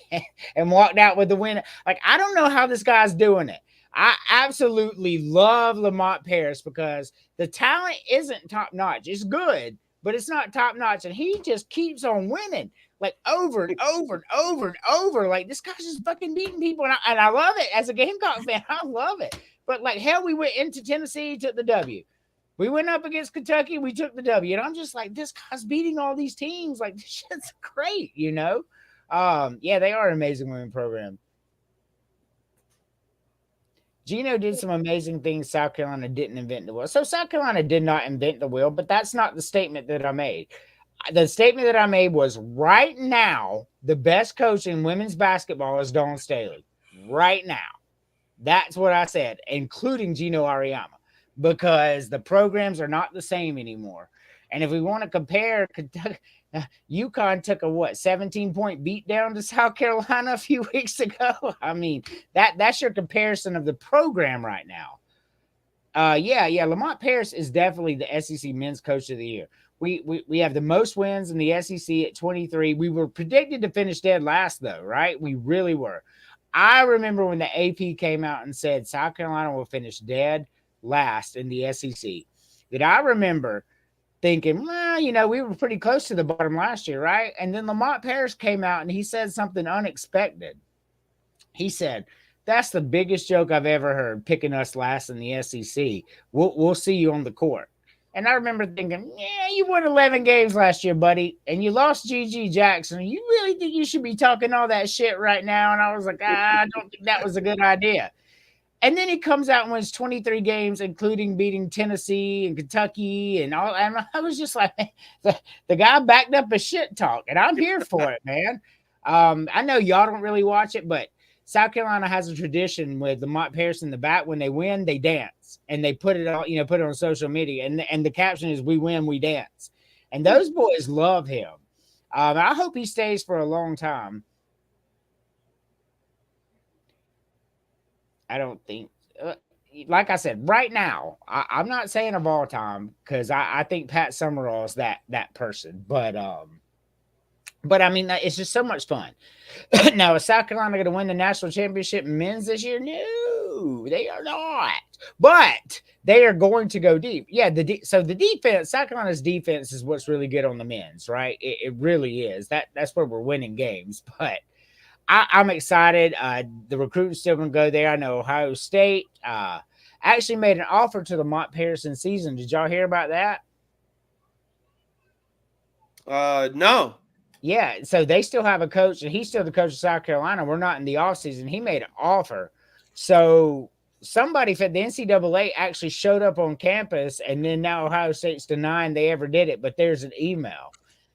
[SPEAKER 1] and walked out with the win. Like, I don't know how this guy's doing it. I absolutely love Lamont Paris because the talent isn't top notch. It's good, but it's not top notch. And he just keeps on winning like over and over and over and over. Like this guy's just fucking beating people. And I love it as a Gamecock fan. I love it. But like hell, we went into Tennessee, took the W. We went up against Kentucky, we took the W. And I'm just like, this guy's beating all these teams. Like this shit's great, you know? Yeah, they are an amazing women program. Gino did some amazing things South Carolina didn't invent the wheel. So South Carolina did not invent the wheel, but that's not the statement that I made. The statement that I made was right now, the best coach in women's basketball is Dawn Staley. Right now. That's what I said, including Gino Auriemma, because the programs are not the same anymore. And if we want to compare, Kentucky, UConn took a 17-point beat down to South Carolina a few weeks ago. I mean, that's your comparison of the program right now. Yeah. Lamont Paris is definitely the SEC Men's Coach of the Year. We have the most wins in the SEC at 23. We were predicted to finish dead last, though, right? We really were. I remember when the AP came out and said South Carolina will finish dead last in the SEC. That I remember thinking, well, we were pretty close to the bottom last year, right? And then Lamont Paris came out and he said something unexpected. He said, that's the biggest joke I've ever heard, picking us last in the SEC. We'll see you on the court. And I remember thinking, yeah, you won 11 games last year, buddy, and you lost G.G. Jackson. You really think you should be talking all that shit right now? And I was like, I don't think that was a good idea. And then he comes out and wins 23 games, including beating Tennessee and Kentucky and all. And I was just like, the guy backed up his shit talk, and I'm here for it, man. I know y'all don't really watch it, but South Carolina has a tradition with Lamont Paris in the back. When they win, they dance, and they put it on, put it on social media. And the caption is, "We win, we dance." And those boys love him. I hope he stays for a long time. I don't think, like I said, right now, I'm not saying of all time because I think Pat Summerall is that person. But I mean, it's just so much fun. Now, is South Carolina going to win the national championship men's this year? No, they are not. But they are going to go deep. Yeah, so the defense, South Carolina's defense is what's really good on the men's, right? It really is. That's where we're winning games. But I'm excited. The recruit's still going to go there. I know Ohio State actually made an offer to Lamont Paris season. Did y'all hear about that?
[SPEAKER 3] No.
[SPEAKER 1] Yeah, so they still have a coach, and he's still the coach of South Carolina. We're not in the offseason. He made an offer. So somebody from the NCAA actually showed up on campus, and then now Ohio State's denying they ever did it, but there's an email.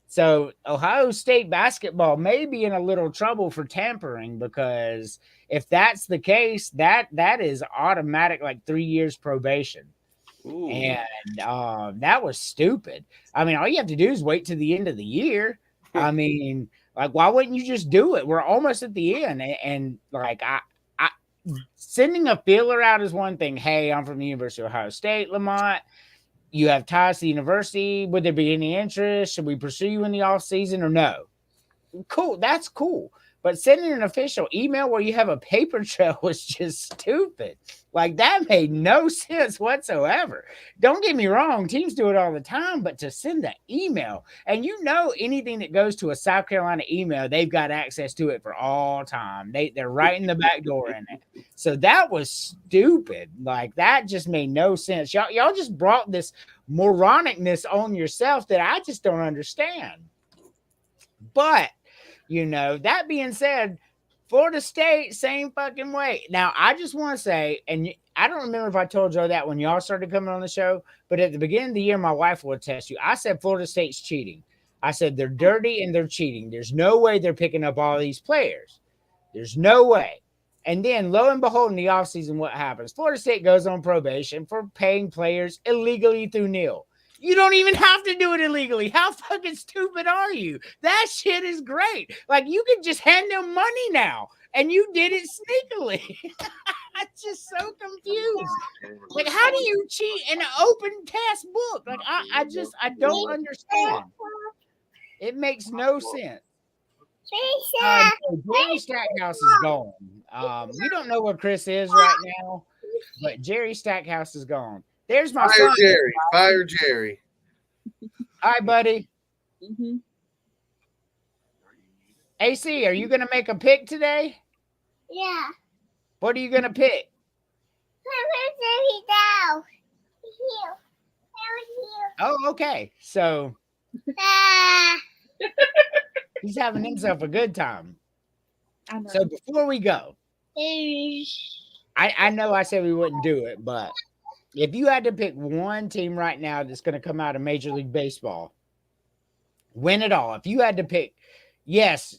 [SPEAKER 1] So Ohio State basketball may be in a little trouble for tampering, because if that's the case, that is automatic, like 3 years probation. Ooh. And that was stupid. I mean, all you have to do is wait to the end of the year. I mean, like, why wouldn't you just do it? We're almost at the end. And like, I sending a feeler out is one thing. Hey, I'm from the University of Ohio State, Lamont. You have ties to the university. Would there be any interest? Should we pursue you in the off season or no? Cool. That's cool. But sending an official email where you have a paper trail was just stupid. Like, that made no sense whatsoever. Don't get me wrong. Teams do it all the time, but to send an email, and anything that goes to a South Carolina email, they've got access to it for all time. They're right in the back door in it. So that was stupid. Like, that just made no sense. Y'all just brought this moronicness on yourself that I just don't understand. But that being said, Florida State, same fucking way. Now, I just want to say, and I don't remember if I told y'all that when y'all started coming on the show, but at the beginning of the year, my wife will attest you. I said Florida State's cheating. I said they're dirty and they're cheating. There's no way they're picking up all these players. There's no way. And then, lo and behold, in the offseason, what happens? Florida State goes on probation for paying players illegally through NIL. You don't even have to do it illegally. How fucking stupid are you? That shit is great. Like, you can just hand them money now, and you did it sneakily. I'm just so confused. Like, how do you cheat in an open test book? Like, I don't understand. It makes no sense. Jamie Stackhouse is gone. We don't know where Chris is right now, but Jerry Stackhouse is gone. There's my
[SPEAKER 5] Fire
[SPEAKER 1] son.
[SPEAKER 5] Jerry. Fire Jerry.
[SPEAKER 1] Hi, buddy.
[SPEAKER 2] Mm-hmm.
[SPEAKER 1] AC, are you gonna make a pick today?
[SPEAKER 13] Yeah.
[SPEAKER 1] What are you gonna pick? Oh, okay. So he's having himself a good time. So before we go, I know I said we wouldn't do it, but if you had to pick one team right now that's going to come out of Major League Baseball, win it all. If you had to pick, yes,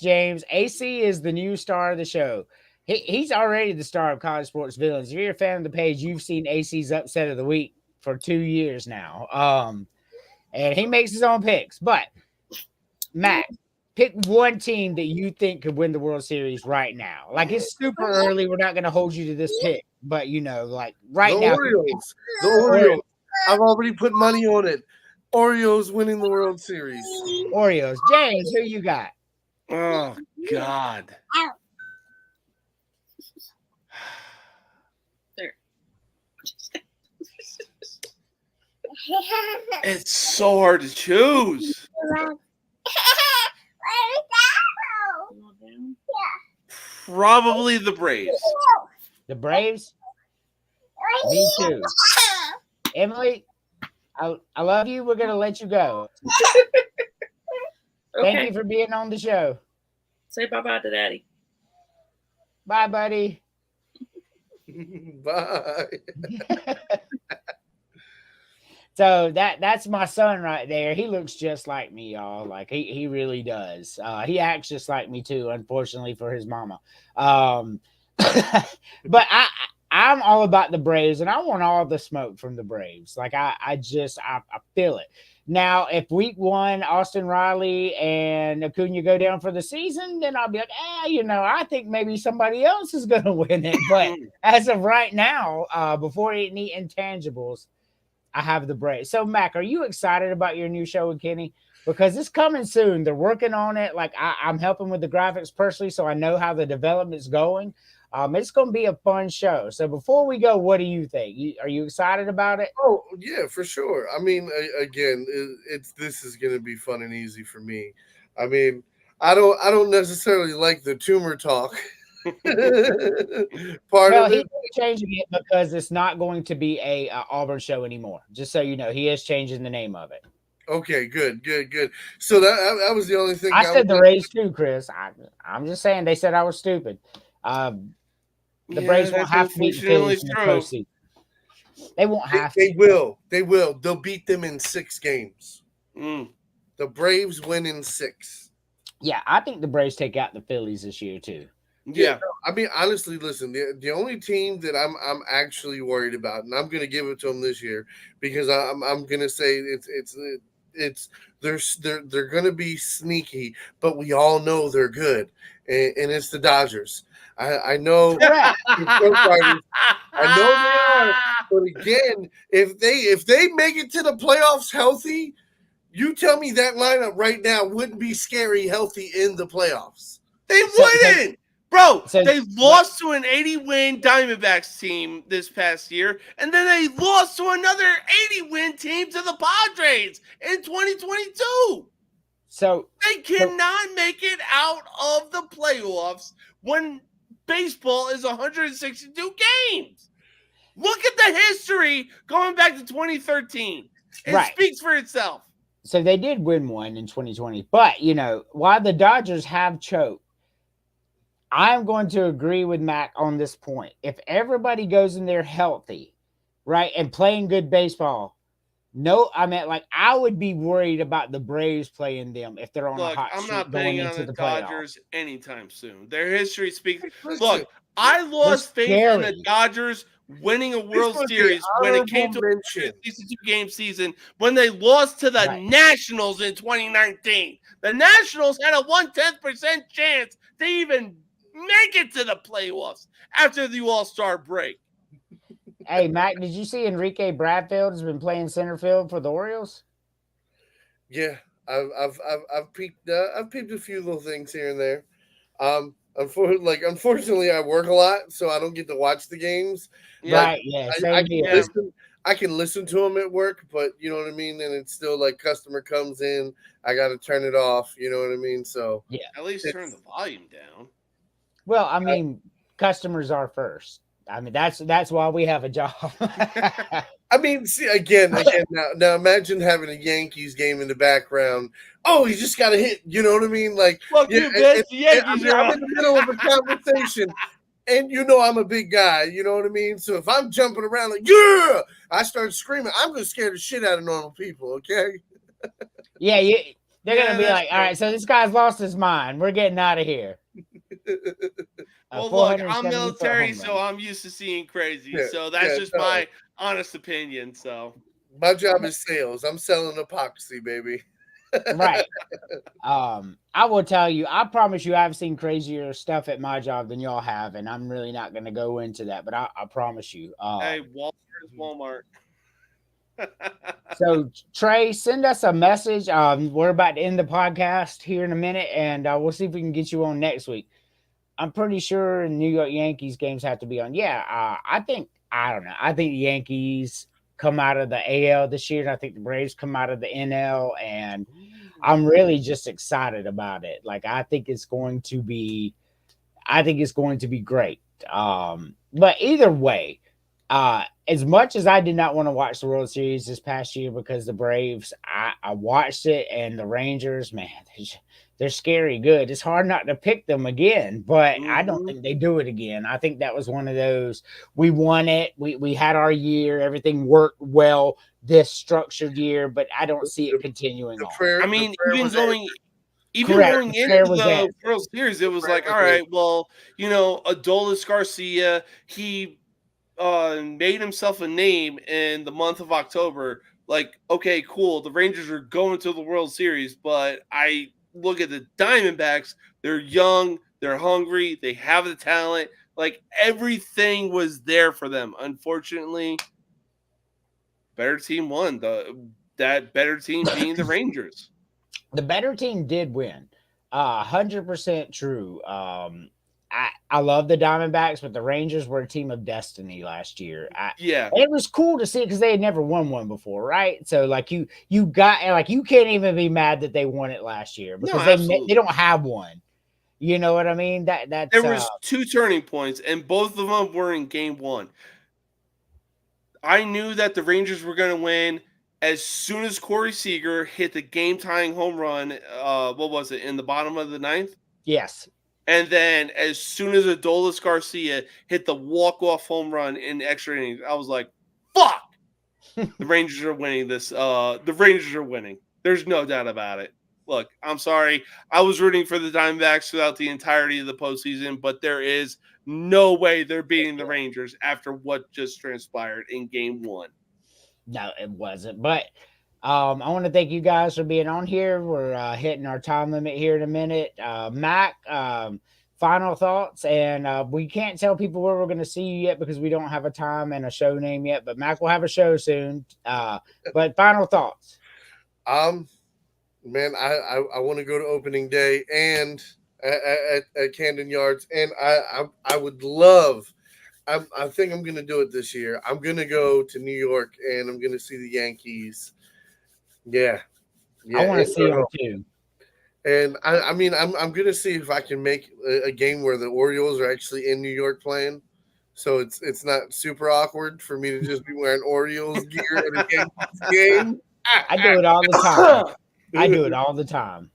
[SPEAKER 1] James, AC is the new star of the show. He's already the star of College Sports Villains. If you're a fan of the page, you've seen AC's upset of the week for 2 years now. And he makes his own picks. But Matt, pick one team that you think could win the World Series right now. Like, it's super early. We're not going to hold you to this pick, but like right now.
[SPEAKER 5] Orioles. The Orioles. I've already put money on it. Orioles winning the World Series.
[SPEAKER 1] Orioles. James, who you got?
[SPEAKER 3] Oh, God.
[SPEAKER 2] There.
[SPEAKER 3] It's so hard to choose. Probably the Braves.
[SPEAKER 1] The Braves? Me too. Emily, I love you. We're going to let you go. Thank you for being on the show.
[SPEAKER 2] Say bye-bye to Daddy.
[SPEAKER 1] Bye, buddy.
[SPEAKER 5] Bye.
[SPEAKER 1] So that's my son right there. He looks just like me, y'all. Like he really does. He acts just like me too, unfortunately for his mama. But I'm all about the Braves, and I want all the smoke from the Braves. Like I feel it. Now, if week 1, Austin Riley and Acuna go down for the season, then I'll be like, I think maybe somebody else is going to win it. But as of right now, before any intangibles, I have the Braves. So, Mac, are you excited about your new show with Kenny? Because it's coming soon. They're working on it. Like, I'm helping with the graphics personally, so I know how the development's going. It's going to be a fun show. So before we go, what do you think? Are you excited about it?
[SPEAKER 5] Oh, yeah, for sure. I mean, again, this is going to be fun and easy for me. I mean, I don't necessarily like the tumor talk. Part of it.
[SPEAKER 1] He's changing it because it's not going to be a Auburn show anymore. Just so you know, he is changing the name of it.
[SPEAKER 5] Okay, good. So that was the only thing.
[SPEAKER 1] I said the Rays too, Chris. I'm just saying they said I was stupid. The Braves won't have to beat the Phillies in the postseason. They won't have to.
[SPEAKER 5] They will. They'll beat them in 6 games. The Braves win in 6.
[SPEAKER 1] Yeah, I think the Braves take out the Phillies this year too.
[SPEAKER 5] Yeah, I mean, honestly, listen, the only team that I'm actually worried about, and I'm going to give it to them this year because I'm going to say they're going to be sneaky, but we all know they're good, and it's the Dodgers. I know. I know they are, but again, if they make it to the playoffs healthy, you tell me that lineup right now wouldn't be scary healthy in the playoffs.
[SPEAKER 3] They wouldn't. Bro, they lost to an 80-win Diamondbacks team this past year, and then they lost to another 80-win team to the Padres in 2022.
[SPEAKER 1] So
[SPEAKER 3] they cannot make it out of the playoffs when baseball is 162 games. Look at the history going back to 2013. It speaks for itself.
[SPEAKER 1] So they did win one in 2020. But, while the Dodgers have choked, I'm going to agree with Mac on this point. If everybody goes in there healthy, right, and playing good baseball, I would be worried about the Braves playing them if they're on a hot streak. I'm not betting on the
[SPEAKER 3] Dodgers anytime soon. Their history speaks. Look, I lost faith in the Dodgers winning a World Series when it came to a 62-game season when they lost to the Nationals in 2019. The Nationals had a 1/10% chance to even make it to the playoffs after the All-Star break.
[SPEAKER 1] Hey, Mac, did you see Enrique Bradfield has been playing center field for the Orioles?
[SPEAKER 5] Yeah, I've peeped a few little things here and there. Unfortunately, I work a lot, so I don't get to watch the games.
[SPEAKER 3] Yeah.
[SPEAKER 1] Right? Yeah.
[SPEAKER 5] I
[SPEAKER 1] Same
[SPEAKER 5] can
[SPEAKER 1] here.
[SPEAKER 5] listen. I can listen to them at work, but you know what I mean. And it's still like customer comes in, I got to turn it off. You know what I mean? So
[SPEAKER 1] Yeah.
[SPEAKER 3] At least turn the volume down.
[SPEAKER 1] Well, I mean, customers are first. I mean, that's why we have a job.
[SPEAKER 5] I mean, see again. Now imagine having a Yankees game in the background. Oh, you just got to hit. You know what I mean? Like,
[SPEAKER 3] Fuck
[SPEAKER 5] yeah,
[SPEAKER 3] you, bitch. The Yankees are
[SPEAKER 5] I'm
[SPEAKER 3] on.
[SPEAKER 5] in the middle of a conversation, and you know I'm a big guy. You know what I mean? So if I'm jumping around like yeah, I start screaming. I'm gonna scare the shit out of normal people. Okay.
[SPEAKER 1] Yeah, they're
[SPEAKER 3] Yeah,
[SPEAKER 1] gonna be
[SPEAKER 3] that's
[SPEAKER 1] like, all
[SPEAKER 3] true.
[SPEAKER 1] right, so this guy's lost his mind. We're getting out of here.
[SPEAKER 3] Well, look, I'm
[SPEAKER 1] 470-foot
[SPEAKER 3] military,
[SPEAKER 1] home
[SPEAKER 3] so
[SPEAKER 1] run.
[SPEAKER 3] I'm used to seeing crazy.
[SPEAKER 5] Yeah,
[SPEAKER 3] So that's
[SPEAKER 5] yeah,
[SPEAKER 3] just
[SPEAKER 5] no.
[SPEAKER 3] my honest opinion. So
[SPEAKER 5] My job is sales. I'm selling epoxy, baby.
[SPEAKER 1] Right. I will tell you, I promise you, I've seen crazier stuff at my job than y'all have, and I'm really not going to go into that. But I promise you.
[SPEAKER 3] hey, Walmart is Walmart.
[SPEAKER 1] So Trey, send us a message. We're about to end the podcast here in a minute, and we'll see if we can get you on next week. I'm pretty sure New York Yankees games have to be on. Yeah, I don't know. I think the Yankees come out of the AL this year, and I think the Braves come out of the NL, and I'm really just excited about it. Like I think it's going to be great. But either way, as much as I did not want to watch the World Series this past year because the Braves, I watched it, and the Rangers, man, they're scary good. It's hard not to pick them again, but I don't think they do it again. I think that was one of those, we won it. We had our year. Everything worked well this structured year, but I don't see it continuing on.
[SPEAKER 3] I mean, even
[SPEAKER 1] Correct.
[SPEAKER 3] going
[SPEAKER 1] The prayer
[SPEAKER 3] into
[SPEAKER 1] was
[SPEAKER 3] the
[SPEAKER 1] answered.
[SPEAKER 3] World Series, it was like, all right, well, Adolis Garcia, he made himself a name in the month of October. Like, okay, cool. The Rangers are going to the World Series, but I look at the Diamondbacks. They're young, they're hungry, they have the talent. Like everything was there for them. Unfortunately, better team won. That better team being the Rangers.
[SPEAKER 1] The better team did win. 100% true. I love the Diamondbacks, but the Rangers were a team of destiny last year.
[SPEAKER 3] Yeah,
[SPEAKER 1] it was cool to see it because they had never won one before, right? So like you got like you can't even be mad that they won it last year because they don't have one. You know what I mean? That's
[SPEAKER 3] there was two turning points, and both of them were in Game 1. I knew that the Rangers were going to win as soon as Corey Seager hit the game-tying home run. What was it, in the bottom of the ninth?
[SPEAKER 1] Yes.
[SPEAKER 3] And then as soon as Adolis Garcia hit the walk-off home run in extra innings, I was like, fuck! The Rangers are winning this. The Rangers are winning. There's no doubt about it. Look, I'm sorry. I was rooting for the Diamondbacks throughout the entirety of the postseason, but there is no way they're beating the Rangers after what just transpired in Game 1.
[SPEAKER 1] No, it wasn't. But I want to thank you guys for being on here. We're hitting our time limit here in a minute. Mac, final thoughts, and we can't tell people where we're going to see you yet because we don't have a time and a show name yet. But Mac will have a show soon. But final thoughts.
[SPEAKER 5] Man, I want to go to opening day and at Camden Yards, and I would love. I think I'm going to do it this year. I'm going to go to New York and I'm going to see the Yankees. Yeah.
[SPEAKER 1] I want to see them too.
[SPEAKER 5] And I mean, I'm going to see if I can make a game where the Orioles are actually in New York playing. So it's not super awkward for me to just be wearing Orioles gear at a Yankees game.
[SPEAKER 1] I do it all the time. I do it all the time.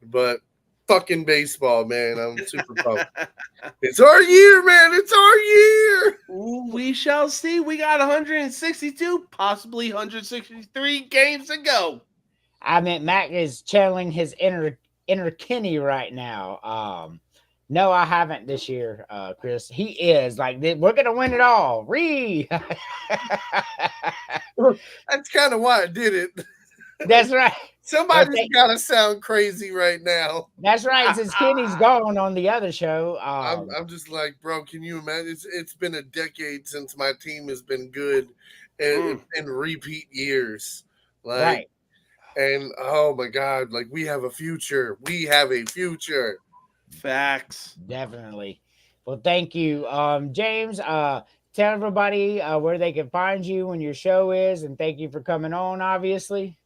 [SPEAKER 5] But fucking baseball, man. I'm super pumped. It's our year, man. It's our year.
[SPEAKER 3] Ooh, we shall see. We got 162, possibly 163 games to go.
[SPEAKER 1] I mean, Mac is channeling his inner Kenny right now. No, I haven't this year, Chris. He is like, we're gonna win it all.
[SPEAKER 5] That's kind of why I did it.
[SPEAKER 1] That's right.
[SPEAKER 5] Somebody's got to sound crazy right now.
[SPEAKER 1] That's right. Since Kenny's gone on the other show,
[SPEAKER 5] I'm just like, bro, can you imagine? It's been a decade since my team has been good in repeat years. Like, right. And oh my God, like we have a future. We have a future.
[SPEAKER 3] Facts.
[SPEAKER 1] Definitely. Well, thank you, James. Tell everybody where they can find you when your show is, and thank you for coming on. Obviously.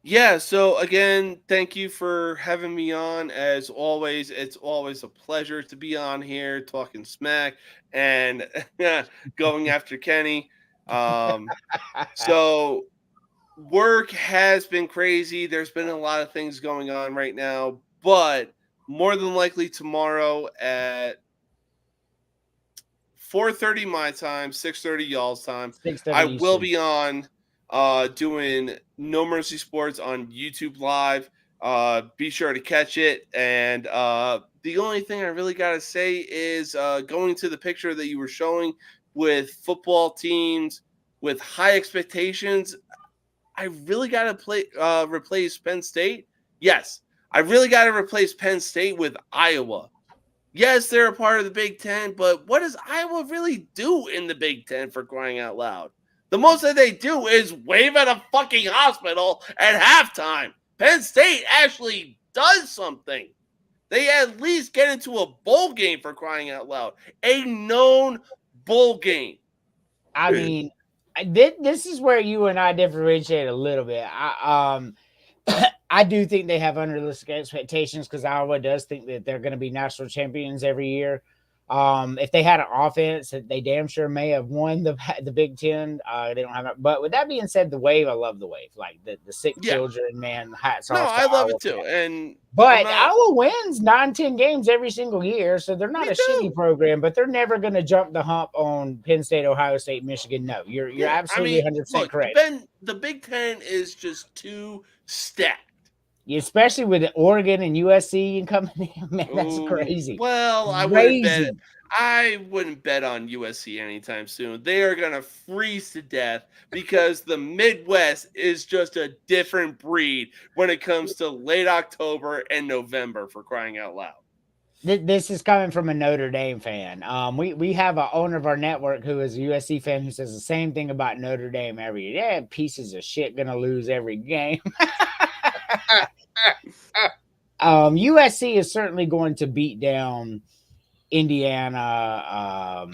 [SPEAKER 3] Yeah, so again, thank you for having me on. As always, it's always a pleasure to be on here talking smack and going after Kenny. So work has been crazy. There's been a lot of things going on right now, but more than likely tomorrow at 4:30 my time, 6:30 y'all's time,
[SPEAKER 1] 6:30
[SPEAKER 3] I will
[SPEAKER 1] Eastern.
[SPEAKER 3] be on doing No Mercy Sports on YouTube Live. Be sure to catch it. And the only thing I really got to say is going to the picture that you were showing with football teams with high expectations. I really got to replace Penn State. Yes, I really got to replace Penn State with Iowa. Yes, they're a part of the Big Ten, but what does Iowa really do in the Big Ten, for crying out loud? The most that they do is wave at a fucking hospital at halftime. Penn State actually does something. They at least get into a bowl game, for crying out loud. A known bowl game.
[SPEAKER 1] I mean, this is where you and I differentiate a little bit. I do think they have unrealistic expectations because Iowa does think that they're going to be national champions every year. If they had an offense, they damn sure may have won the Big Ten. They don't have it. But with that being said, the Wave, I love the Wave. Like the sick children, man, hats off.
[SPEAKER 3] No, I love it too.
[SPEAKER 1] But Iowa wins 9-10 games every single year, so they're not a shitty program, but they're never going to jump the hump on Penn State, Ohio State, Michigan. No, you're absolutely 100% correct.
[SPEAKER 3] The Big Ten is just too stacked.
[SPEAKER 1] Especially with Oregon and USC and coming in, man, that's crazy.
[SPEAKER 3] Well, I wouldn't bet on USC anytime soon. They are gonna freeze to death because the Midwest is just a different breed when it comes to late October and November, for crying out loud.
[SPEAKER 1] This is coming from a Notre Dame fan. We have an owner of our network who is a USC fan who says the same thing about Notre Dame every year. Yeah, pieces of shit gonna lose every game. USC is certainly going to beat down Indiana.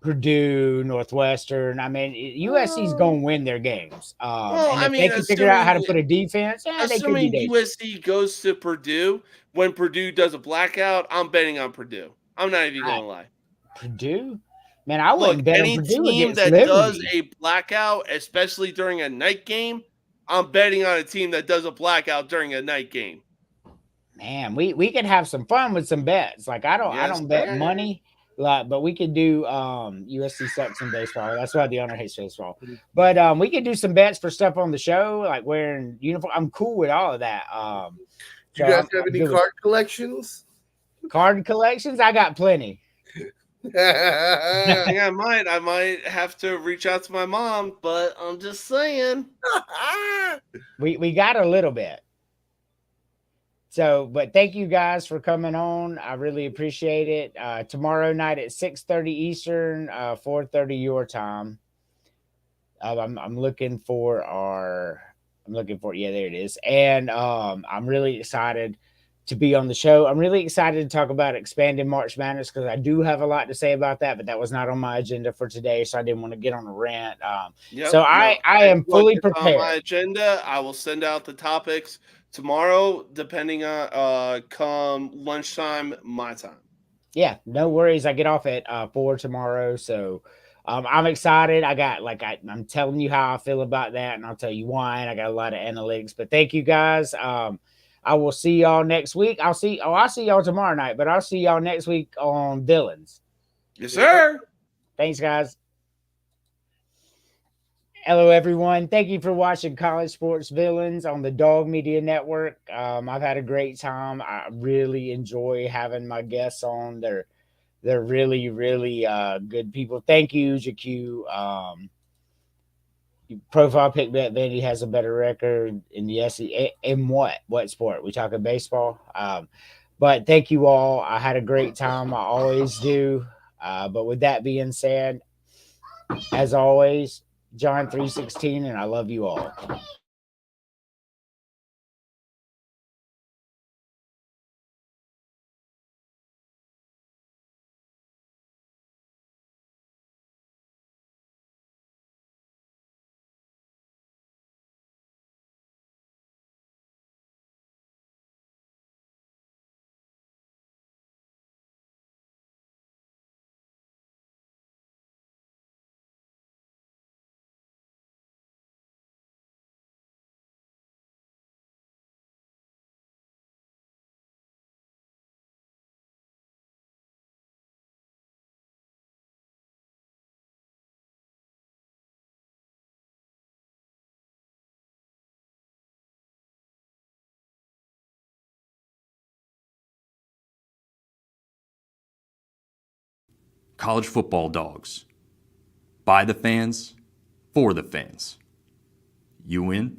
[SPEAKER 1] Purdue, Northwestern. I mean, USC's going to win their games. And if they can figure out how to put a defense, they could be dangerous.
[SPEAKER 3] USC goes to Purdue when Purdue does a blackout, I'm betting on Purdue. I'm not even going to lie.
[SPEAKER 1] Purdue? Man, I wouldn't bet on Purdue
[SPEAKER 3] team that
[SPEAKER 1] Liberty.
[SPEAKER 3] Does a blackout, especially during a night game, I'm betting on a team that does a blackout during a night game.
[SPEAKER 1] Man, we could have some fun with some bets. Like I don't bet money, but we could do USC sucks in baseball. That's why the owner hates baseball. But we could do some bets for stuff on the show, like wearing uniform. I'm cool with all of that.
[SPEAKER 5] Do you guys have any card collections?
[SPEAKER 1] Card collections? I got plenty.
[SPEAKER 3] I might have to reach out to my mom, but I'm just saying.
[SPEAKER 1] we got a little bit. So, but thank you guys for coming on. I really appreciate it. Tomorrow night at 6:30 Eastern, 4:30 your time. I'm looking for yeah, there it is. And I'm really excited to be on the show. I'm really excited to talk about expanding March Madness because I do have a lot to say about that, but that was not on my agenda for today, so I didn't want to get on a rant. I am fully prepared.
[SPEAKER 3] On my agenda, I will send out the topics tomorrow, depending on come lunchtime my time.
[SPEAKER 1] Yeah, no worries. I get off at 4 tomorrow, so I'm excited. I'm telling you how I feel about that, and I'll tell you why. And I got a lot of analytics. But thank you guys. I will see y'all next week. I'll see y'all tomorrow night, but I'll see y'all next week on Villains.
[SPEAKER 3] Yes, sir.
[SPEAKER 1] Thanks, guys. Hello, everyone. Thank you for watching College Sports Villains on the Dog Media Network. I've had a great time. I really enjoy having my guests on. They're really, really good people. Thank you, JQ. Profile pick bet Vandy has a better record in the SEC. In what sport? We talking baseball. But thank you all. I had a great time. I always do. But with that being said, as always, John 3:16, and I love you all.
[SPEAKER 14] College football dogs. By the fans, for the fans. You win,